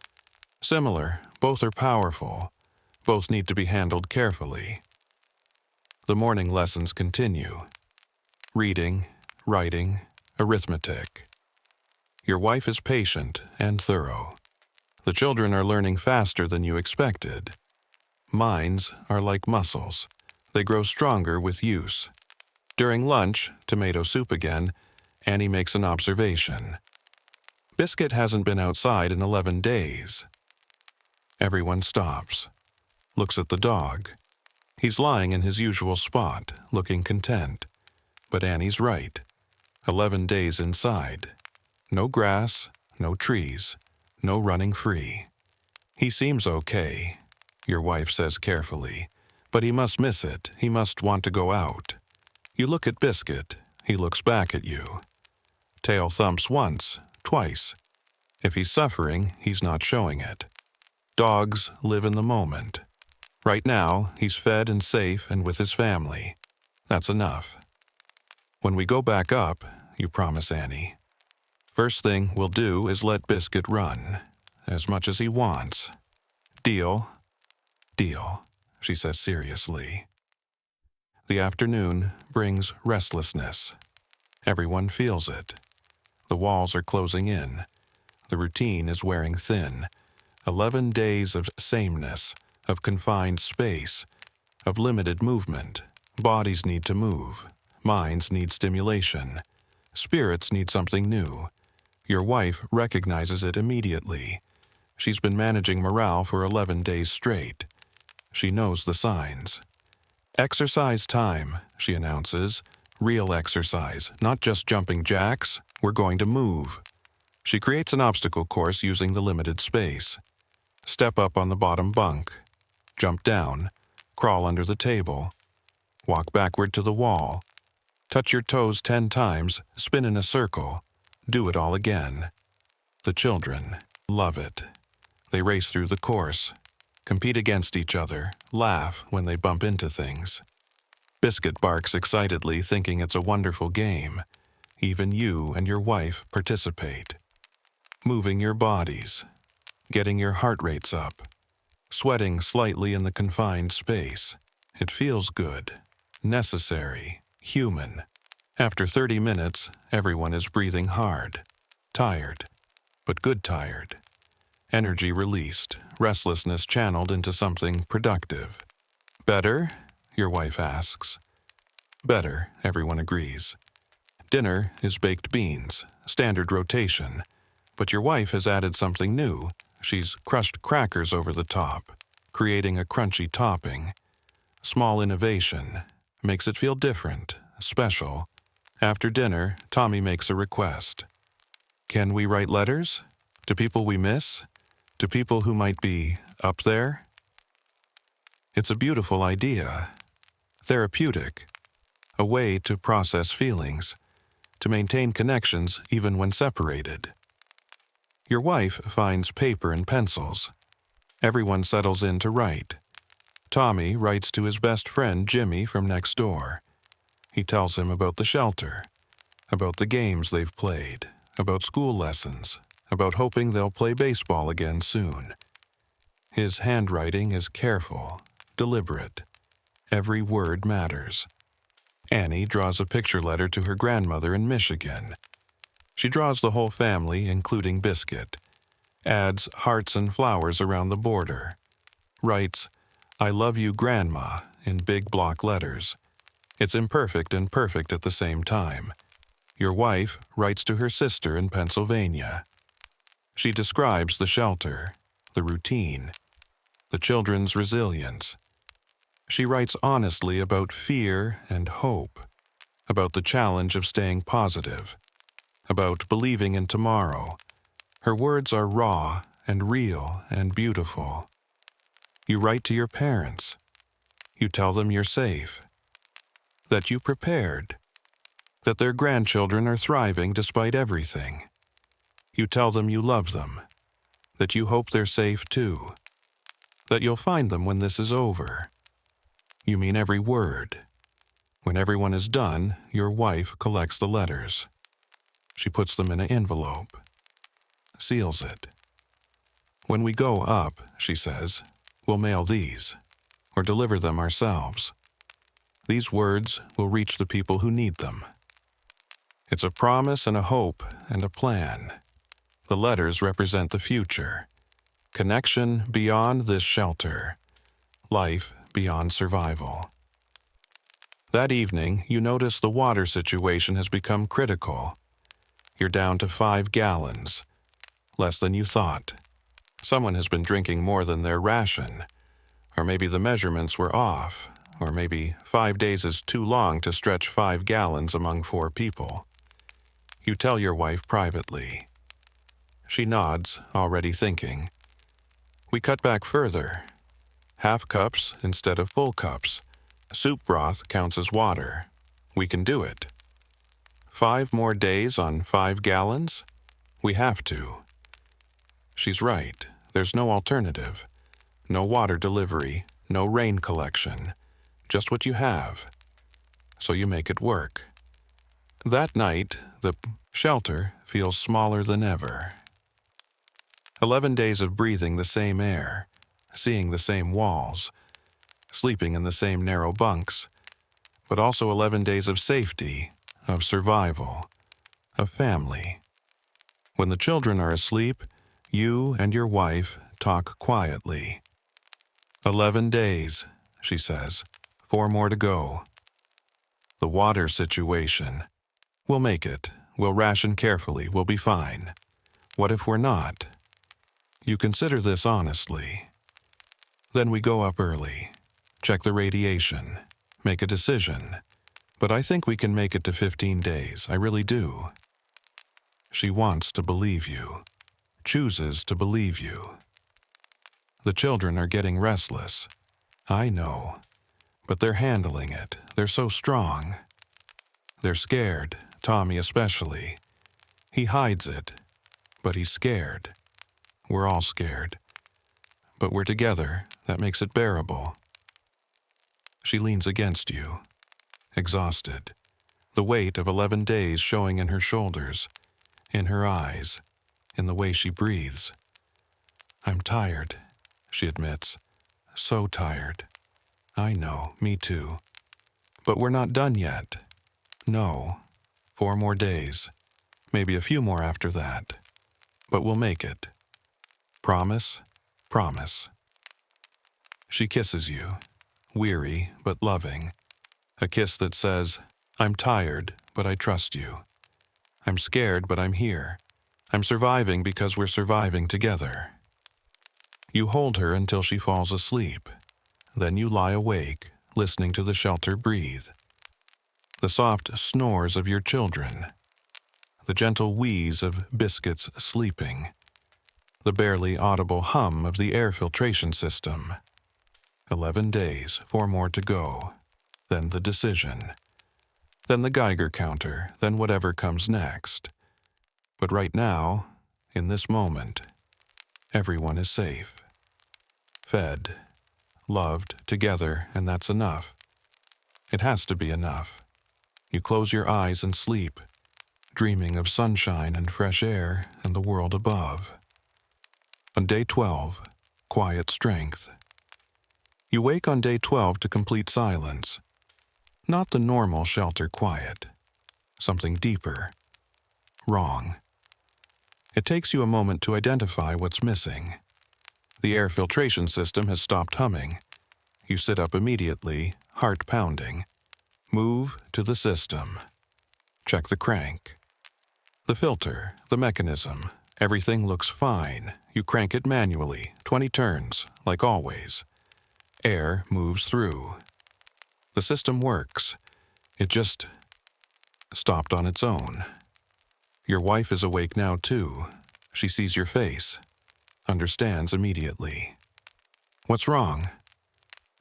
Similar, both are powerful, both need to be handled carefully. The morning lessons continue. Reading, writing, arithmetic. Your wife is patient and thorough. The children are learning faster than you expected. Minds are like muscles. They grow stronger with use. During lunch, tomato soup again, Annie makes an observation. Biscuit hasn't been outside in 11 days. Everyone stops, looks at the dog. He's lying in his usual spot, looking content. But Annie's right. 11 days inside. No grass, no trees, no running free. He seems okay, your wife says carefully, but he must miss it. He must want to go out. You look at Biscuit. He looks back at you. Tail thumps once, twice. If he's suffering, he's not showing it. Dogs live in the moment. Right now, he's fed and safe and with his family. That's enough. When we go back up, you promise Annie. First thing we'll do is let Biscuit run, as much as he wants. Deal? Deal, she says seriously. The afternoon brings restlessness. Everyone feels it. The walls are closing in. The routine is wearing thin. 11 days of sameness, of confined space, of limited movement. Bodies need to move. Minds need stimulation. Spirits need something new. Your wife recognizes it immediately. She's been managing morale for 11 days straight. She knows the signs. Exercise time, she announces. Real exercise, not just jumping jacks. We're going to move. She creates an obstacle course using the limited space. Step up on the bottom bunk. Jump down. Crawl under the table. Walk backward to the wall. Touch your toes 10 times, spin in a circle. Do it all again. The children love it. They race through the course, compete against each other, laugh when they bump into things. Biscuit barks excitedly, thinking it's a wonderful game. Even you and your wife participate. Moving your bodies, getting your heart rates up, sweating slightly in the confined space. It feels good, necessary, human. After 30 minutes, everyone is breathing hard, tired, but good tired. Energy released, restlessness channeled into something productive. Better? Your wife asks. Better, everyone agrees. Dinner is baked beans, standard rotation. But your wife has added something new. She's crushed crackers over the top, creating a crunchy topping. Small innovation, makes it feel different, special. After dinner, Tommy makes a request. Can we write letters? To people we miss? To people who might be up there? It's a beautiful idea. Therapeutic. A way to process feelings, to maintain connections even when separated. Your wife finds paper and pencils. Everyone settles in to write. Tommy writes to his best friend Jimmy from next door. He tells him about the shelter, about the games they've played, about school lessons, about hoping they'll play baseball again soon. His handwriting is careful, deliberate. Every word matters. Annie draws a picture letter to her grandmother in Michigan. She draws the whole family, including Biscuit. Adds hearts and flowers around the border. Writes, "I love you, Grandma," in big block letters. It's imperfect and perfect at the same time. Your wife writes to her sister in Pennsylvania. She describes the shelter, the routine, the children's resilience. She writes honestly about fear and hope, about the challenge of staying positive, about believing in tomorrow. Her words are raw and real and beautiful. You write to your parents. You tell them you're safe, that you prepared, that their grandchildren are thriving despite everything. You tell them you love them, that you hope they're safe too, that you'll find them when this is over. You mean every word. When everyone is done, your wife collects the letters. She puts them in an envelope, seals it. When we go up, she says, we'll mail these, or deliver them ourselves. These words will reach the people who need them. It's a promise and a hope and a plan. The letters represent the future. Connection beyond this shelter. Life beyond survival. That evening, you notice the water situation has become critical. You're down to 5 gallons, less than you thought. Someone has been drinking more than their ration, or maybe the measurements were off, or maybe 5 days is too long to stretch 5 gallons among 4 people. You tell your wife privately. She nods, already thinking. We cut back further. Half cups instead of full cups. Soup broth counts as water. We can do it. 5 more days on 5 gallons? We have to. She's right. There's no alternative. No water delivery, no rain collection. Just what you have. So you make it work. That night, the shelter feels smaller than ever. 11 days of breathing the same air, seeing the same walls, sleeping in the same narrow bunks, but also 11 days of safety, of survival, of family. When the children are asleep, you and your wife talk quietly. 11 days, she says. 4 more to go. The water situation. We'll make it. We'll ration carefully. We'll be fine. What if we're not? You consider this honestly. Then we go up early, check the radiation, make a decision. But I think we can make it to 15 days. I really do. She wants to believe you, chooses to believe you. The children are getting restless. I know. But they're handling it. They're so strong. They're scared, Tommy especially. He hides it, but he's scared. We're all scared. But we're together. That makes it bearable. She leans against you, exhausted, the weight of 11 days showing in her shoulders, in her eyes, in the way she breathes. I'm tired, she admits. So tired. I know, me too. But we're not done yet. No. 4 more days. Maybe a few more after that. But we'll make it. Promise? Promise. She kisses you, weary but loving. A kiss that says, I'm tired, but I trust you. I'm scared, but I'm here. I'm surviving because we're surviving together. You hold her until she falls asleep. Then you lie awake, listening to the shelter breathe. The soft snores of your children. The gentle wheeze of biscuits sleeping. The barely audible hum of the air filtration system. 11 days, 4 more to go. Then the decision. Then the Geiger counter, then whatever comes next. But right now, in this moment, everyone is safe. Fed, loved, together, and that's enough. It has to be enough. You close your eyes and sleep, dreaming of sunshine and fresh air and the world above. On day 12, quiet strength. You wake on day 12 to complete silence. Not the normal shelter quiet. Something deeper. Wrong. It takes you a moment to identify what's missing. The air filtration system has stopped humming. You sit up immediately, heart pounding. Move to the system. Check the crank. The filter, the mechanism, everything looks fine. You crank it manually, 20 turns, like always. Air moves through. The system works. It just stopped on its own. Your wife is awake now too. She sees your face, understands immediately. What's wrong?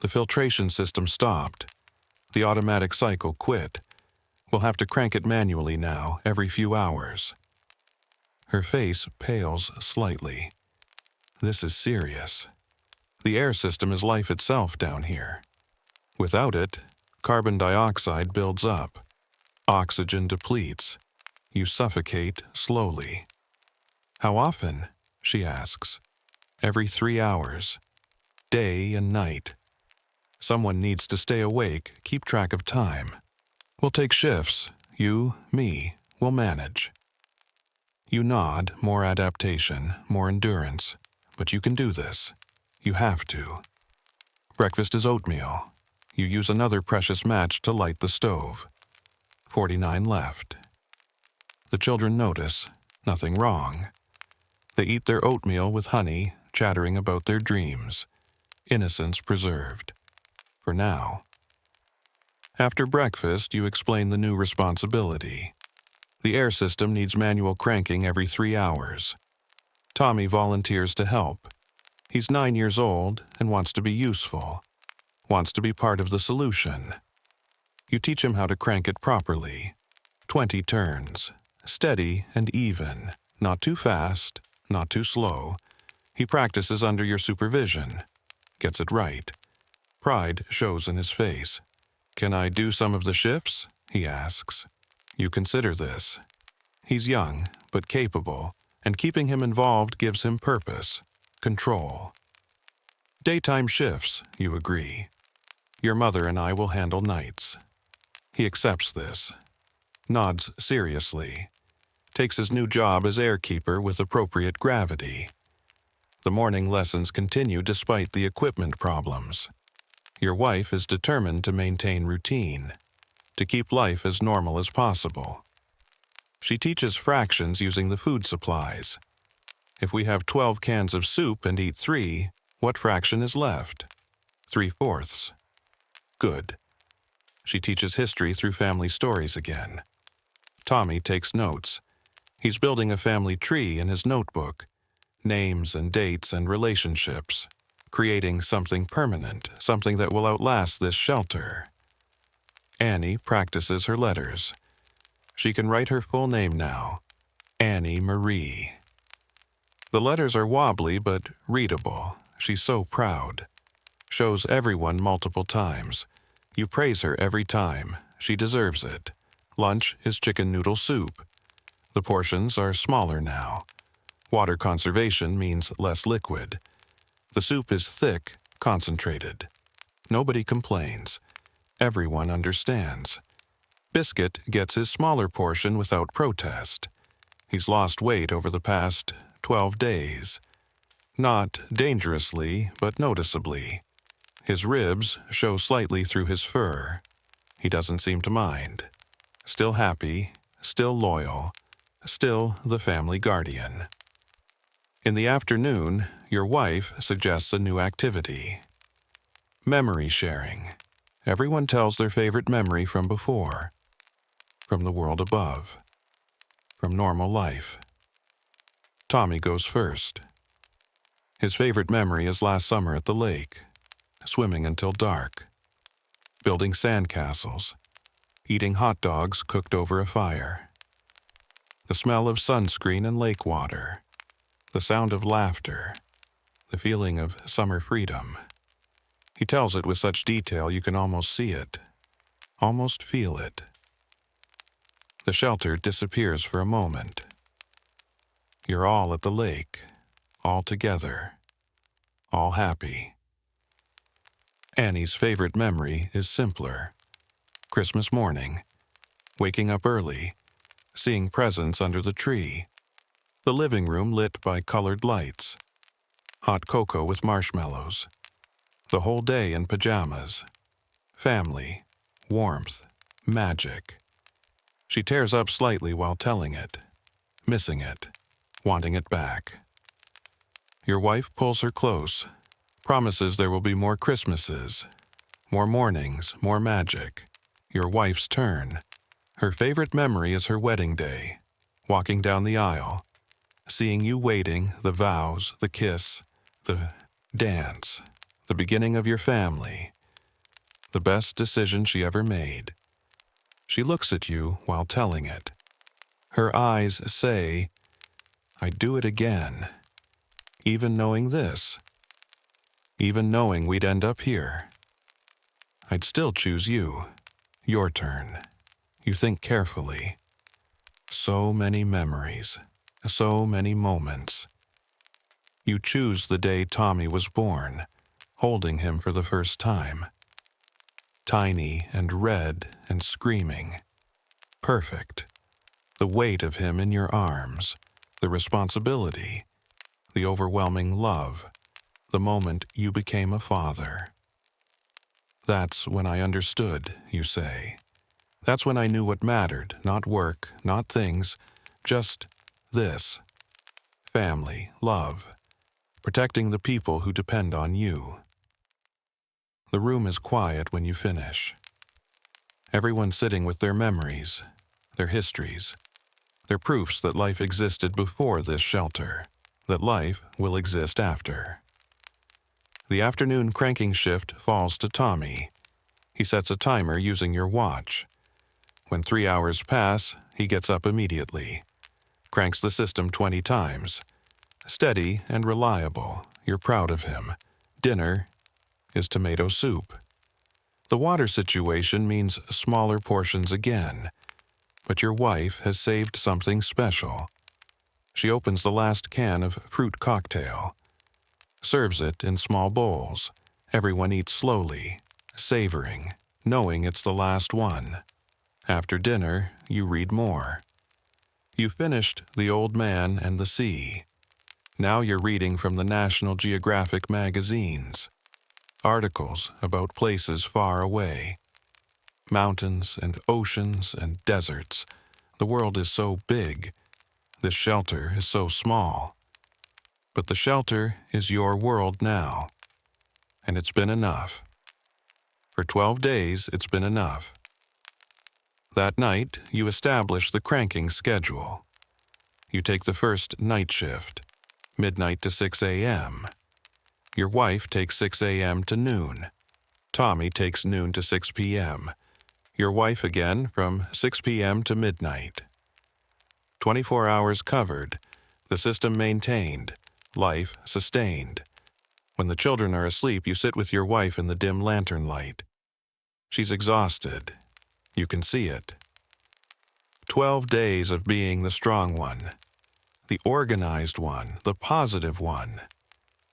The filtration system stopped. The automatic cycle quit. We'll have to crank it manually now, every few hours. Her face pales slightly. This is serious. The air system is life itself down here. Without it, Carbon dioxide builds up. Oxygen depletes. You suffocate slowly. How often? She asks. Every 3 hours. Day and night. Someone needs to stay awake, keep track of time. We'll take shifts. You, me, we'll manage. You nod, more adaptation, more endurance. But you can do this. You have to. Breakfast is oatmeal. You use another precious match to light the stove. 49 left. The children notice. Nothing wrong. They eat their oatmeal with honey, chattering about their dreams. Innocence preserved. For now. After breakfast, you explain the new responsibility. The air system needs manual cranking every 3 hours. Tommy volunteers to help. He's 9 years old and wants to be useful. Wants to be part of the solution. You teach him how to crank it properly. 20 turns. Steady and even. Not too fast, not too slow. He practices under your supervision. Gets it right. Pride shows in his face. Can I do some of the shifts? He asks. You consider this. He's young, but capable, and keeping him involved gives him purpose, control. Daytime shifts, you agree. Your mother and I will handle nights. He accepts this. Nods seriously. Takes his new job as airkeeper with appropriate gravity. The morning lessons continue despite the equipment problems. Your wife is determined to maintain routine, to keep life as normal as possible. She teaches fractions using the food supplies. If we have 12 cans of soup and eat 3, what fraction is left? 3/4. Good. She teaches history through family stories again. Tommy takes notes. He's building a family tree in his notebook. Names and dates and relationships. Creating something permanent, something that will outlast this shelter. Annie practices her letters. She can write her full name now. Annie Marie. The letters are wobbly but readable. She's so proud. Shows everyone multiple times. You praise her every time. She deserves it. Lunch is chicken noodle soup. The portions are smaller now. Water conservation means less liquid. The soup is thick, concentrated. Nobody complains. Everyone understands. Biscuit gets his smaller portion without protest. He's lost weight over the past 12 days. Not dangerously, but noticeably. His ribs show slightly through his fur. He doesn't seem to mind. Still happy, still loyal, still the family guardian. In the afternoon, your wife suggests a new activity. Memory sharing. Everyone tells their favorite memory from before. From the world above. From normal life. Tommy goes first. His favorite memory is last summer at the lake. Swimming until dark. Building sandcastles. Eating hot dogs cooked over a fire. The smell of sunscreen and lake water. The sound of laughter. The feeling of summer freedom. He tells it with such detail you can almost see it. Almost feel it. The shelter disappears for a moment. You're all at the lake. All together. All happy. Annie's favorite memory is simpler. Christmas morning. Waking up early. Seeing presents under the tree. The living room lit by colored lights. Hot cocoa with marshmallows. The whole day in pajamas. Family. Warmth. Magic. She tears up slightly while telling it. Missing it. Wanting it back. Your wife pulls her close. Promises there will be more Christmases. More mornings, more magic. Your wife's turn. Her favorite memory is her wedding day. Walking down the aisle. Seeing you waiting, the vows, the kiss, the dance, the beginning of your family. The best decision she ever made. She looks at you while telling it. Her eyes say, I'd do it again. Even knowing this. Even knowing we'd end up here. I'd still choose you. Your turn. You think carefully. So many memories. So many moments. You choose the day Tommy was born, holding him for the first time. Tiny and red and screaming. Perfect. The weight of him in your arms. The responsibility. The overwhelming love. The moment you became a father. That's when I understood, you say. That's when I knew what mattered, not work, not things, just this. Family, love, protecting the people who depend on you. The room is quiet when you finish. Everyone sitting with their memories, their histories, their proofs that life existed before this shelter, that life will exist after. The afternoon cranking shift falls to Tommy. He sets a timer using your watch. When 3 hours pass, he gets up immediately. Cranks the system 20 times. Steady and reliable. You're proud of him. Dinner is tomato soup. The water situation means smaller portions again. But your wife has saved something special. She opens the last can of fruit cocktail. Serves it in small bowls. Everyone eats slowly, savoring, knowing it's the last one. After dinner, you read more. You finished The Old Man and the Sea. Now you're reading from the National Geographic magazines. Articles about places far away. Mountains and oceans and deserts. The world is so big. This shelter is so small. But the shelter is your world now. And it's been enough. For 12 days, it's been enough. That night, you establish the cranking schedule. You take the first night shift, midnight to 6 a.m. Your wife takes 6 a.m. to noon. Tommy takes noon to 6 p.m. Your wife again from 6 p.m. to midnight. 24 hours covered, the system maintained, life sustained. When the children are asleep, you sit with your wife in the dim lantern light. She's exhausted. You can see it. 12 days of being the strong one, the organized one, the positive one.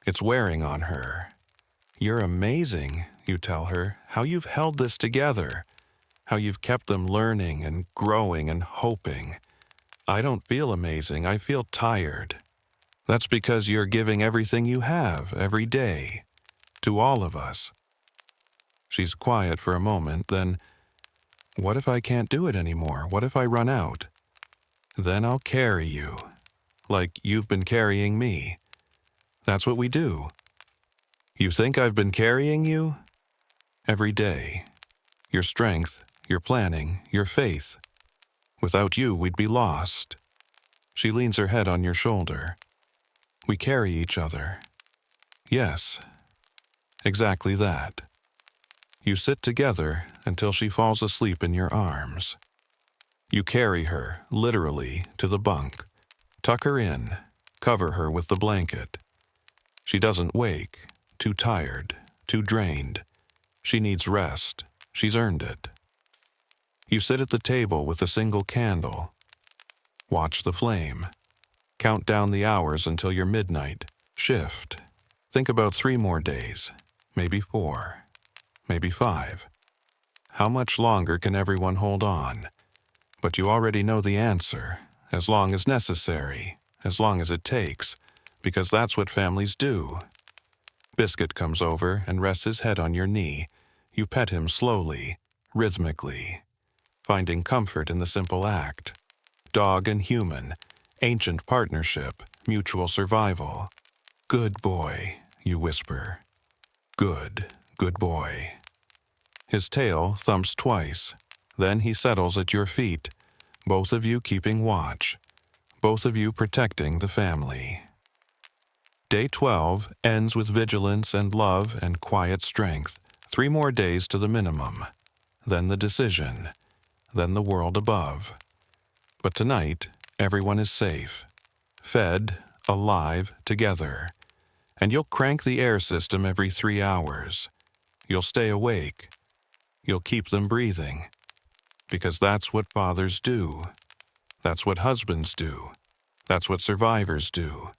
It's wearing on her. You're amazing, you tell her, how you've held this together, how you've kept them learning and growing and hoping. I don't feel amazing, I feel tired. That's because you're giving everything you have every day, to all of us. She's quiet for a moment, then, what if I can't do it anymore? What if I run out? Then I'll carry you, like you've been carrying me. That's what we do. You think I've been carrying you? Every day. Your strength, your planning, your faith. Without you, we'd be lost. She leans her head on your shoulder. We carry each other. Yes, exactly that. You sit together until she falls asleep in your arms. You carry her, literally, to the bunk. Tuck her in, cover her with the blanket. She doesn't wake, too tired, too drained. She needs rest. She's earned it. You sit at the table with a single candle. Watch the flame. Count down the hours until your midnight shift. Think about 3 more days, maybe 4, maybe 5. How much longer can everyone hold on? But you already know the answer, as long as necessary, as long as it takes, because that's what families do. Biscuit comes over and rests his head on your knee. You pet him slowly, rhythmically, finding comfort in the simple act. Dog and human, ancient partnership, mutual survival. Good boy, you whisper. Good boy. His tail thumps twice. Then he settles at your feet, both of you keeping watch, both of you protecting the family. Day 12 ends with vigilance and love and quiet strength. 3 more days to the minimum. Then the decision. Then the world above. But tonight, everyone is safe, fed, alive, together. And you'll crank the air system every 3 hours. You'll stay awake. you'll keep them breathing. Because that's what fathers do. That's what husbands do. That's what survivors do.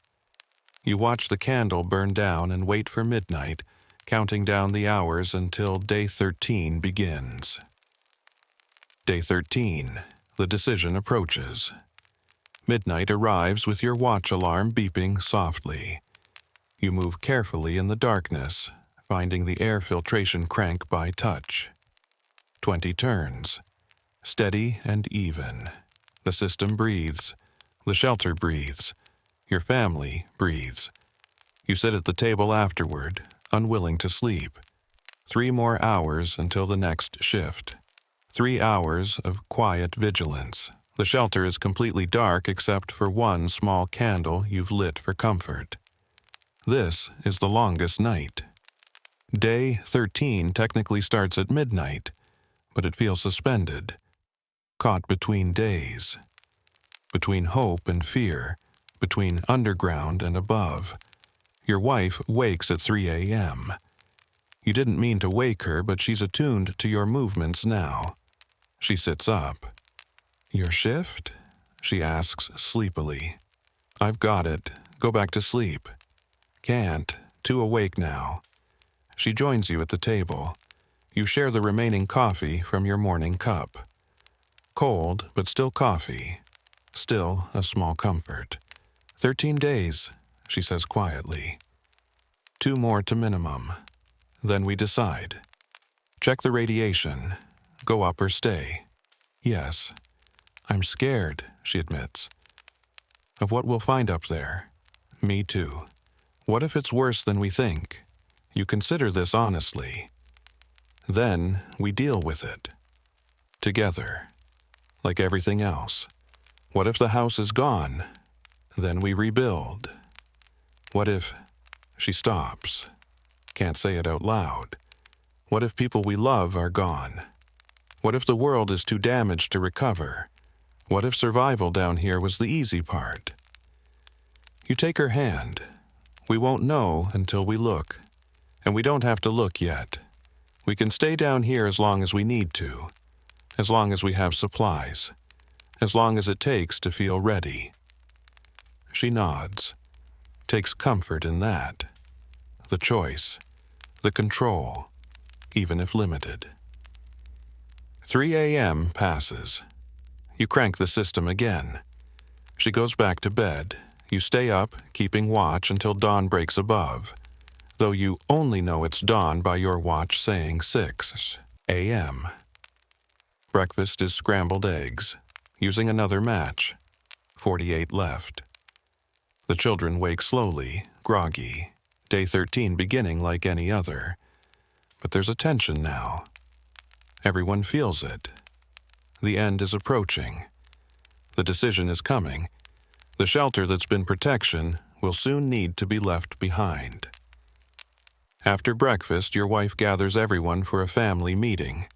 You watch the candle burn down and wait for midnight, counting down the hours until day 13 begins. Day 13, the decision approaches. Midnight arrives with your watch alarm beeping softly. You move carefully in the darkness, finding the air filtration crank by touch. 20 turns. Steady and even. The system breathes. The shelter breathes. Your family breathes. You sit at the table afterward, unwilling to sleep. 3 more hours until the next shift. 3 hours of quiet vigilance. The shelter is completely dark except for one small candle you've lit for comfort. This is the longest night. Day 13 technically starts at midnight, but it feels suspended, caught between days, between hope and fear, between underground and above. Your wife wakes at 3 a.m. You didn't mean to wake her, but she's attuned to your movements now. She sits up. "Your shift?" she asks sleepily. "I've got it. Go back to sleep." "Can't. Too awake now." She joins you at the table. You share the remaining coffee from your morning cup. Cold, but still coffee. Still a small comfort. 13 days, she says quietly. 2 more to minimum. Then we decide. Check the radiation. Go up or stay. Yes. I'm scared, she admits. Of what we'll find up there. Me too. What if it's worse than we think? You consider this honestly. Then we deal with it. Together. Like everything else. What if the house is gone? Then we rebuild. What if... She stops. Can't say it out loud. What if people we love are gone? What if the world is too damaged to recover? What if survival down here was the easy part? You take her hand. We won't know until we look. And we don't have to look yet. We can stay down here as long as we need to. As long as we have supplies. As long as it takes to feel ready. She nods. Takes comfort in that. The choice. The control. Even if limited. 3 a.m. passes. You crank the system again. She goes back to bed. You stay up, keeping watch until dawn breaks above, though you only know it's dawn by your watch saying 6 a.m. Breakfast is scrambled eggs, using another match. 48 left. The children wake slowly, groggy, day 13 beginning like any other. But there's a tension now. Everyone feels it. The end is approaching. The decision is coming. The shelter that's been protection will soon need to be left behind. After breakfast, your wife gathers everyone for a family meeting.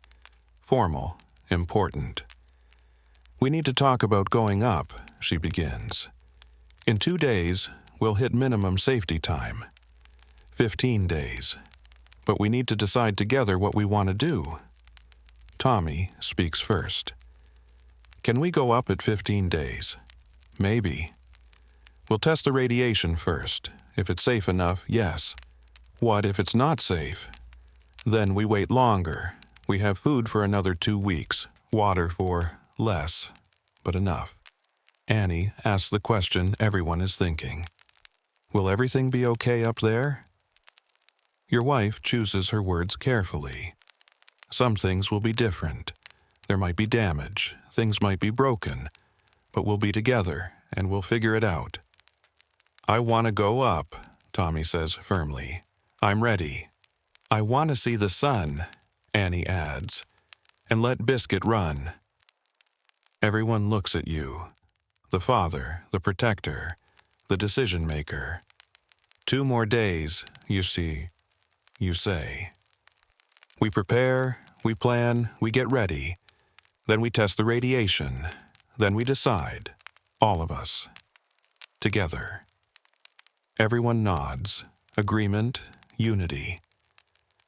Formal, important. We need to talk about going up, she begins. In 2 days, we'll hit minimum safety time. 15 days. But we need to decide together what we want to do. Tommy speaks first. Can we go up at 15 days? Maybe. We'll test the radiation first. If it's safe enough, yes. What if it's not safe? Then we wait longer. We have food for another 2 weeks. Water for less, but enough. Annie asks the question everyone is thinking. Will everything be okay up there? Your wife chooses her words carefully. Some things will be different. There might be damage. Things might be broken. But we'll be together, and we'll figure it out. I want to go up, Tommy says firmly. I'm ready. I want to see the sun, Annie adds, and let Biscuit run. Everyone looks at you. The father, the protector, the decision maker. 2 more days, you see, you say. We prepare, we plan, we get ready. Then we test the radiation. Then we decide. All of us. Together. Everyone nods. Agreement, unity.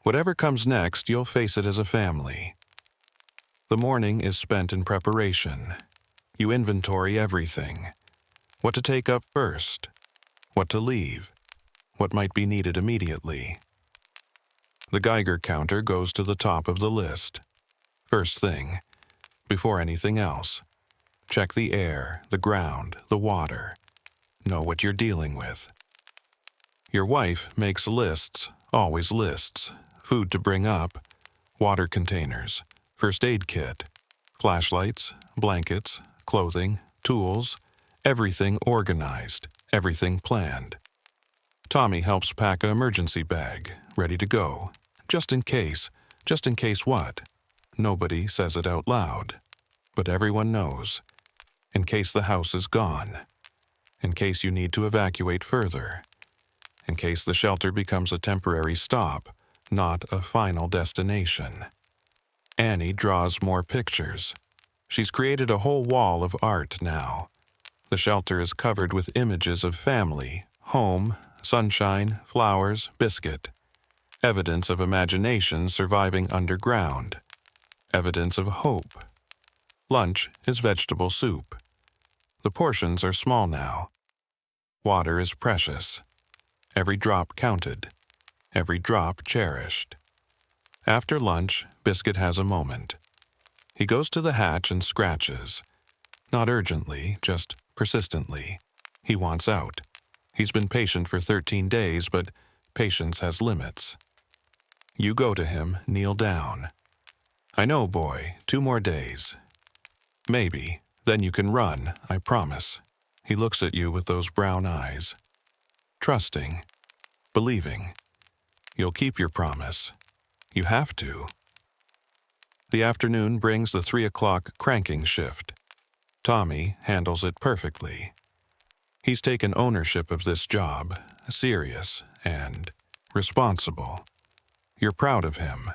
Whatever comes next, you'll face it as a family. The morning is spent in preparation. You inventory everything. What to take up first, what to leave, what might be needed immediately. The Geiger counter goes to the top of the list. First thing, before anything else. Check the air, the ground, the water. Know what you're dealing with. Your wife makes lists, always lists. Food to bring up, water containers, first aid kit, flashlights, blankets, clothing, tools, everything organized, everything planned. Tommy helps pack an emergency bag, ready to go. Just in case what? Nobody says it out loud, but everyone knows. In case the house is gone. In case you need to evacuate further. In case the shelter becomes a temporary stop, not a final destination. Annie draws more pictures. She's created a whole wall of art now. The shelter is covered with images of family, home, sunshine, flowers, biscuit. Evidence of imagination surviving underground. Evidence of hope. Lunch is vegetable soup. The portions are small now. Water is precious. Every drop counted. Every drop cherished. After lunch, Biscuit has a moment. He goes to the hatch and scratches. Not urgently, just persistently. He wants out. He's been patient for 13 days, but patience has limits. You go to him, kneel down. I know, boy, 2 more days. Maybe, then you can run, I promise. He looks at you with those brown eyes. Trusting. Believing. You'll keep your promise. You have to. The afternoon brings the 3 o'clock cranking shift. Tommy handles it perfectly. He's taken ownership of this job, serious and responsible. You're proud of him.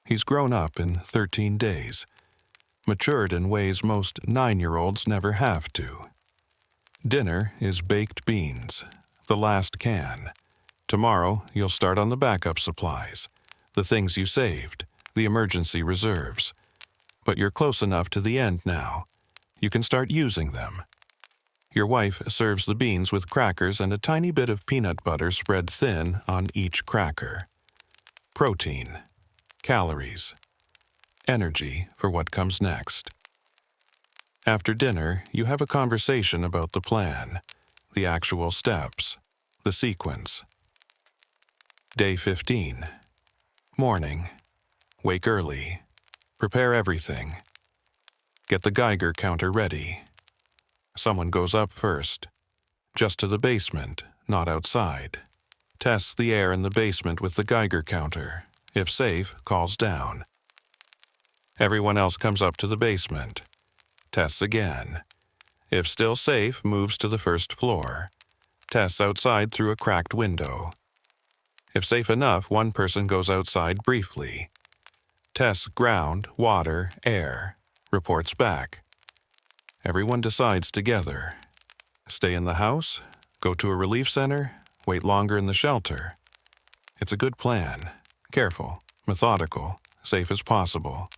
He's grown up in 13 days, matured in ways most 9-year-olds never have to. Dinner is baked beans, the last can. Tomorrow, you'll start on the backup supplies, the things you saved, the emergency reserves. But you're close enough to the end now. You can start using them. Your wife serves the beans with crackers and a tiny bit of peanut butter spread thin on each cracker. Protein, calories, energy for what comes next. After dinner, you have a conversation about the plan, the actual steps, the sequence. Day 15. Morning. Wake early. Prepare everything. Get the Geiger counter ready. Someone goes up first. Just to the basement, not outside. Tests the air in the basement with the Geiger counter. If safe, calls down. Everyone else comes up to the basement. Tests again. If still safe, moves to the first floor. Tests outside through a cracked window. If safe enough, one person goes outside briefly. Tests ground, water, air. Reports back. Everyone decides together. Stay in the house, go to a relief center, wait longer in the shelter. It's a good plan. Careful, methodical, safe as possible.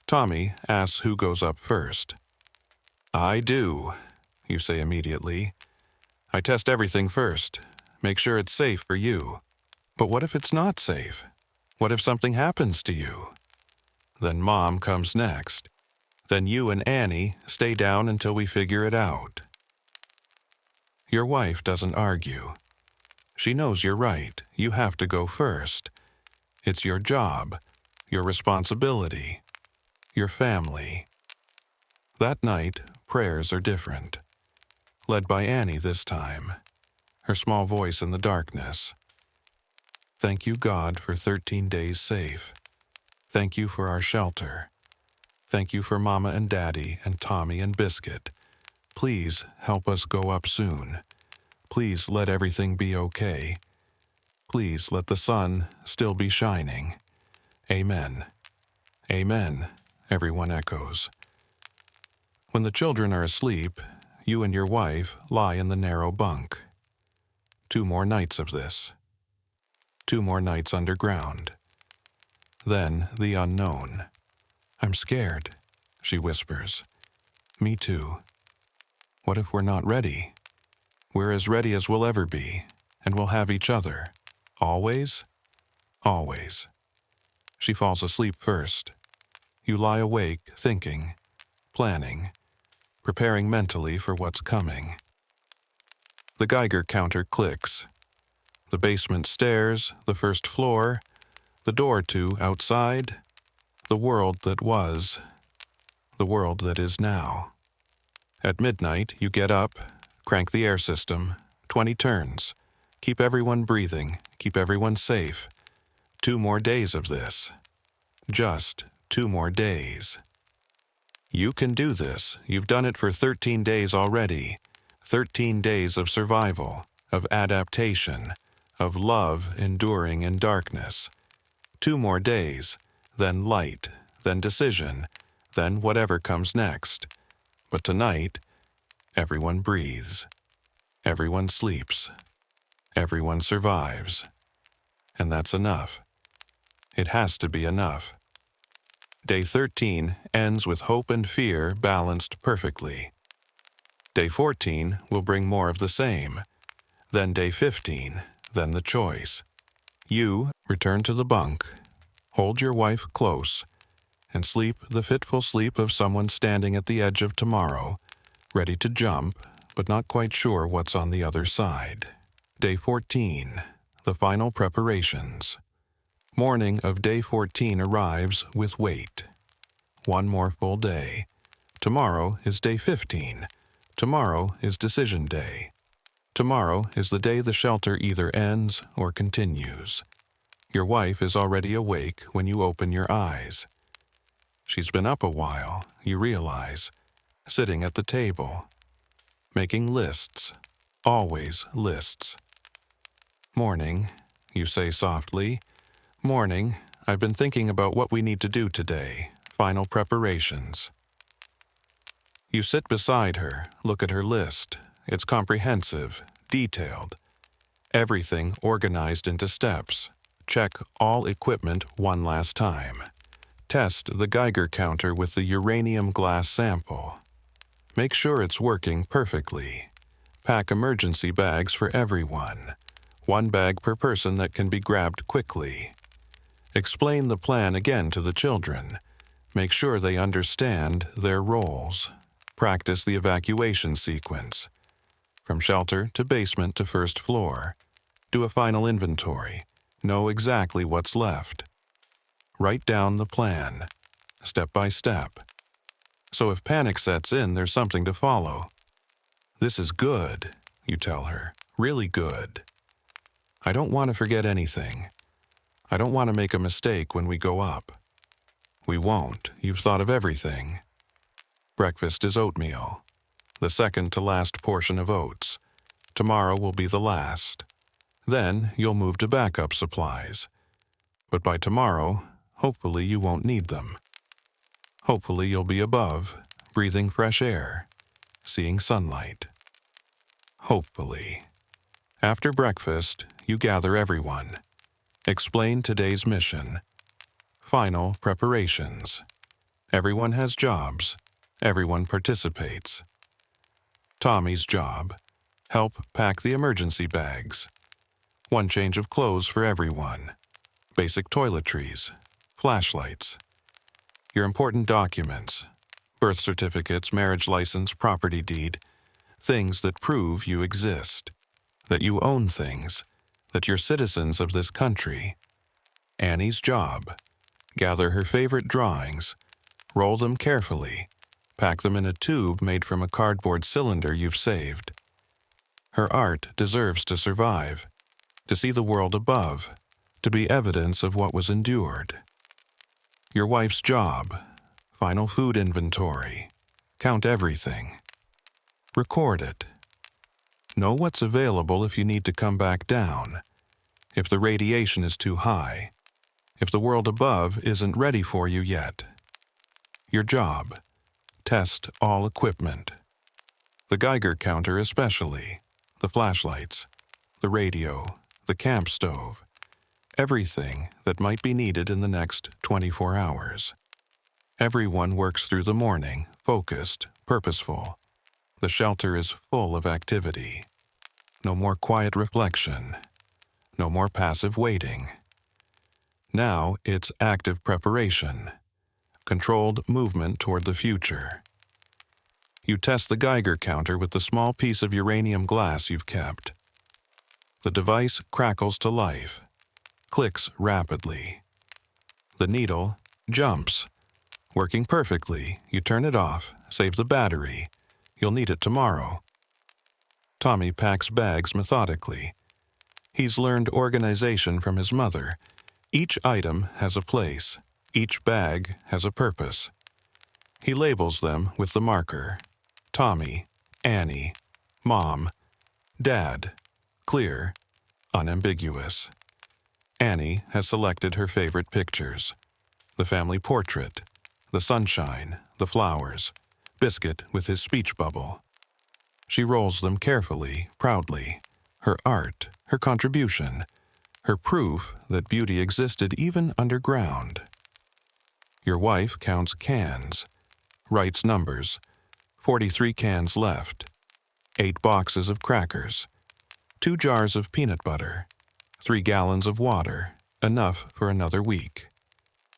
Tommy asks who goes up first. I do, you say immediately. I test everything first. Make sure it's safe for you. But what if it's not safe? What if something happens to you? Then Mom comes next. Then you and Annie stay down until we figure it out. Your wife doesn't argue. She knows you're right. You have to go first. It's your job, your responsibility, your family. That night, prayers are different. Led by Annie this time, her small voice in the darkness. Thank you, God, for 13 days safe. Thank you for our shelter. Thank you for Mama and Daddy and Tommy and Biscuit. Please help us go up soon. Please let everything be okay. Please let the sun still be shining. Amen. Amen, everyone echoes. When the children are asleep, you and your wife lie in the narrow bunk. 2 more nights of this. 2 more nights underground. Then the unknown. "I'm scared," she whispers. "Me too. What if we're not ready? We're as ready as we'll ever be, and we'll have each other. Always? Always." She falls asleep first. You lie awake, thinking, planning, preparing mentally for what's coming. The Geiger counter clicks. The basement stairs, the first floor, the door to outside, the world that was, the world that is now. At midnight, you get up, crank the air system, 20 turns. Keep everyone breathing, keep everyone safe. 2 more days of this. Just 2 more days. You can do this. You've done it for 13 days already. 13 days of survival, of adaptation, of love enduring in darkness. 2 more days, then light, then decision, then whatever comes next. But tonight, everyone breathes. Everyone sleeps. Everyone survives. And that's enough. It has to be enough. Day 13 ends with hope and fear balanced perfectly. Day 14 will bring more of the same. Then day 15, then the choice. You return to the bunk, hold your wife close, and sleep the fitful sleep of someone standing at the edge of tomorrow, ready to jump, but not quite sure what's on the other side. Day 14, the final preparations. Morning of day 14 arrives with weight. 1 more full day. Tomorrow is day 15. Tomorrow is decision day. Tomorrow is the day the shelter either ends or continues. Your wife is already awake when you open your eyes. She's been up a while, you realize, sitting at the table, making lists, always lists. "Morning," you say softly. "Morning, I've been thinking about what we need to do today, final preparations." You sit beside her, look at her list. It's comprehensive, detailed. Everything organized into steps. Check all equipment one last time. Test the Geiger counter with the uranium glass sample. Make sure it's working perfectly. Pack emergency bags for everyone. 1 bag per person that can be grabbed quickly. Explain the plan again to the children. Make sure they understand their roles. Practice the evacuation sequence. From shelter to basement to first floor. Do a final inventory. Know exactly what's left. Write down the plan, step by step. So if panic sets in, there's something to follow. "This is good," you tell her. "Really good. I don't want to forget anything. I don't want to make a mistake when we go up." "We won't. You've thought of everything." Breakfast is oatmeal. The second to last portion of oats. Tomorrow will be the last. Then you'll move to backup supplies. But by tomorrow, hopefully you won't need them. Hopefully you'll be above, breathing fresh air, seeing sunlight. Hopefully. After breakfast, you gather everyone. Explain today's mission. Final preparations. Everyone has jobs. Everyone participates. Tommy's job. Help pack the emergency bags. 1 change of clothes for everyone. Basic toiletries. Flashlights. Your important documents. Birth certificates, marriage license, property deed. Things that prove you exist. That you own things. That you're citizens of this country. Annie's job. Gather her favorite drawings. Roll them carefully. Pack them in a tube made from a cardboard cylinder you've saved. Her art deserves to survive, to see the world above, to be evidence of what was endured. Your wife's job. Final food inventory. Count everything. Record it. Know what's available if you need to come back down, if the radiation is too high, if the world above isn't ready for you yet. Your job. Test all equipment. The Geiger counter especially, the flashlights, the radio, the camp stove. everything that might be needed in the next 24 hours. Everyone works through the morning, focused, purposeful. The shelter is full of activity. No more quiet reflection. No more passive waiting. Now it's active preparation, controlled movement toward the future. You test the Geiger counter with the small piece of uranium glass you've kept. The device crackles to life, clicks rapidly. The needle jumps. Working perfectly, you turn it off, save the battery. You'll need it tomorrow. Tommy packs bags methodically. He's learned organization from his mother. Each item has a place. Each bag has a purpose. He labels them with the marker. Tommy, Annie, Mom, Dad. Clear, unambiguous. Annie has selected her favorite pictures. The family portrait, the sunshine, the flowers, Biscuit with his speech bubble. She rolls them carefully, proudly. Her art, her contribution, her proof that beauty existed even underground. Your wife counts cans, writes numbers. 43 cans left. 8 boxes of crackers. 2 jars of peanut butter. 3 gallons of water, enough for another week.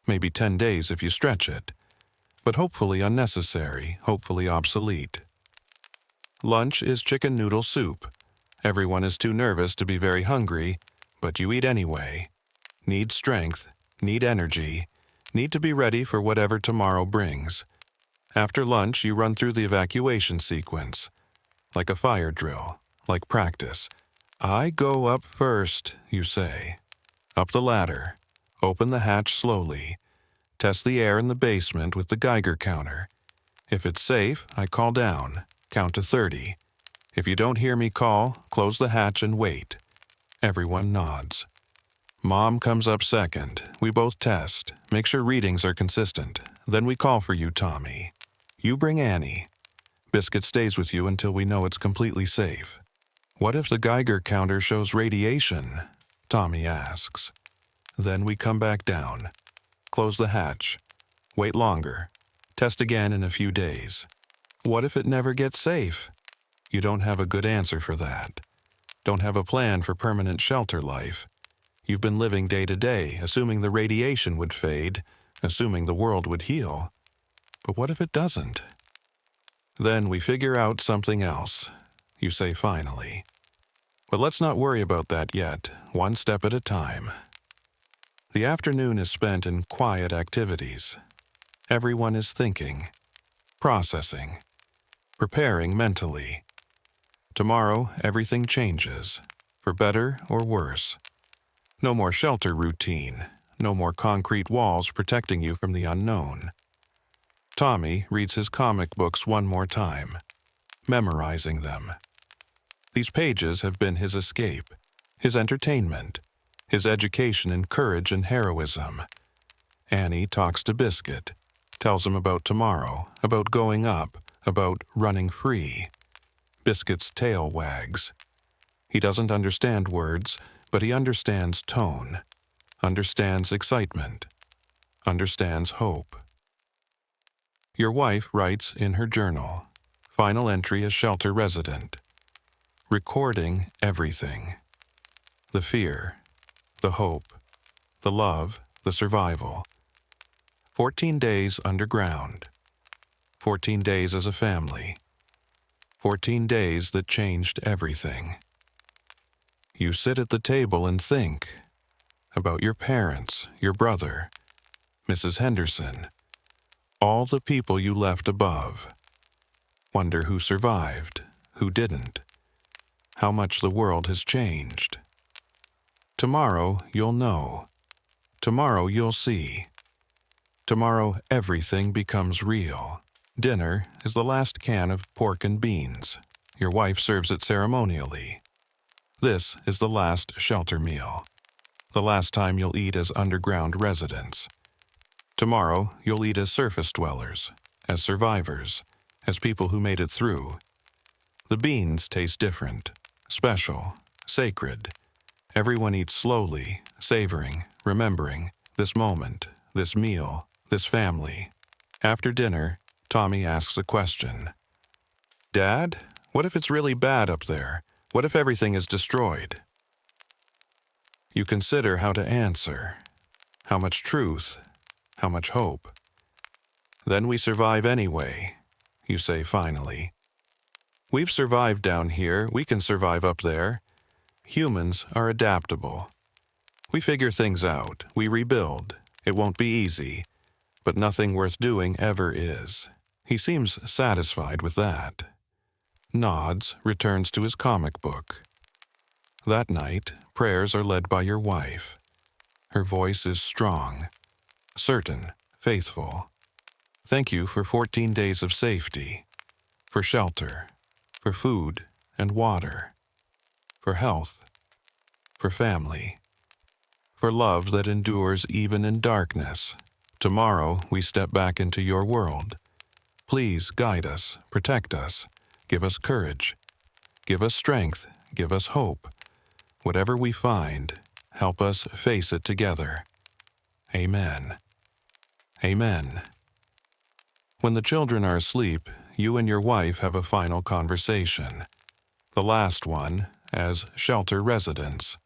Maybe 10 days if you stretch it, but hopefully unnecessary, hopefully obsolete. Lunch is chicken noodle soup. Everyone is too nervous to be very hungry, but you eat anyway. Need strength, need energy, need to be ready for whatever tomorrow brings. After lunch, you run through the evacuation sequence, like a fire drill, like practice. I go up first, you say. Up the ladder. Open the hatch slowly. Test the air in the basement with the Geiger counter. If it's safe, I call down. Count to 30. If you don't hear me call, close the hatch and wait. Everyone nods. Mom comes up second. We both test. Make sure readings are consistent. Then we call for you, Tommy. You bring Annie. Biscuit stays with you until we know it's completely safe. What if the Geiger counter shows radiation? Tommy asks. Then we come back down. Close the hatch. Wait longer. Test again in a few days. What if it never gets safe? You don't have a good answer for that. Don't have a plan for permanent shelter life. You've been living day to day, assuming the radiation would fade, assuming the world would heal. But what if it doesn't? Then we figure out something else, you say finally. But let's not worry about that yet, one step at a time. The afternoon is spent in quiet activities. Everyone is thinking, processing, preparing mentally. Tomorrow, everything changes, for better or worse. No more shelter routine, no more concrete walls protecting you from the unknown. Tommy reads his comic books one more time, memorizing them. These pages have been his escape, his entertainment, his education in courage and heroism. Annie talks to Biscuit, tells him about tomorrow, about going up, about running free. Biscuit's tail wags. He doesn't understand words, but he understands tone, understands excitement, understands hope. Your wife writes in her journal, final entry as shelter resident, recording everything. The fear, the hope, the love, the survival. 14 days underground. 14 days as a family. 14 days that changed everything. You sit at the table and think about your parents, your brother, Mrs. Henderson, all the people you left above. Wonder who survived, who didn't, how much the world has changed. Tomorrow you'll know. Tomorrow you'll see. Tomorrow everything becomes real. Dinner is the last can of pork and beans. Your wife serves it ceremonially. This is the last shelter meal. The last time you'll eat as underground residents. Tomorrow you'll eat as surface dwellers, as survivors, as people who made it through. The beans taste different, special, sacred. Everyone eats slowly, savoring, remembering this moment, this meal, this family. After dinner, Tommy asks a question. "Dad, what if it's really bad up there? What if everything is destroyed?" You consider how to answer. How much truth, how much hope. "Then we survive anyway," you say finally. "We've survived down here, we can survive up there. Humans are adaptable. We figure things out, we rebuild. It won't be easy, but nothing worth doing ever is." He seems satisfied with that. Nods, returns to his comic book. That night, prayers are led by your wife. Her voice is strong, certain, faithful. Thank you for 14 days of safety, for shelter, for food and water, for health, for family, for love that endures even in darkness. Tomorrow we step back into your world. Please guide us, protect us, give us courage, give us strength, give us hope. Whatever we find, help us face it together. Amen. Amen. When the children are asleep, you and your wife have a final conversation. The last one, as shelter residents.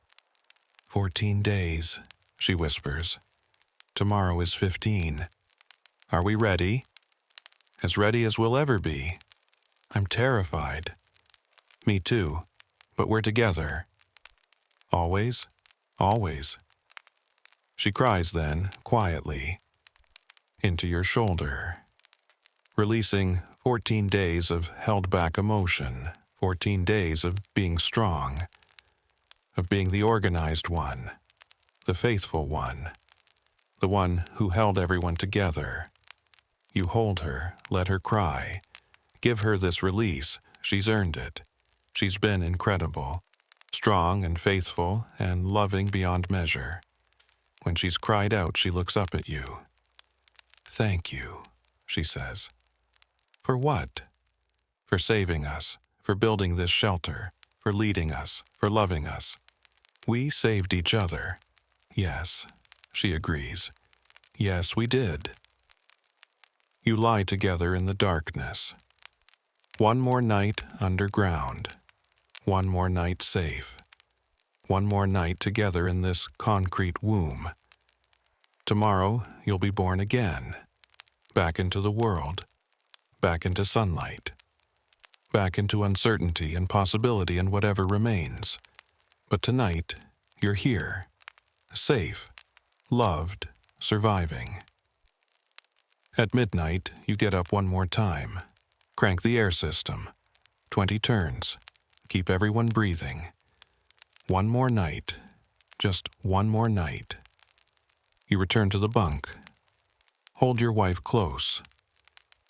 14 days, she whispers. Tomorrow is 15. Are we ready? As ready as we'll ever be. I'm terrified. Me too, but we're together. Always, always. She cries then, quietly, into your shoulder, releasing 14 days of held-back emotion, 14 days of being strong, of being the organized one, the faithful one, the one who held everyone together. You hold her, let her cry. Give her this release. She's earned it. She's been incredible, strong and faithful and loving beyond measure. When she's cried out, she looks up at you. "Thank you," she says. "For what?" "For saving us, for building this shelter, for leading us, for loving us. We saved each other." "Yes," she agrees. "Yes, we did." You lie together in the darkness. One more night underground. One more night safe. One more night together in this concrete womb. Tomorrow you'll be born again. Back into the world. Back into sunlight. Back into uncertainty and possibility and whatever remains. But tonight, you're here. Safe. Loved. Surviving. At midnight, you get up one more time. Crank the air system. 20 turns. Keep everyone breathing. One more night. Just one more night. You return to the bunk. Hold your wife close.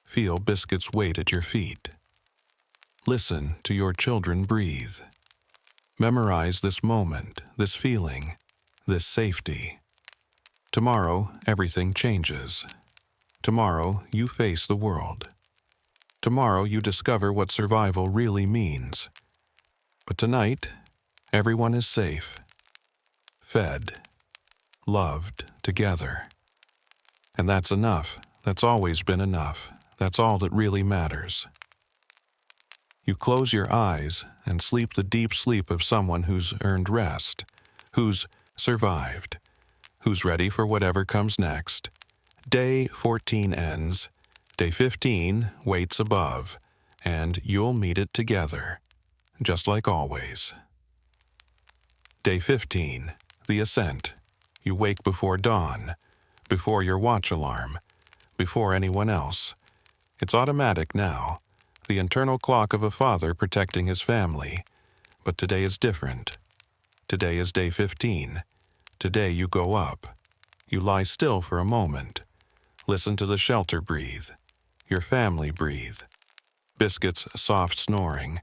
Feel Biscuit's weight at your feet. Listen to your children breathe. Memorize this moment, this feeling, this safety. Tomorrow, everything changes. Tomorrow, you face the world. Tomorrow, you discover what survival really means. But tonight, everyone is safe, fed, loved together. And that's enough. That's always been enough. That's all that really matters. You close your eyes and sleep the deep sleep of someone who's earned rest, who's survived, who's ready for whatever comes next. Day 14 ends. Day 15 waits above, and you'll meet it together, just like always. Day 15, the ascent. You wake before dawn, before your watch alarm, before anyone else. It's automatic now, the internal clock of a father protecting his family. But today is different. Today is day 15. Today you go up. You lie still for a moment. Listen to the shelter breathe. Your family breathe. Biscuit's soft snoring.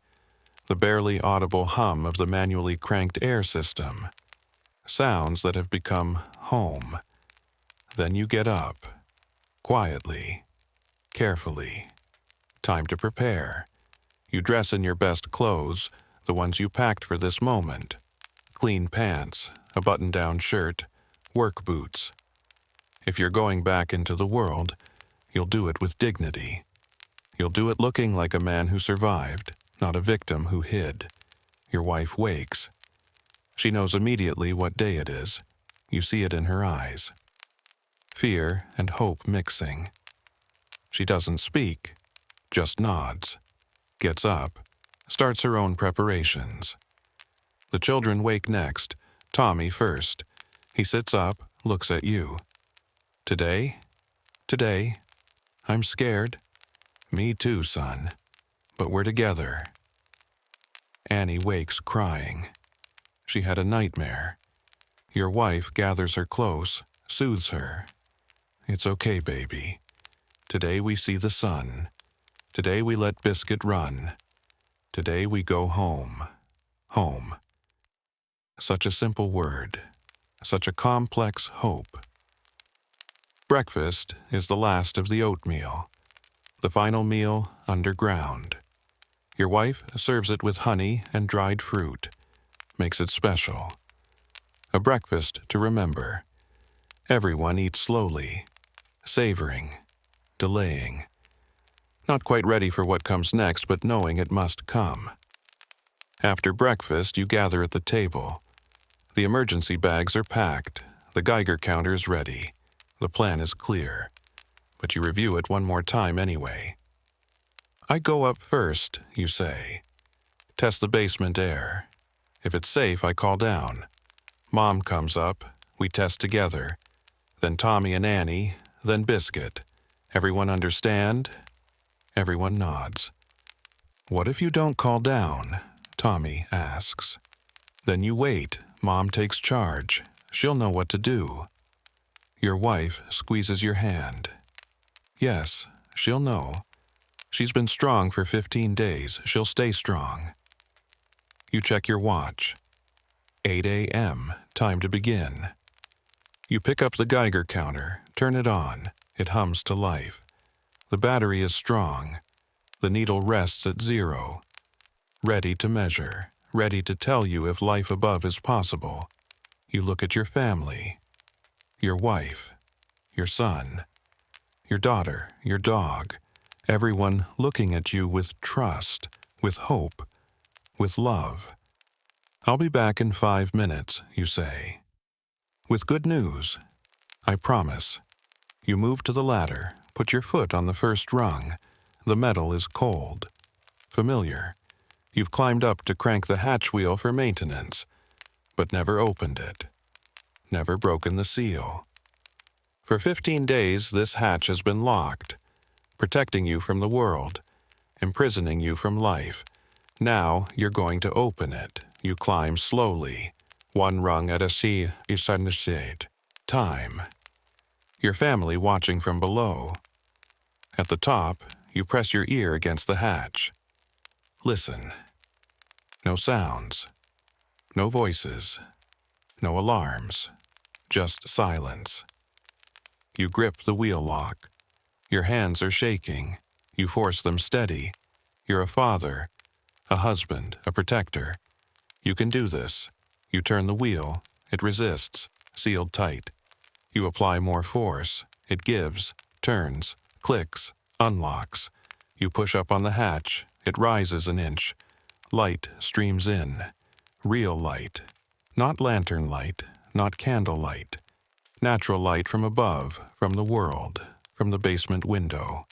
The barely audible hum of the manually cranked air system. Sounds that have become home. Then you get up. Quietly. Carefully. Time to prepare. You dress in your best clothes, the ones you packed for this moment. clean pants, a button-down shirt, work boots. If you're going back into the world, you'll do it with dignity. You'll do it looking like a man who survived, not a victim who hid. Your wife wakes. She knows immediately what day it is. You see it in her eyes. Fear and hope mixing. She doesn't speak, just nods, gets up, starts her own preparations. The children wake next, Tommy first. He sits up, looks at you. Today? Today? I'm scared. Me too, son. But we're together. Annie wakes crying. She had a nightmare. Your wife gathers her close, soothes her. It's okay, baby. Today we see the sun. Today we let Biscuit run. Today we go home. Home. Such a simple word. Such a complex hope. Breakfast is the last of the oatmeal. The final meal underground. Your wife serves it with honey and dried fruit. Makes it special. A breakfast to remember. Everyone eats slowly, savoring, delaying. Not quite ready for what comes next, but knowing it must come. After breakfast, you gather at the table. The emergency bags are packed. The Geiger counter is ready. The plan is clear. But you review it one more time anyway. I go up first, you say. Test the basement air. If it's safe, I call down. Mom comes up. We test together. Then Tommy and Annie, then Biscuit. Everyone understand? Everyone nods. What if you don't call down? Tommy asks. Then you wait. Mom takes charge. She'll know what to do. Your wife squeezes your hand. Yes, she'll know. She's been strong for 15 days. She'll stay strong. You check your watch. 8 a.m. Time to begin. You pick up the Geiger counter, turn it on. It hums to life. The battery is strong. The needle rests at 0. Ready to measure, ready to tell you if life above is possible. You look at your family, your wife, your son, your daughter, your dog, everyone looking at you with trust, with hope, with love. I'll be back in 5 minutes, you say. With good news. I promise. You move to the ladder, put your foot on the first rung. The metal is cold. Familiar. You've climbed up to crank the hatch wheel for maintenance, but never opened it. Never broken the seal. For 15 days, this hatch has been locked, protecting you from the world, imprisoning you from life. Now you're going to open it. You climb slowly, one rung at a time. Your family watching from below. At the top, you press your ear against the hatch. Listen. No sounds. No voices. No alarms. Just silence. You grip the wheel lock. Your hands are shaking. You force them steady. You're a father, a husband, a protector. You can do this. You turn the wheel. It resists, sealed tight. You apply more force. It gives, turns, clicks, unlocks. You push up on the hatch. It rises an inch. Light streams in. Real light. Not lantern light, not candle light. Natural light from above, from the world, from the basement window.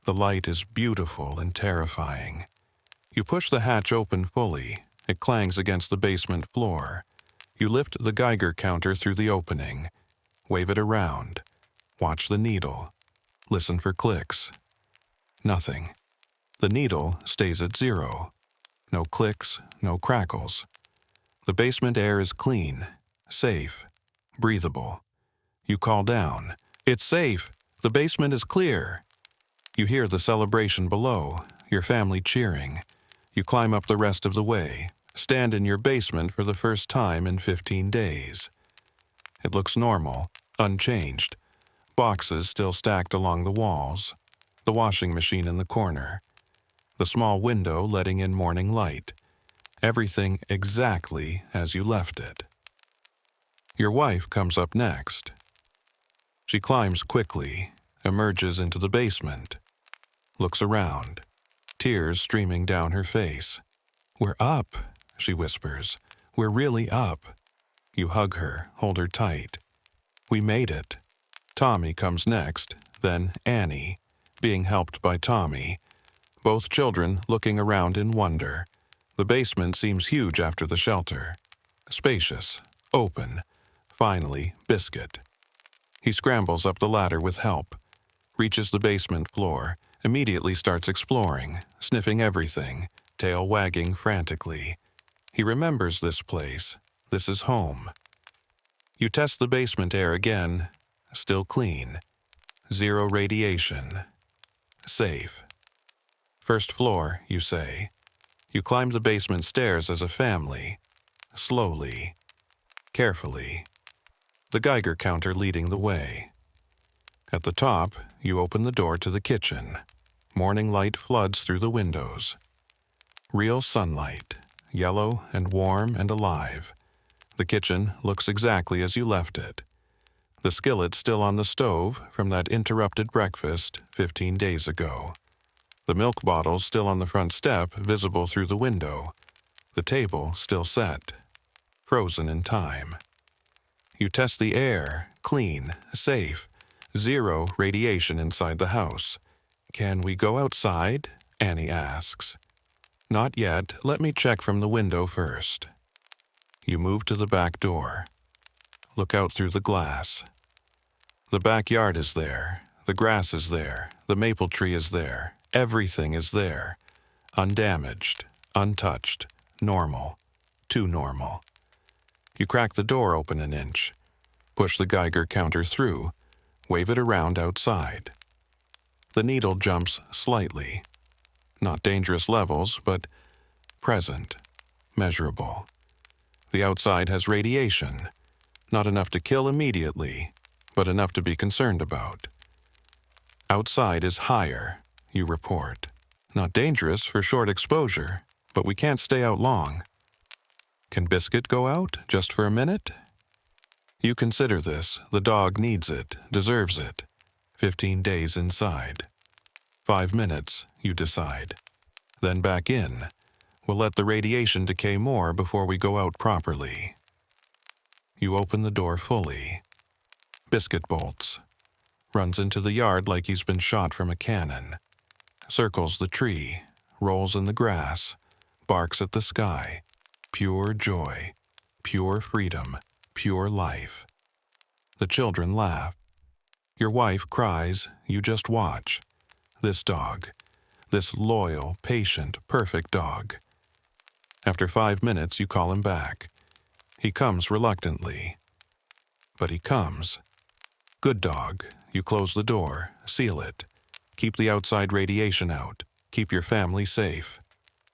The light is beautiful and terrifying. You push the hatch open fully. It clangs against the basement floor. You lift the Geiger counter through the opening. Wave it around. Watch the needle. Listen for clicks. Nothing. The needle stays at 0. No clicks, no crackles. The basement air is clean, safe, breathable. You call down. It's safe. The basement is clear. You hear the celebration below, your family cheering. You climb up the rest of the way, stand in your basement for the first time in 15 days. It looks normal, unchanged. Boxes still stacked along the walls. The washing machine in the corner. The small window letting in morning light. Everything exactly as you left it. Your wife comes up next. She climbs quickly, emerges into the basement, looks around, tears streaming down her face. "We're up," she whispers. "We're really up." You hug her, hold her tight. "We made it." Tommy comes next, then Annie, being helped by Tommy, both children looking around in wonder. The basement seems huge after the shelter. Spacious, open, finally Biscuit. He scrambles up the ladder with help, reaches the basement floor, immediately starts exploring, sniffing everything, tail wagging frantically. He remembers this place. This is home. You test the basement air again. Still clean. 0 radiation. Safe. First floor, you say. You climb the basement stairs as a family. Slowly. Carefully. The Geiger counter leading the way. At the top, you open the door to the kitchen. Morning light floods through the windows. Real sunlight, yellow and warm and alive. The kitchen looks exactly as you left it. The skillet still on the stove from that interrupted breakfast 15 days ago. The milk bottle still on the front step, visible through the window. The table still set, frozen in time. You test the air, clean, safe, 0 radiation inside the house. "Can we go outside?" Annie asks. "Not yet. Let me check from the window first." You move to the back door. Look out through the glass. The backyard is there. The grass is there. The maple tree is there. Everything is there. Undamaged, untouched, normal, too normal. You crack the door open an inch, push the Geiger counter through, wave it around outside. The needle jumps slightly. Not dangerous levels, but present, measurable. The outside has radiation, not enough to kill immediately, but enough to be concerned about. Outside is higher, you report. Not dangerous for short exposure, but we can't stay out long. Can Biscuit go out, just for a minute? You consider this. The dog needs it, deserves it. 15 days inside. 5 minutes, you decide. Then back in. We'll let the radiation decay more before we go out properly. You open the door fully. Biscuit bolts. Runs into the yard like he's been shot from a cannon. Circles the tree. Rolls in the grass. Barks at the sky. Pure joy. Pure freedom. Pure life. The children laugh. Your wife cries. You just watch. This dog. This loyal, patient, perfect dog. After 5 minutes, you call him back. He comes reluctantly. But he comes. Good dog. You close the door, seal it. Keep the outside radiation out. Keep your family safe.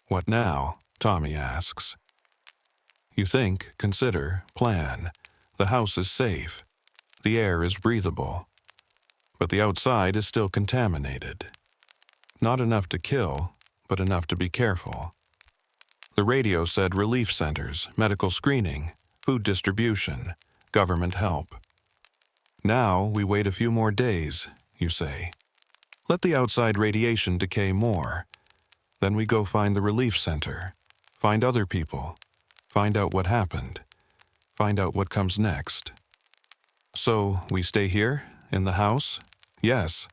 "What now?" Tommy asks. You think, consider, plan. The house is safe. The air is breathable. But the outside is still contaminated. Not enough to kill, but enough to be careful. The radio said relief centers, medical screening, food distribution, government help. Now we wait a few more days, you say. Let the outside radiation decay more. Then we go find the relief center, find other people, find out what happened, find out what comes next. So we stay here, in the house? Yes,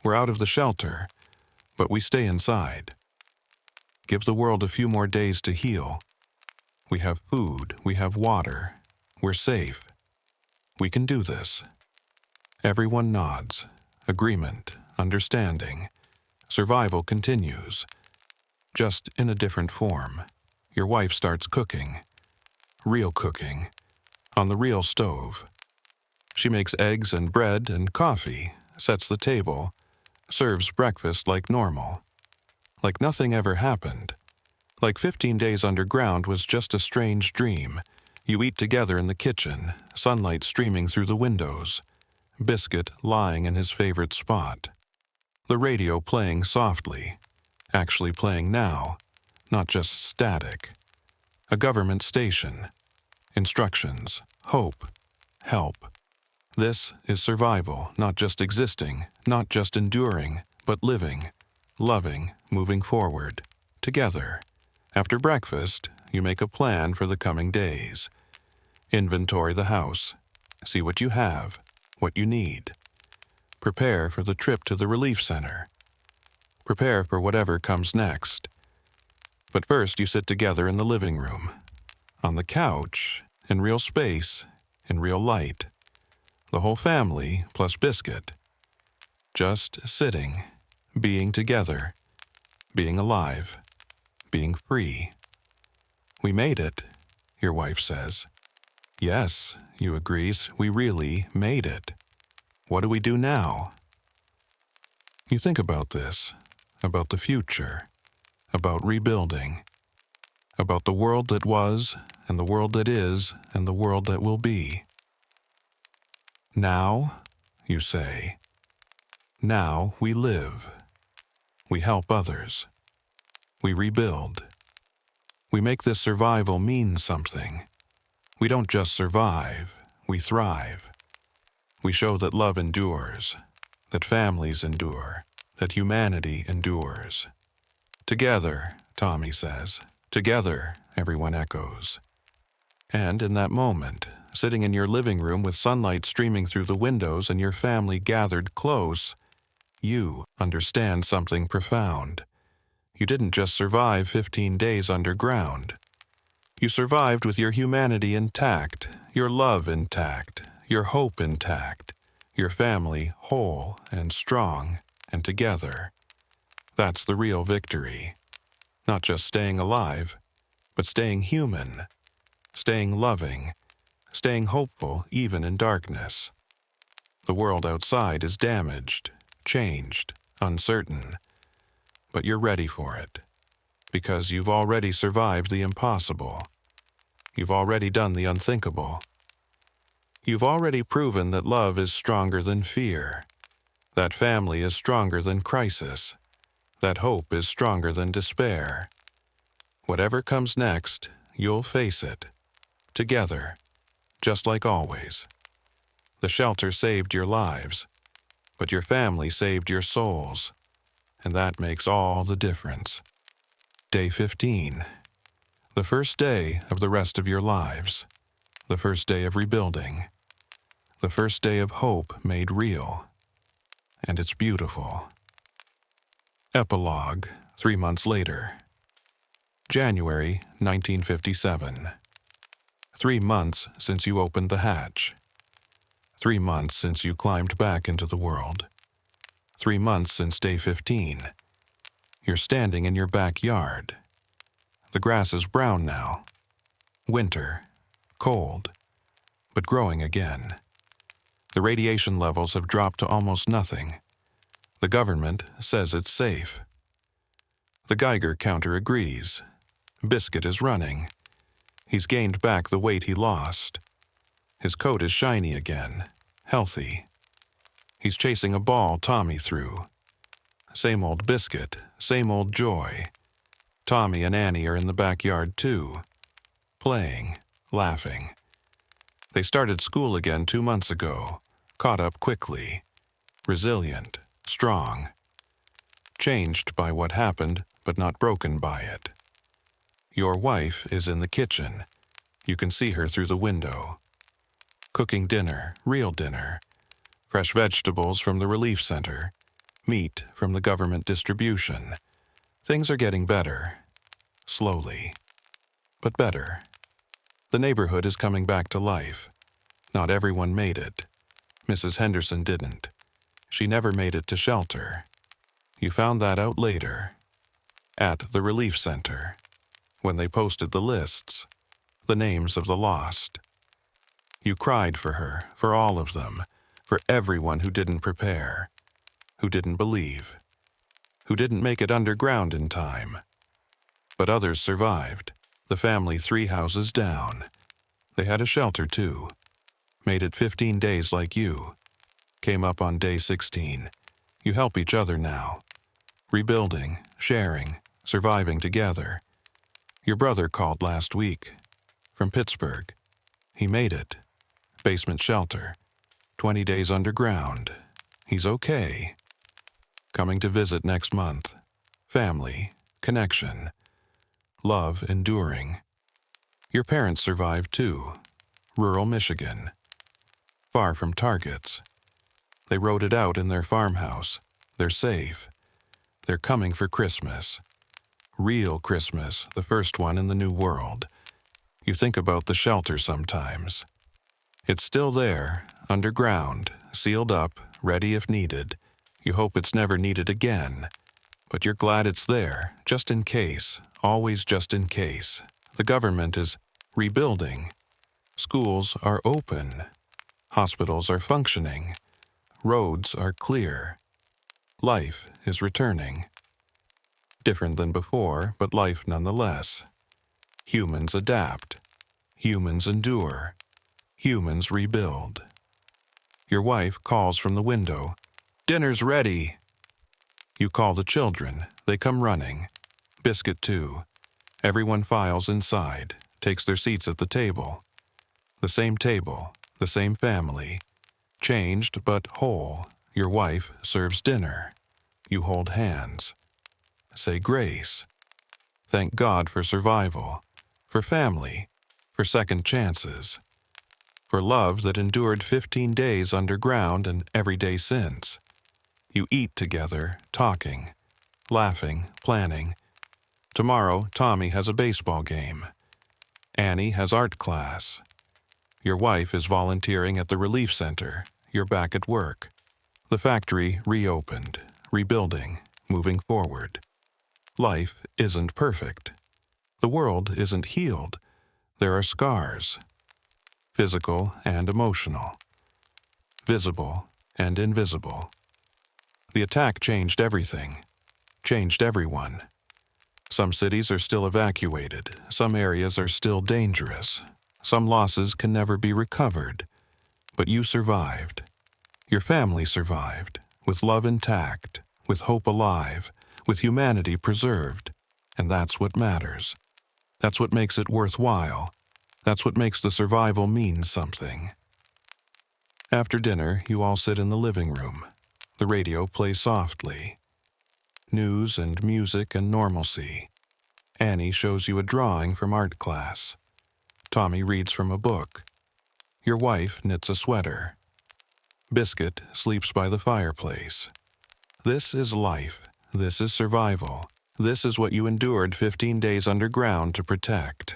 we're out of the shelter, but we stay inside. Give the world a few more days to heal. We have food, we have water, we're safe. We can do this. Everyone nods. Agreement, understanding. Survival continues. Just in a different form. Your wife starts cooking. Real cooking. On the real stove. She makes eggs and bread and coffee, sets the table, serves breakfast like normal. Like nothing ever happened. Like 15 days underground was just a strange dream. You eat together in the kitchen, sunlight streaming through the windows. Biscuit lying in his favorite spot. The radio playing softly. Actually playing now, not just static. a government station, instructions, hope, help. This is survival, not just existing, not just enduring, but living, loving, moving forward, together. After breakfast, you make a plan for the coming days. Inventory the house. See what you have, what you need. Prepare for the trip to the relief center. Prepare for whatever comes next. But first you sit together in the living room, on the couch, in real space, in real light. The whole family plus Biscuit. Just sitting, being together, being alive, being free. We made it, your wife says. Yes, you agrees, we really made it. What do we do now? You think about this, about the future, about rebuilding, about the world that was, and the world that is, and the world that will be. Now, you say, now we live. We help others. We rebuild. We make this survival mean something. We don't just survive, we thrive. We show that love endures, that families endure, that humanity endures. Together, Tommy says. Together, everyone echoes. And in that moment, sitting in your living room with sunlight streaming through the windows and your family gathered close, you understand something profound. You didn't just survive 15 days underground. You survived with your humanity intact, your love intact, your hope intact, your family whole and strong and together. That's the real victory. Not just staying alive, but staying human, staying loving, staying hopeful even in darkness. The world outside is damaged, changed, uncertain, but you're ready for it, because you've already survived the impossible. You've already done the unthinkable. You've already proven that love is stronger than fear, that family is stronger than crisis, that hope is stronger than despair. Whatever comes next, you'll face it, together, just like always. The shelter saved your lives, but your family saved your souls, and that makes all the difference. Day 15. The first day of the rest of your lives. The first day of rebuilding. The first day of hope made real. And it's beautiful. Epilogue, 3 months later. January 1957. 3 months since you opened the hatch. 3 months since you climbed back into the world. 3 months since day 15. You're standing in your backyard. The grass is brown now. Winter, cold, but growing again. The radiation levels have dropped to almost nothing. The government says it's safe. The Geiger counter agrees. Biscuit is running. He's gained back the weight he lost. His coat is shiny again, healthy. He's chasing a ball Tommy threw. Same old Biscuit, same old joy. Tommy and Annie are in the backyard too, playing, laughing. They started school again 2 months ago, caught up quickly, resilient, strong. Changed by what happened, but not broken by it. Your wife is in the kitchen. You can see her through the window. Cooking dinner, real dinner. Fresh vegetables from the relief center. Meat from the government distribution. Things are getting better. Slowly. But better. The neighborhood is coming back to life. Not everyone made it. Mrs. Henderson didn't. She never made it to shelter. You found that out later. At the relief center. When they posted the lists. The names of the lost. You cried for her, for all of them, for everyone who didn't prepare, who didn't believe, who didn't make it underground in time. But others survived, the family 3 houses down. They had a shelter too, made it 15 days like you. Came up on day 16. You help each other now. Rebuilding, sharing, surviving together. Your brother called last week. From Pittsburgh. He made it. Basement shelter. 20 days underground. He's okay. Coming to visit next month. Family. Connection. Love enduring. Your parents survived too. Rural Michigan. Far from targets. They wrote it out in their farmhouse. They're safe. They're coming for Christmas. Real Christmas, the first one in the new world. You think about the shelter sometimes. It's still there, underground, sealed up, ready if needed. You hope it's never needed again. But you're glad it's there, just in case, always just in case. The government is rebuilding. Schools are open. Hospitals are functioning. Roads are clear. Life is returning. Different than before, but life nonetheless. Humans adapt. Humans endure. Humans rebuild. Your wife calls from the window. "Dinner's ready." You call the children. They come running. Biscuit too. Everyone files inside, takes their seats at the table. The same family. Changed but whole. Your wife serves dinner. You hold hands. Say grace. Thank God for survival, for family, for second chances, for love that endured 15 days underground and every day since. You eat together, talking, laughing, planning. Tomorrow, Tommy has a baseball game. Annie has art class. Your wife is volunteering at the relief center. You're back at work. The factory reopened, rebuilding, moving forward. Life isn't perfect. The world isn't healed. There are scars. Physical and emotional. Visible and invisible. The attack changed everything. Changed everyone. Some cities are still evacuated. Some areas are still dangerous. Some losses can never be recovered. But you survived. Your family survived, with love intact, with hope alive, with humanity preserved. And that's what matters. That's what makes it worthwhile. That's what makes the survival mean something. After dinner, you all sit in the living room. The radio plays softly. News and music and normalcy. Annie shows you a drawing from art class. Tommy reads from a book. Your wife knits a sweater. Biscuit sleeps by the fireplace. This is life. This is survival. This is what you endured 15 days underground to protect.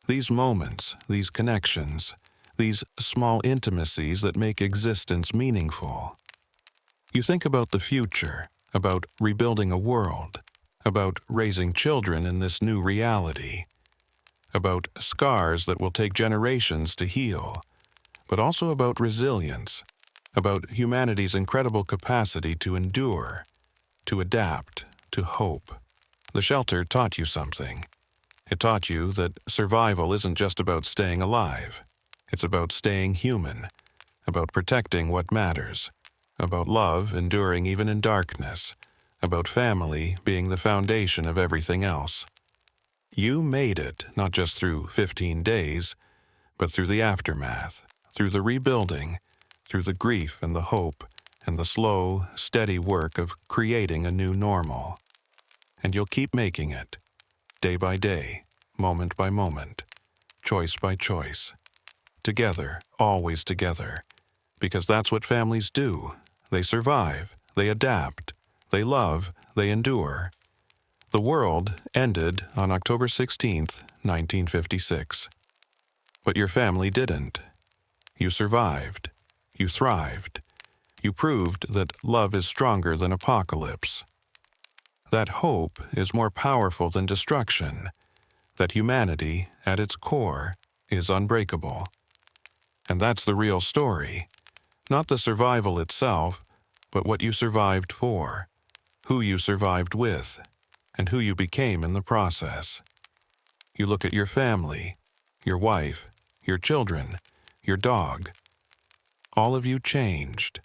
These moments, these connections, these small intimacies that make existence meaningful. You think about the future, about rebuilding a world, about raising children in this new reality, about scars that will take generations to heal, but also about resilience, about humanity's incredible capacity to endure, to adapt, to hope. The shelter taught you something. It taught you that survival isn't just about staying alive. It's about staying human, about protecting what matters, about love enduring even in darkness, about family being the foundation of everything else. You made it, not just through 15 days, but through the aftermath, through the rebuilding, through the grief and the hope, and the slow, steady work of creating a new normal. And you'll keep making it, day by day, moment by moment, choice by choice. Together, always together, because that's what families do. They survive, they adapt, they love, they endure. The world ended on October 16th, 1956. But your family didn't. You survived. You thrived. You proved that love is stronger than apocalypse. That hope is more powerful than destruction. That humanity, at its core, is unbreakable. And that's the real story. Not the survival itself, but what you survived for, who you survived with, and who you became in the process. You look at your family, your wife, your children, your dog. All of you changed.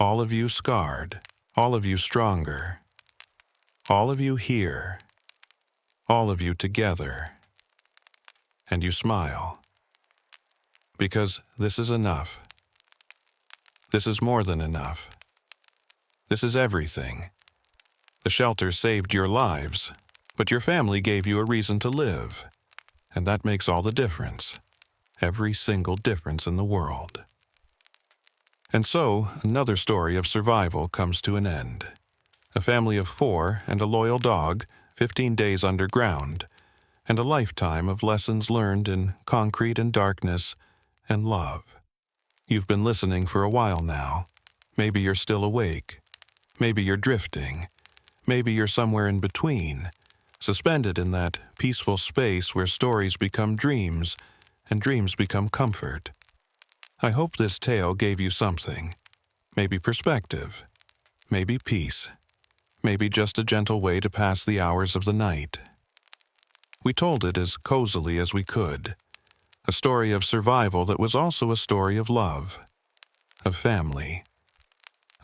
All of you scarred. All of you stronger. All of you here. all of you together, and you smile. Because this is enough. This is more than enough. This is everything. The shelter saved your lives, but your family gave you a reason to live, and that makes all the difference. Every single difference in the world. And so, another story of survival comes to an end. A family of 4 and a loyal dog, 15 days underground, and a lifetime of lessons learned in concrete and darkness and love. You've been listening for a while now. Maybe you're still awake. Maybe you're drifting. Maybe you're somewhere in between, suspended in that peaceful space where stories become dreams and dreams become comfort. I hope this tale gave you something. Maybe perspective. Maybe peace. Maybe just a gentle way to pass the hours of the night. We told it as cozily as we could. A story of survival that was also a story of love, of family,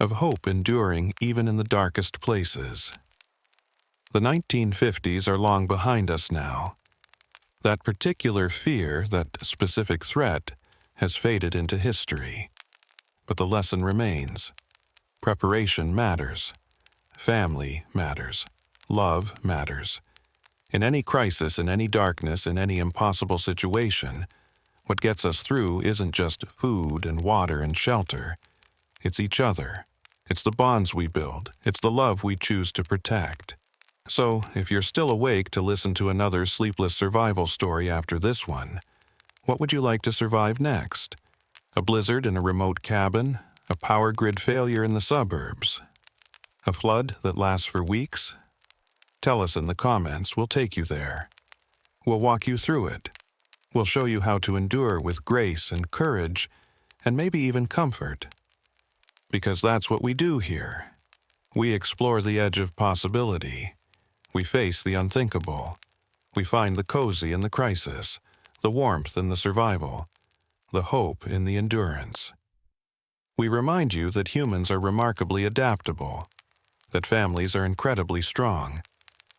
of hope enduring even in the darkest places. The 1950s are long behind us now. That particular fear, that specific threat, has faded into history. But the lesson remains. Preparation matters. Family matters. Love matters. In any crisis, in any darkness, in any impossible situation, what gets us through isn't just food and water and shelter. It's each other. It's the bonds we build. It's the love we choose to protect. So, if you're still awake to listen to another sleepless survival story after this one, what would you like to survive next? A blizzard in a remote cabin? A power grid failure in the suburbs? A flood that lasts for weeks? Tell us in the comments, we'll take you there. We'll walk you through it. We'll show you how to endure with grace and courage, and maybe even comfort. Because that's what we do here. We explore the edge of possibility. We face the unthinkable. We find the cozy in the crisis, the warmth in the survival, the hope in the endurance. We remind you that humans are remarkably adaptable, that families are incredibly strong,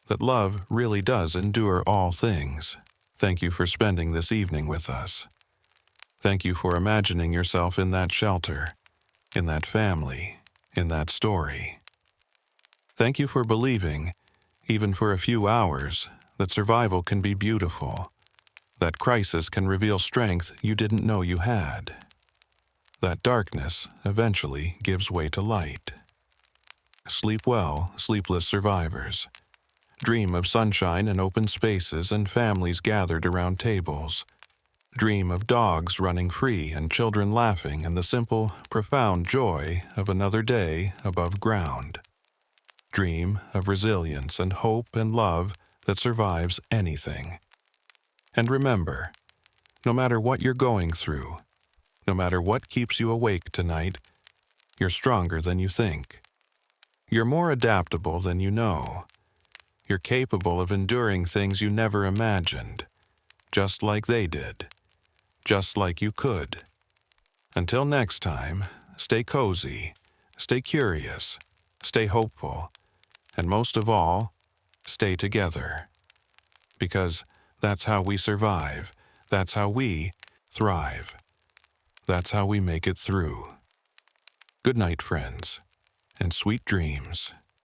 that love really does endure all things. Thank you for spending this evening with us. Thank you for imagining yourself in that shelter, in that family, in that story. Thank you for believing, even for a few hours, that survival can be beautiful, that crisis can reveal strength you didn't know you had, that darkness eventually gives way to light. Sleep well, sleepless survivors. Dream of sunshine and open spaces and families gathered around tables. Dream of dogs running free and children laughing and the simple, profound joy of another day above ground. Dream of resilience and hope and love that survives anything. And remember, no matter what you're going through, no matter what keeps you awake tonight, you're stronger than you think. You're more adaptable than you know. You're capable of enduring things you never imagined, just like they did, just like you could. Until next time, stay cozy, stay curious, stay hopeful, and most of all, stay together. Because that's how we survive, that's how we thrive, that's how we make it through. Good night, friends, and sweet dreams.